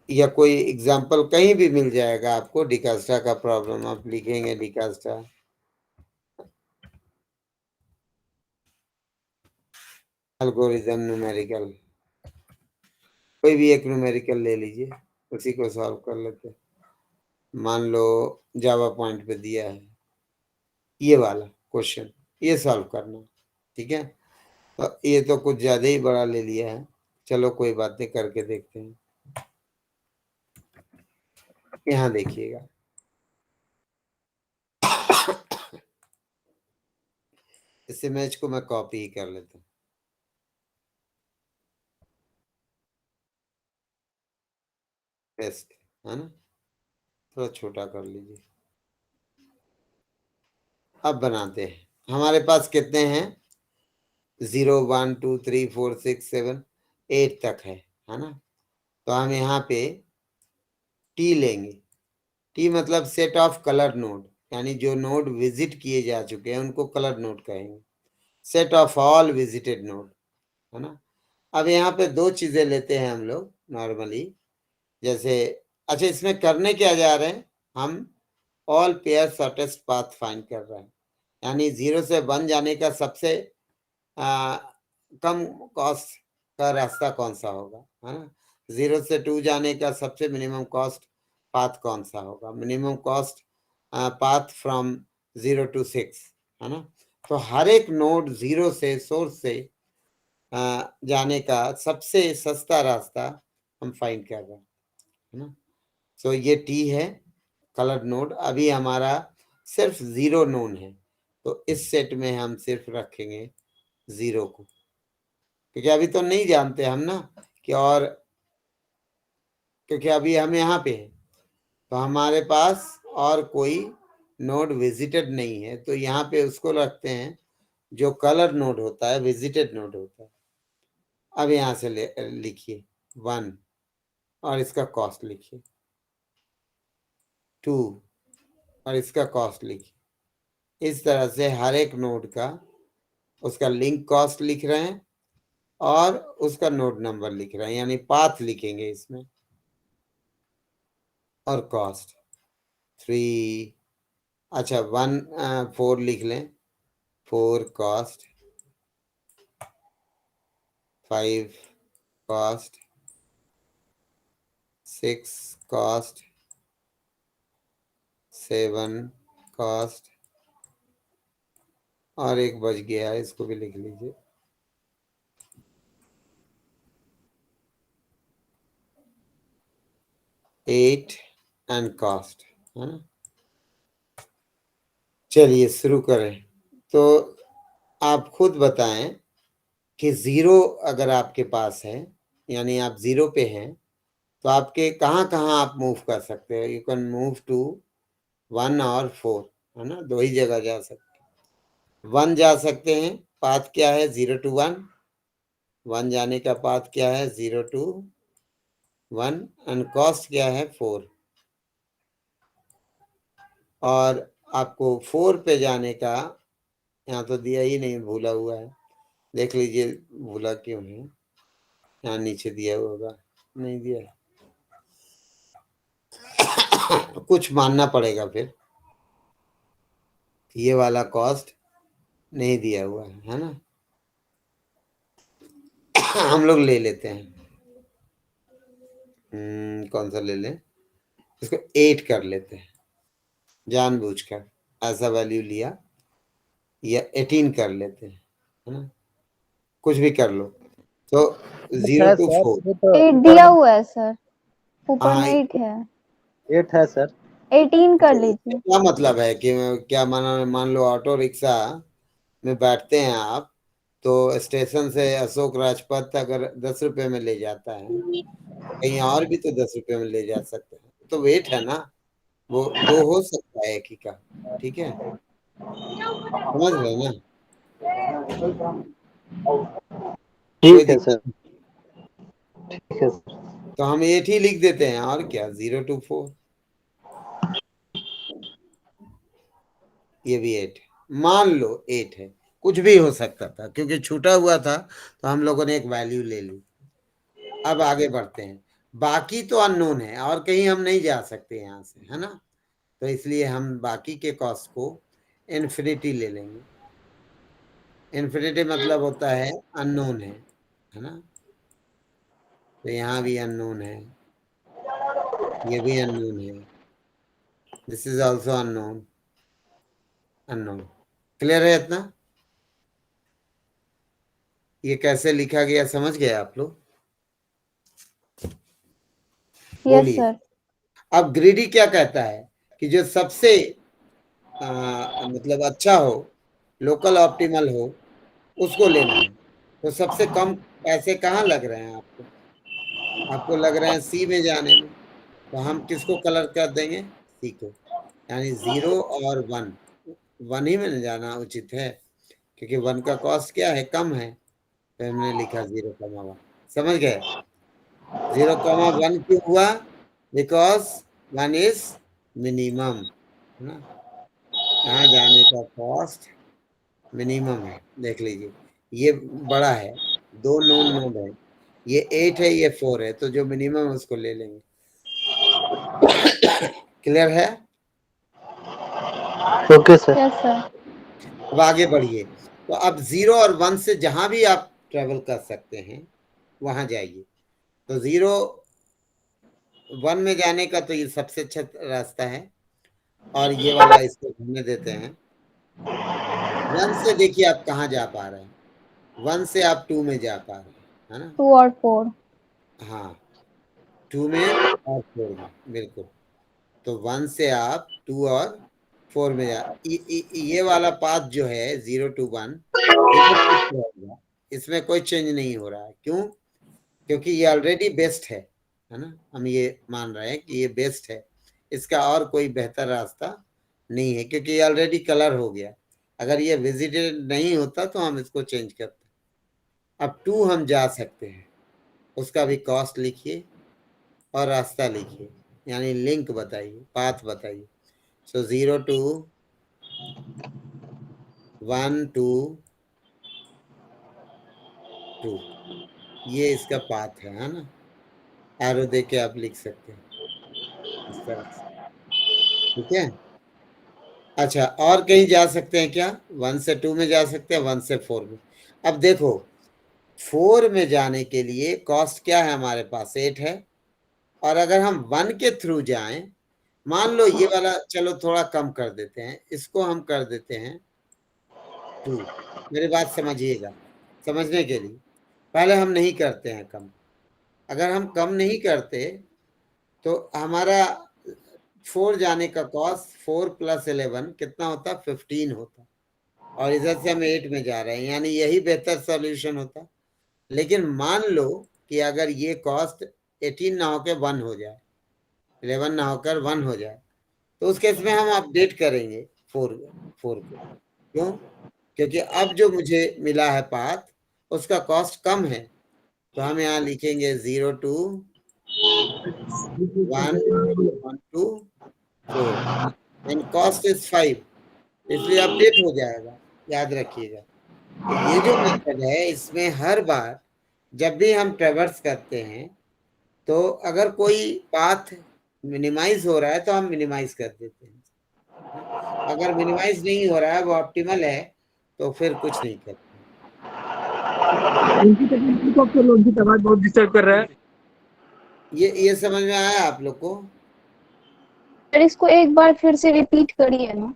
या कोई एग्जांपल कहीं भी मिल जाएगा आपको, डिकास्टा का प्रॉब्लम आप लिखेंगे, डिकास्टा एल्गोरिथम न्यूमेरिकल, कोई भी एक न्यूमेरिकल ले लीजिए, उसी को सॉल्व कर लेते हैं। मान लो जावा पॉइंट पे दिया है ये वाला क्वेश्चन, ये सॉल्व करना, ठीक है। तो ये तो कुछ ज्यादा ही बड़ा ले लिया है, चलो कोई बात नहीं, करके देखते हैं। यहाँ देखिएगा, इस इमेज को मैं कॉपी ही कर लेता हूँ। बेस्ट है ना, थोड़ा छोटा कर लीजिए। अब बनाते हैं, हमारे पास कितने हैं, 0 1 2 3 4 6 7 8 तक है ना। तो हम यहाँ पे टी लेंगे। टी मतलब सेट ऑफ कलर नोड, यानी जो नोड विजिट किए जा चुके हैं उनको कलर नोड कहेंगे। Set of all visited node, है ना। अब यहाँ पे दो चीजें लेते हैं हम लोग नॉर्मली, जैसे अच्छा इसमें करने क्या जा रहे हैं, हम all pair shortest path find कर रहे हैं, यानी 0 से 1 जाने का सबसे कम कॉस्ट का रास्ता कौन सा होगा, है ना। 0 से 2 जाने का सबसे मिनिमम कॉस्ट पाथ कौन सा होगा, minimum cost path from 0 to 6, है ना। तो हर एक नोड 0 से सोर्स से जाने का सबसे सस्ता रास्ता हम फाइंड कर रहे हैं, है ना। तो ये टी है कलर नोड। अभी हमारा सिर्फ 0 नोन है, तो इस सेट में हम सिर्फ रखेंगे 0 को, क्योंकि अभी तो नहीं जानते हम ना कि, और क्योंकि अभी हम यहाँ पे हैं तो हमारे पास और कोई नोड विजिटेड नहीं है, तो यहाँ पे उसको रखते हैं जो कलर नोड होता है, विजिटेड नोड होता है। अब यहाँ से लिखिए 1 और इसका कॉस्ट लिखिए, 2 और इसका कॉस्ट लिखिए। इस तरह से हर एक नोड का उसका लिंक कॉस्ट लिख रहे हैं और उसका नोड नंबर लिख रहे हैं, यानी पाथ लिखेंगे इसमें, और कॉस्ट 3, अच्छा 1 4 लिख लें, 4 कॉस्ट, 5 कॉस्ट, 6 कॉस्ट, 7 कॉस्ट, और एक बच गया है, इसको भी लिख लीजिए, 8 एंड कॉस्ट, है ना। चलिए शुरू करें। तो आप खुद बताएं कि 0 अगर आपके पास है, यानी आप 0 पे हैं, तो आपके कहाँ कहाँ आप मूव कर सकते हो। यू कैन मूव टू 1 और 4, है ना, दो ही जगह जा सकते हैं। 1 जा सकते हैं, पाथ क्या है 0 to 1, 1 जाने का पाथ क्या है 0 to 1, एंड कॉस्ट क्या है 4। और आपको 4 पे जाने का, यहाँ तो दिया ही नहीं, भूला हुआ है, देख लीजिए भूला क्यों है, यहाँ नीचे दिया हुआ होगा, नहीं दिया है। कुछ मानना पड़ेगा फिर, ये वाला कॉस्ट नहीं दिया हुआ है ना। हम लोग ले लेते हैं, कौन सा ले लें, इसको 8 कर लेते हैं, जानबूझकर ऐसा वैल्यू लिया, या 18 कर लेते हैं, है ना, कुछ भी कर लो। तो 0 to 4। 8 दिया हुआ है सर, ऊपर हाँ, में 8 है, 8 है सर। 18 कर लीजिए। क्या मतलब है कि क्या मान लो ऑटो रिक्शा में बैठते हैं आप, तो स्टेशन से अशोक राजपथ अगर 10 रुपए में ले जाता है, कहीं और भी तो 10 रुपए में ले जा सकते हैं, तो वेट है ना, वो 2 हो सकता है एक ही का। ठीक है, समझ रहे ना? ठीक है सर, ठीक है सर। तो हम 8 ही लिख देते हैं, और क्या, 0 to 4। ये भी 8 मान लो 8 है, कुछ भी हो सकता था, क्योंकि छूटा हुआ था तो हम लोगों ने एक वैल्यू ले ली। अब आगे बढ़ते हैं, बाकी तो अननोन है और कहीं हम नहीं जा सकते यहाँ से, है ना, तो इसलिए हम बाकी के कॉस्ट को इन्फिनिटी ले लेंगे। इन्फिनिटी मतलब होता है अननोन है ना, तो यहाँ भी अननोन है, ये भी अननोन है, this is also unknown. Clear है इतना? ये कैसे लिखा गया समझ गए आप लोग? Yes sir. अब ग्रीडी क्या कहता है कि जो सबसे मतलब अच्छा हो, लोकल ऑप्टिमल हो, उसको लेना है। तो सबसे कम पैसे कहाँ लग रहे हैं आपको? आपको लग रहे हैं सी में जाने में, तो हम किसको कलर कर देंगे? सी को, यानी 0 और 1, 1 ही में जाना उचित है, क्योंकि 1 का कॉस्ट क्या है, कम है, तो हमने लिखा 0,1। समझ गए? 0,1 क्यों हुआ? बिकॉज 1 इज मिनिमम, है ना, यहाँ जाने का कॉस्ट मिनिमम है। देख लीजिए, ये बड़ा है, 2 नोन नोड है, ये 8 है, ये 4 है, तो जो मिनिमम है उसको ले लेंगे। क्लियर है? Okay sir. Yes sir. अब आगे बढ़िए। तो अब 0 और 1 से जहां भी आप ट्रेवल कर सकते हैं वहां जाइए। तो 0 1 में जाने का तो ये सबसे अच्छा रास्ता है, और ये वाला इसको घूमने देते हैं। 1 से देखिए आप कहाँ जा पा रहे हैं, 1 से आप 2 में जा पा रहे हैं, है ना? 2 और 4। हाँ, 2 में और 4 में, बिल्कुल। तो 1 से आप 2 और 4 में जा, ये वाला पाथ जो है 0 to 1, इसमें कोई चेंज नहीं हो रहा है। क्यों? क्योंकि ये ऑलरेडी बेस्ट है ना, हम ये मान रहे हैं कि ये बेस्ट है, इसका और कोई बेहतर रास्ता नहीं है, क्योंकि ये ऑलरेडी कलर हो गया। अगर ये विजिटेड नहीं होता तो हम इसको चेंज करते। अब 2 हम जा सकते हैं, उसका भी कॉस्ट लिखिए और रास्ता लिखिए, यानी लिंक बताइए, पाथ बताइए। सो 0 to 1 to 2, ये इसका पाथ है ना, एरो दे के आप लिख सकते हैं इस तरह से। ठीक है, अच्छा, और कहीं जा सकते हैं क्या? 1 से 2 में जा सकते हैं, 1 से 4 में। अब देखो, 4 में जाने के लिए कॉस्ट क्या है हमारे पास? 8 है, और अगर हम 1 के थ्रू जाएं, मान लो ये वाला, चलो थोड़ा कम कर देते हैं, इसको हम कर देते हैं 2। मेरी बात समझिएगा, समझने के लिए पहले हम नहीं करते हैं कम। अगर हम कम नहीं करते तो हमारा 4 जाने का कॉस्ट 4 + 11 कितना होता? 15 होता, और इधर से हम 8 में जा रहे हैं, यानी यही बेहतर सॉल्यूशन होता। लेकिन मान लो कि अगर ये कॉस्ट 18 ना होकर 1 हो जाए, 11 ना होकर 1 हो जाए, तो उस केस में हम अपडेट करेंगे 4 को। क्यों? क्योंकि अब जो मुझे मिला है पाथ, उसका कॉस्ट कम है, तो हम यहाँ लिखेंगे 0 to 1, 1 to 4, and cost is 5, इसलिए अपडेट हो जाएगा, याद रखिएगा। तो ये जो मेथड है, इसमें हर बार जब भी हम ट्रेवर्स करते हैं, तो अगर कोई पाथ मिनिमाइज हो रहा है तो हम मिनिमाइज कर देते हैं, अगर मिनिमाइज नहीं हो रहा है, वो ऑप्टिमल है, तो फिर कुछ नहीं करते। उनकी आवाज बहुत डिस्टर्ब कर रहा है। ये समझ में आया आप लोग को? सर इसको एक बार फिर से रिपीट करिए ना।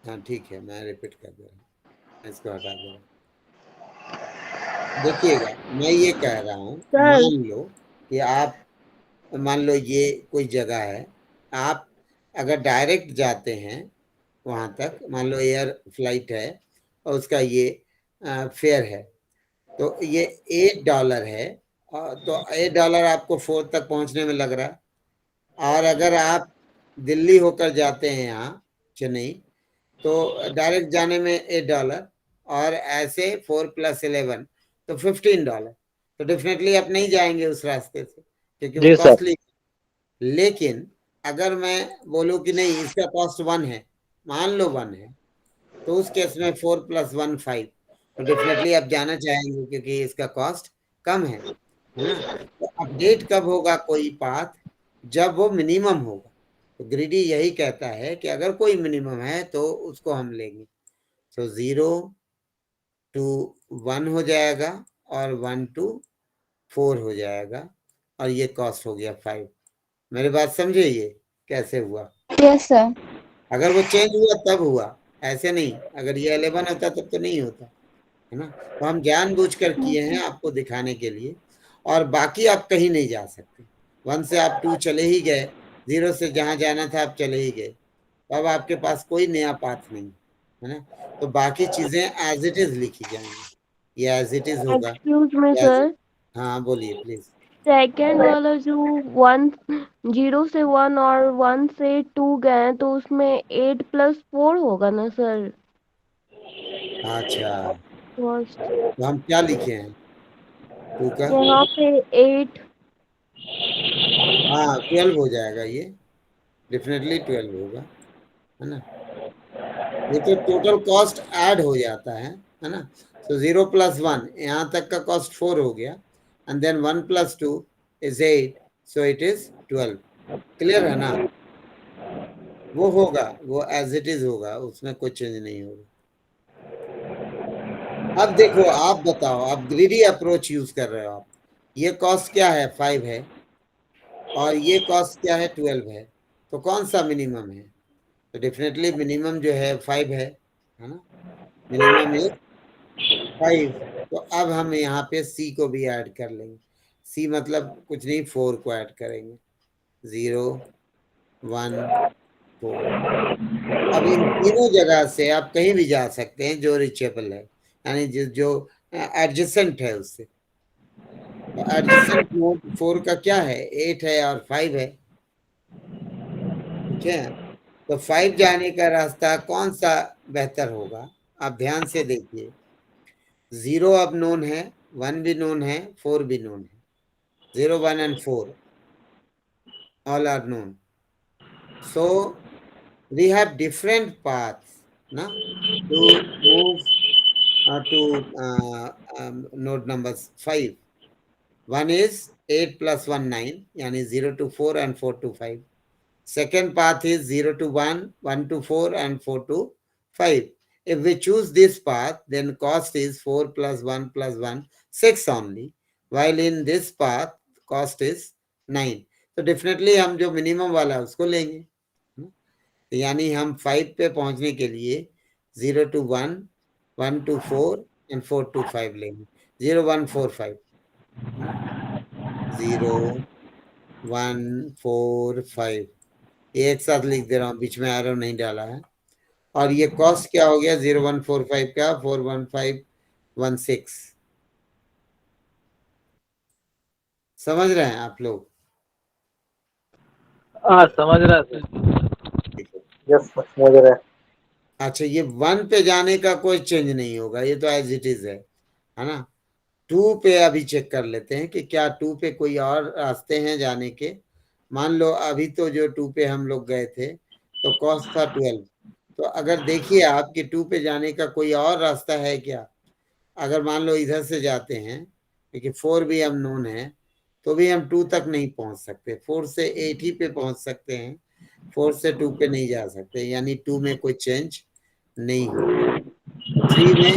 हाँ ठीक है, मैं रिपीट कर दे रहा हूँ, इसको हटा दे रहा हूँ। देखिएगा, मैं ये कह रहा हूँ, मान लो कि आप, मान लो ये कोई जगह है, आप अगर डायरेक्ट जाते हैं वहां तक, मान लो एयर फ्लाइट है और उसका ये फेयर है, तो ये $8 है, तो $8 आपको 4 तक पहुंचने में लग रहा है। और अगर आप दिल्ली होकर जाते हैं यहाँ चेन्नई, तो डायरेक्ट जाने में $8 और ऐसे 4 + 11 तो $15। तो डेफिनेटली आप नहीं जाएंगे उस रास्ते से क्योंकि वो जी सर। कॉस्टली। लेकिन अगर मैं बोलूं कि नहीं इसका कॉस्ट 1 है, मान लो 1 है, तो उस केस में 4 + 1 5, तो डेफिनेटली आप जाना चाहेंगे क्योंकि इसका कॉस्ट कम है ना। तो अपडेट कब होगा कोई पाथ, जब वो मिनिमम होगा। तो ग्रीडी यही कहता है कि अगर कोई मिनिमम है तो उसको हम लेंगे। तो 0 to 1 हो जाएगा और 1 to 4 हो जाएगा और ये कॉस्ट हो गया 5। मेरी बात समझे ये कैसे हुआ? Yes sir. अगर वो चेंज हुआ तब हुआ, ऐसे नहीं। अगर ये 11 होता तब तो नहीं होता, है ना। तो हम जानबूझकर किए हैं आपको दिखाने के लिए, और बाकी आप कहीं नहीं जा सकते। 1 से आप 2 चले ही गए, 0 से जहां जाना था आप चले ही गए, तो अब आपके पास कोई नया पाथ नहीं, है ना। तो बाकी चीजें एज इट इज लिखी जाएंगी, ये एज इट इज होगा। एक्सक्यूज मी सर, हाँ बोलिए प्लीज। सेकंड वाला जो 0 से 1 और 1 से 2 गए तो उसमें 8 + 4 होगा ना सर? अच्छा, फर्स्ट तो हम क्या लिखे हैं 2 का? यहाँ पे 8। हाँ 12 हो जाएगा, ये डेफिनेटली 12 होगा, है ना। ये तो टोटल कॉस्ट ऐड हो जाता है ना। तो 0 + 1 यहाँ तक का कॉस्ट 4 हो गया, and then 1 + 2 is 8, so it is 12। Clear है ना? वो होगा, वो एज इट इज होगा, उसमें कोई चेंज नहीं होगा। अब देखो, आप बताओ, आप ग्रीडी अप्रोच यूज कर रहे हो। आप ये कॉस्ट क्या है 5 है और ये कॉस्ट क्या है 12 है, तो कौन सा मिनिमम है? तो डेफिनेटली मिनिमम जो है 5 है ना। Minimum is 5। तो अब हम यहाँ पे सी को भी ऐड कर लेंगे। सी मतलब कुछ नहीं, 4 को ऐड करेंगे। 0 1 4। अब इन तीनों जगह से आप कहीं भी जा सकते हैं जो रिचेबल है, यानी जो एडजेसेंट है उससे। तो एडजेसेंट नोड 4 का क्या है, 8 है और 5 है, ठीक है। तो 5 जाने का रास्ता कौन सा बेहतर होगा? आप ध्यान से देखिए, 0 अब नोन है, 1 भी नोन है, 4 भी नोन है। 0 1 and 4 all are known, so we have different paths na to move to node numbers 5. One is 8 + 1 9, yani 0 to 4 and 4 to 5. Second path is 0 to 1, 1 to 4 and 4 to 5. If we choose this path, then cost is 4 + 1 + 1, 6 only, while in this path cost is 9. तो definitely हम जो minimum वाला है उसको लेंगे। तो यानी हम 5 पे पहुंचने के लिए 0 to 1, 1 to 4 and 4 to 5 लेंगे। 0 1 4 5, 0 1 4 5, ये एक साथ लिख दे रहा हूँ, बीच में एरो नहीं डाला है। और ये कॉस्ट क्या हो गया 0 1 4 5 का, 4 1 5 1 6। समझ रहे हैं आप लोग? हाँ समझ रहा है। यस समझ रहा है। अच्छा, ये 1 पे जाने का कोई चेंज नहीं होगा, ये तो एज इट इज है ना। 2 पे अभी चेक कर लेते हैं कि क्या 2 पे कोई और रास्ते हैं जाने के। मान लो अभी तो जो 2 पे हम लोग गए थे तो कॉस्ट था 12। तो अगर देखिए आप कि 2 पे जाने का कोई और रास्ता है क्या? अगर मान लो इधर से जाते हैं, क्योंकि 4 भी हम नोन है, तो भी हम 2 तक नहीं पहुंच सकते। 4 से 8 ही पे पहुंच सकते हैं, 4 से 2 पे नहीं जा सकते, यानी 2 में कोई चेंज नहीं होगा। 3 में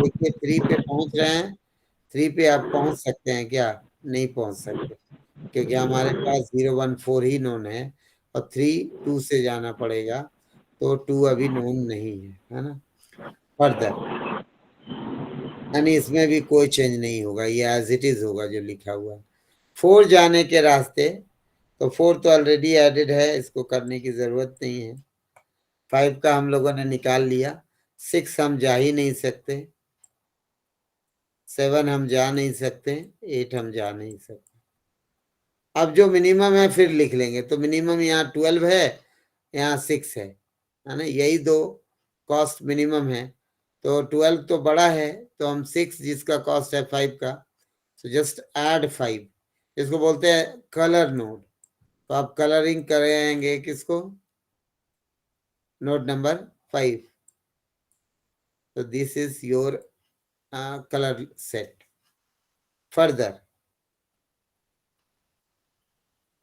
देखिए, 3 पे पहुंच रहे हैं, 3 पे आप पहुंच सकते हैं क्या? नहीं पहुंच सकते, क्योंकि हमारे पास 0 1 4 ही नोन है और 3 2 से जाना पड़ेगा, तो 2 अभी नोन नहीं है ना। फर्दर यानी इसमें भी कोई चेंज नहीं होगा, ये एज इट इज होगा जो लिखा हुआ है। 4 जाने के रास्ते, तो 4 तो ऑलरेडी एडेड है, इसको करने की जरूरत नहीं है। 5 का हम लोगों ने निकाल लिया। 6 हम जा ही नहीं सकते, 7 हम जा नहीं सकते, 8 हम जा नहीं सकते। अब जो मिनिमम है फिर लिख लेंगे, तो मिनिमम यहाँ 12 है, यहाँ 6 है ना, यही दो कॉस्ट मिनिमम है। तो 12 तो बड़ा है, तो हम 6 जिसका कॉस्ट है 5 का, तो जस्ट ऐड 5, इसको बोलते हैं कलर नोड। तो आप कलरिंग करेंगे किसको, नोड नंबर 5। तो this is your colour set. Further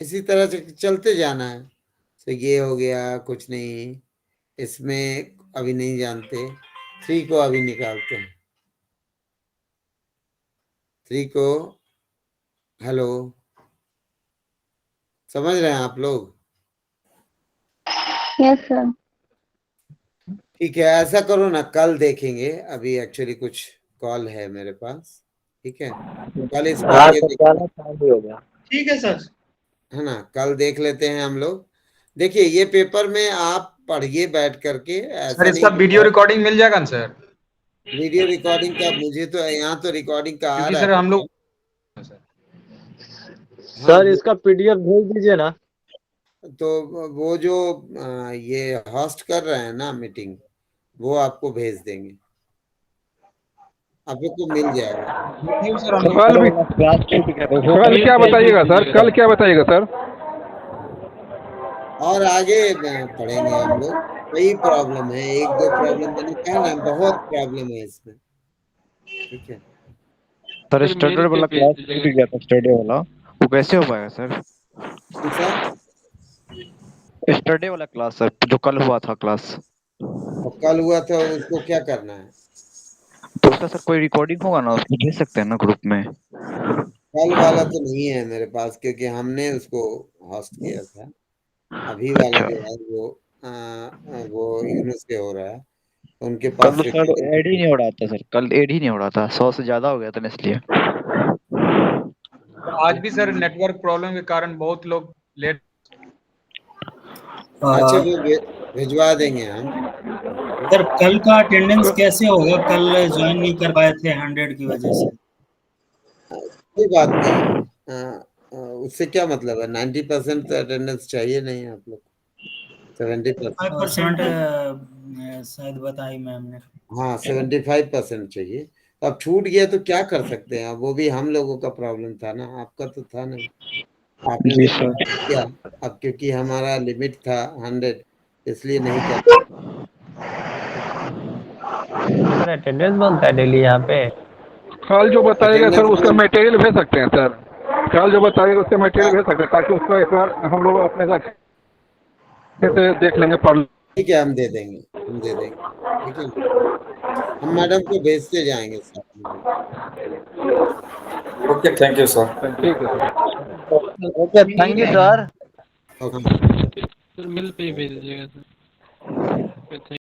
इसी तरह से चलते जाना है। तो ये हो गया, कुछ नहीं, इसमें अभी नहीं जानते। 3 को अभी निकालते हैं। 3 को, हेलो, समझ रहे हैं आप लोग? Yes sir. ठीक है, ऐसा करो ना, कल देखेंगे। अभी एक्चुअली कुछ कॉल है मेरे पास, ठीक है, कल इसको आगे हो गया। ठीक है सर, है ना, कल देख लेते हैं हम लोग। देखिए ये पेपर में आप पढ़िए बैठ करके, सर इसका वीडियो रिकॉर्डिंग मिल जाएगा ना सर? वीडियो रिकॉर्डिंग का मुझे तो यहाँ तो रिकॉर्डिंग का आ रहा सर है। हम लोग सर इसका पीडीएफ भेज दीजिए ना। तो वो जो ये होस्ट कर रहे हैं ना मीटिंग, वो आपको भेज देंगे, आपको मिल जाएगा। कल क्या बताइएगा सर, कल क्या बताइएगा सर? और आगे पढ़ेंगे हम लोग। कई प्रॉब्लम है, 1-2 प्रॉब्लम मैंने कहा ना, बहुत प्रॉब्लम है इसमें, ठीक है। सर स्टडी वाला क्लास छूट गया था, स्टडी वाला वो कैसे हो पाएगा सर? स्टडी वाला क्लास सर, जो कल हुआ था क्लास। कल हुआ था, उसको क्या करना है? तो उसका सर कोई रिकॉर्डिंग होगा ना, उसको भेज सकते हैं ना ग्रुप में? कल वाला तो नहीं है मेरे पास, क्योंकि हमने उसको होस्ट किया था। अभी वाला जो है वो यूनुस पे हो रहा है, उनके पास कल सर ऐड ही नहीं हो रहा था सर, कल ऐड ही नहीं हो रहा था, 100 से ज्यादा हो गया था ना, इसलिए। आज भी सर नेटवर्क प्रॉब्लम के कारण बहुत लोग लेट। अच्छा, भिजवा देंगे हम। सर कल का अटेंडेंस कैसे होगा? कल ज्वाइन नहीं कर पाए थे 100 की वजह से। कोई बात नहीं, उससे क्या मतलब है? 90% तो अटेंडेंस चाहिए नहीं आप लोग, 70% शायद बताई मैम ने। हाँ 75% चाहिए। तो अब छूट गया तो क्या कर सकते हैं, अब वो भी हम लोगों का प्रॉब्लम था ना, आपका तो था नहीं, आपने तो किया। अब क्योंकि हमारा लिमिट था 100, इसलिए नहीं कर। अटेंडेंस बनता है डेली यहाँ पे। कल जो बताएगा सर उसका मटेरियल भेज सकते हैं सर, कल जो बताएगा उसका मटेरियल भेज सकते हैं, ताकि उसको एक बार हम लोग अपने साथ देख लेंगे, पढ़। ठीक है, हम दे देंगे, हम दे देंगे, ठीक है, हम मैडम को भेजते जाएंगे साथ में। Okay, thank you sir. ठीक है sir, okay, thank you sir. Okay sir मिल पे ही भेज दीजिएगा सर।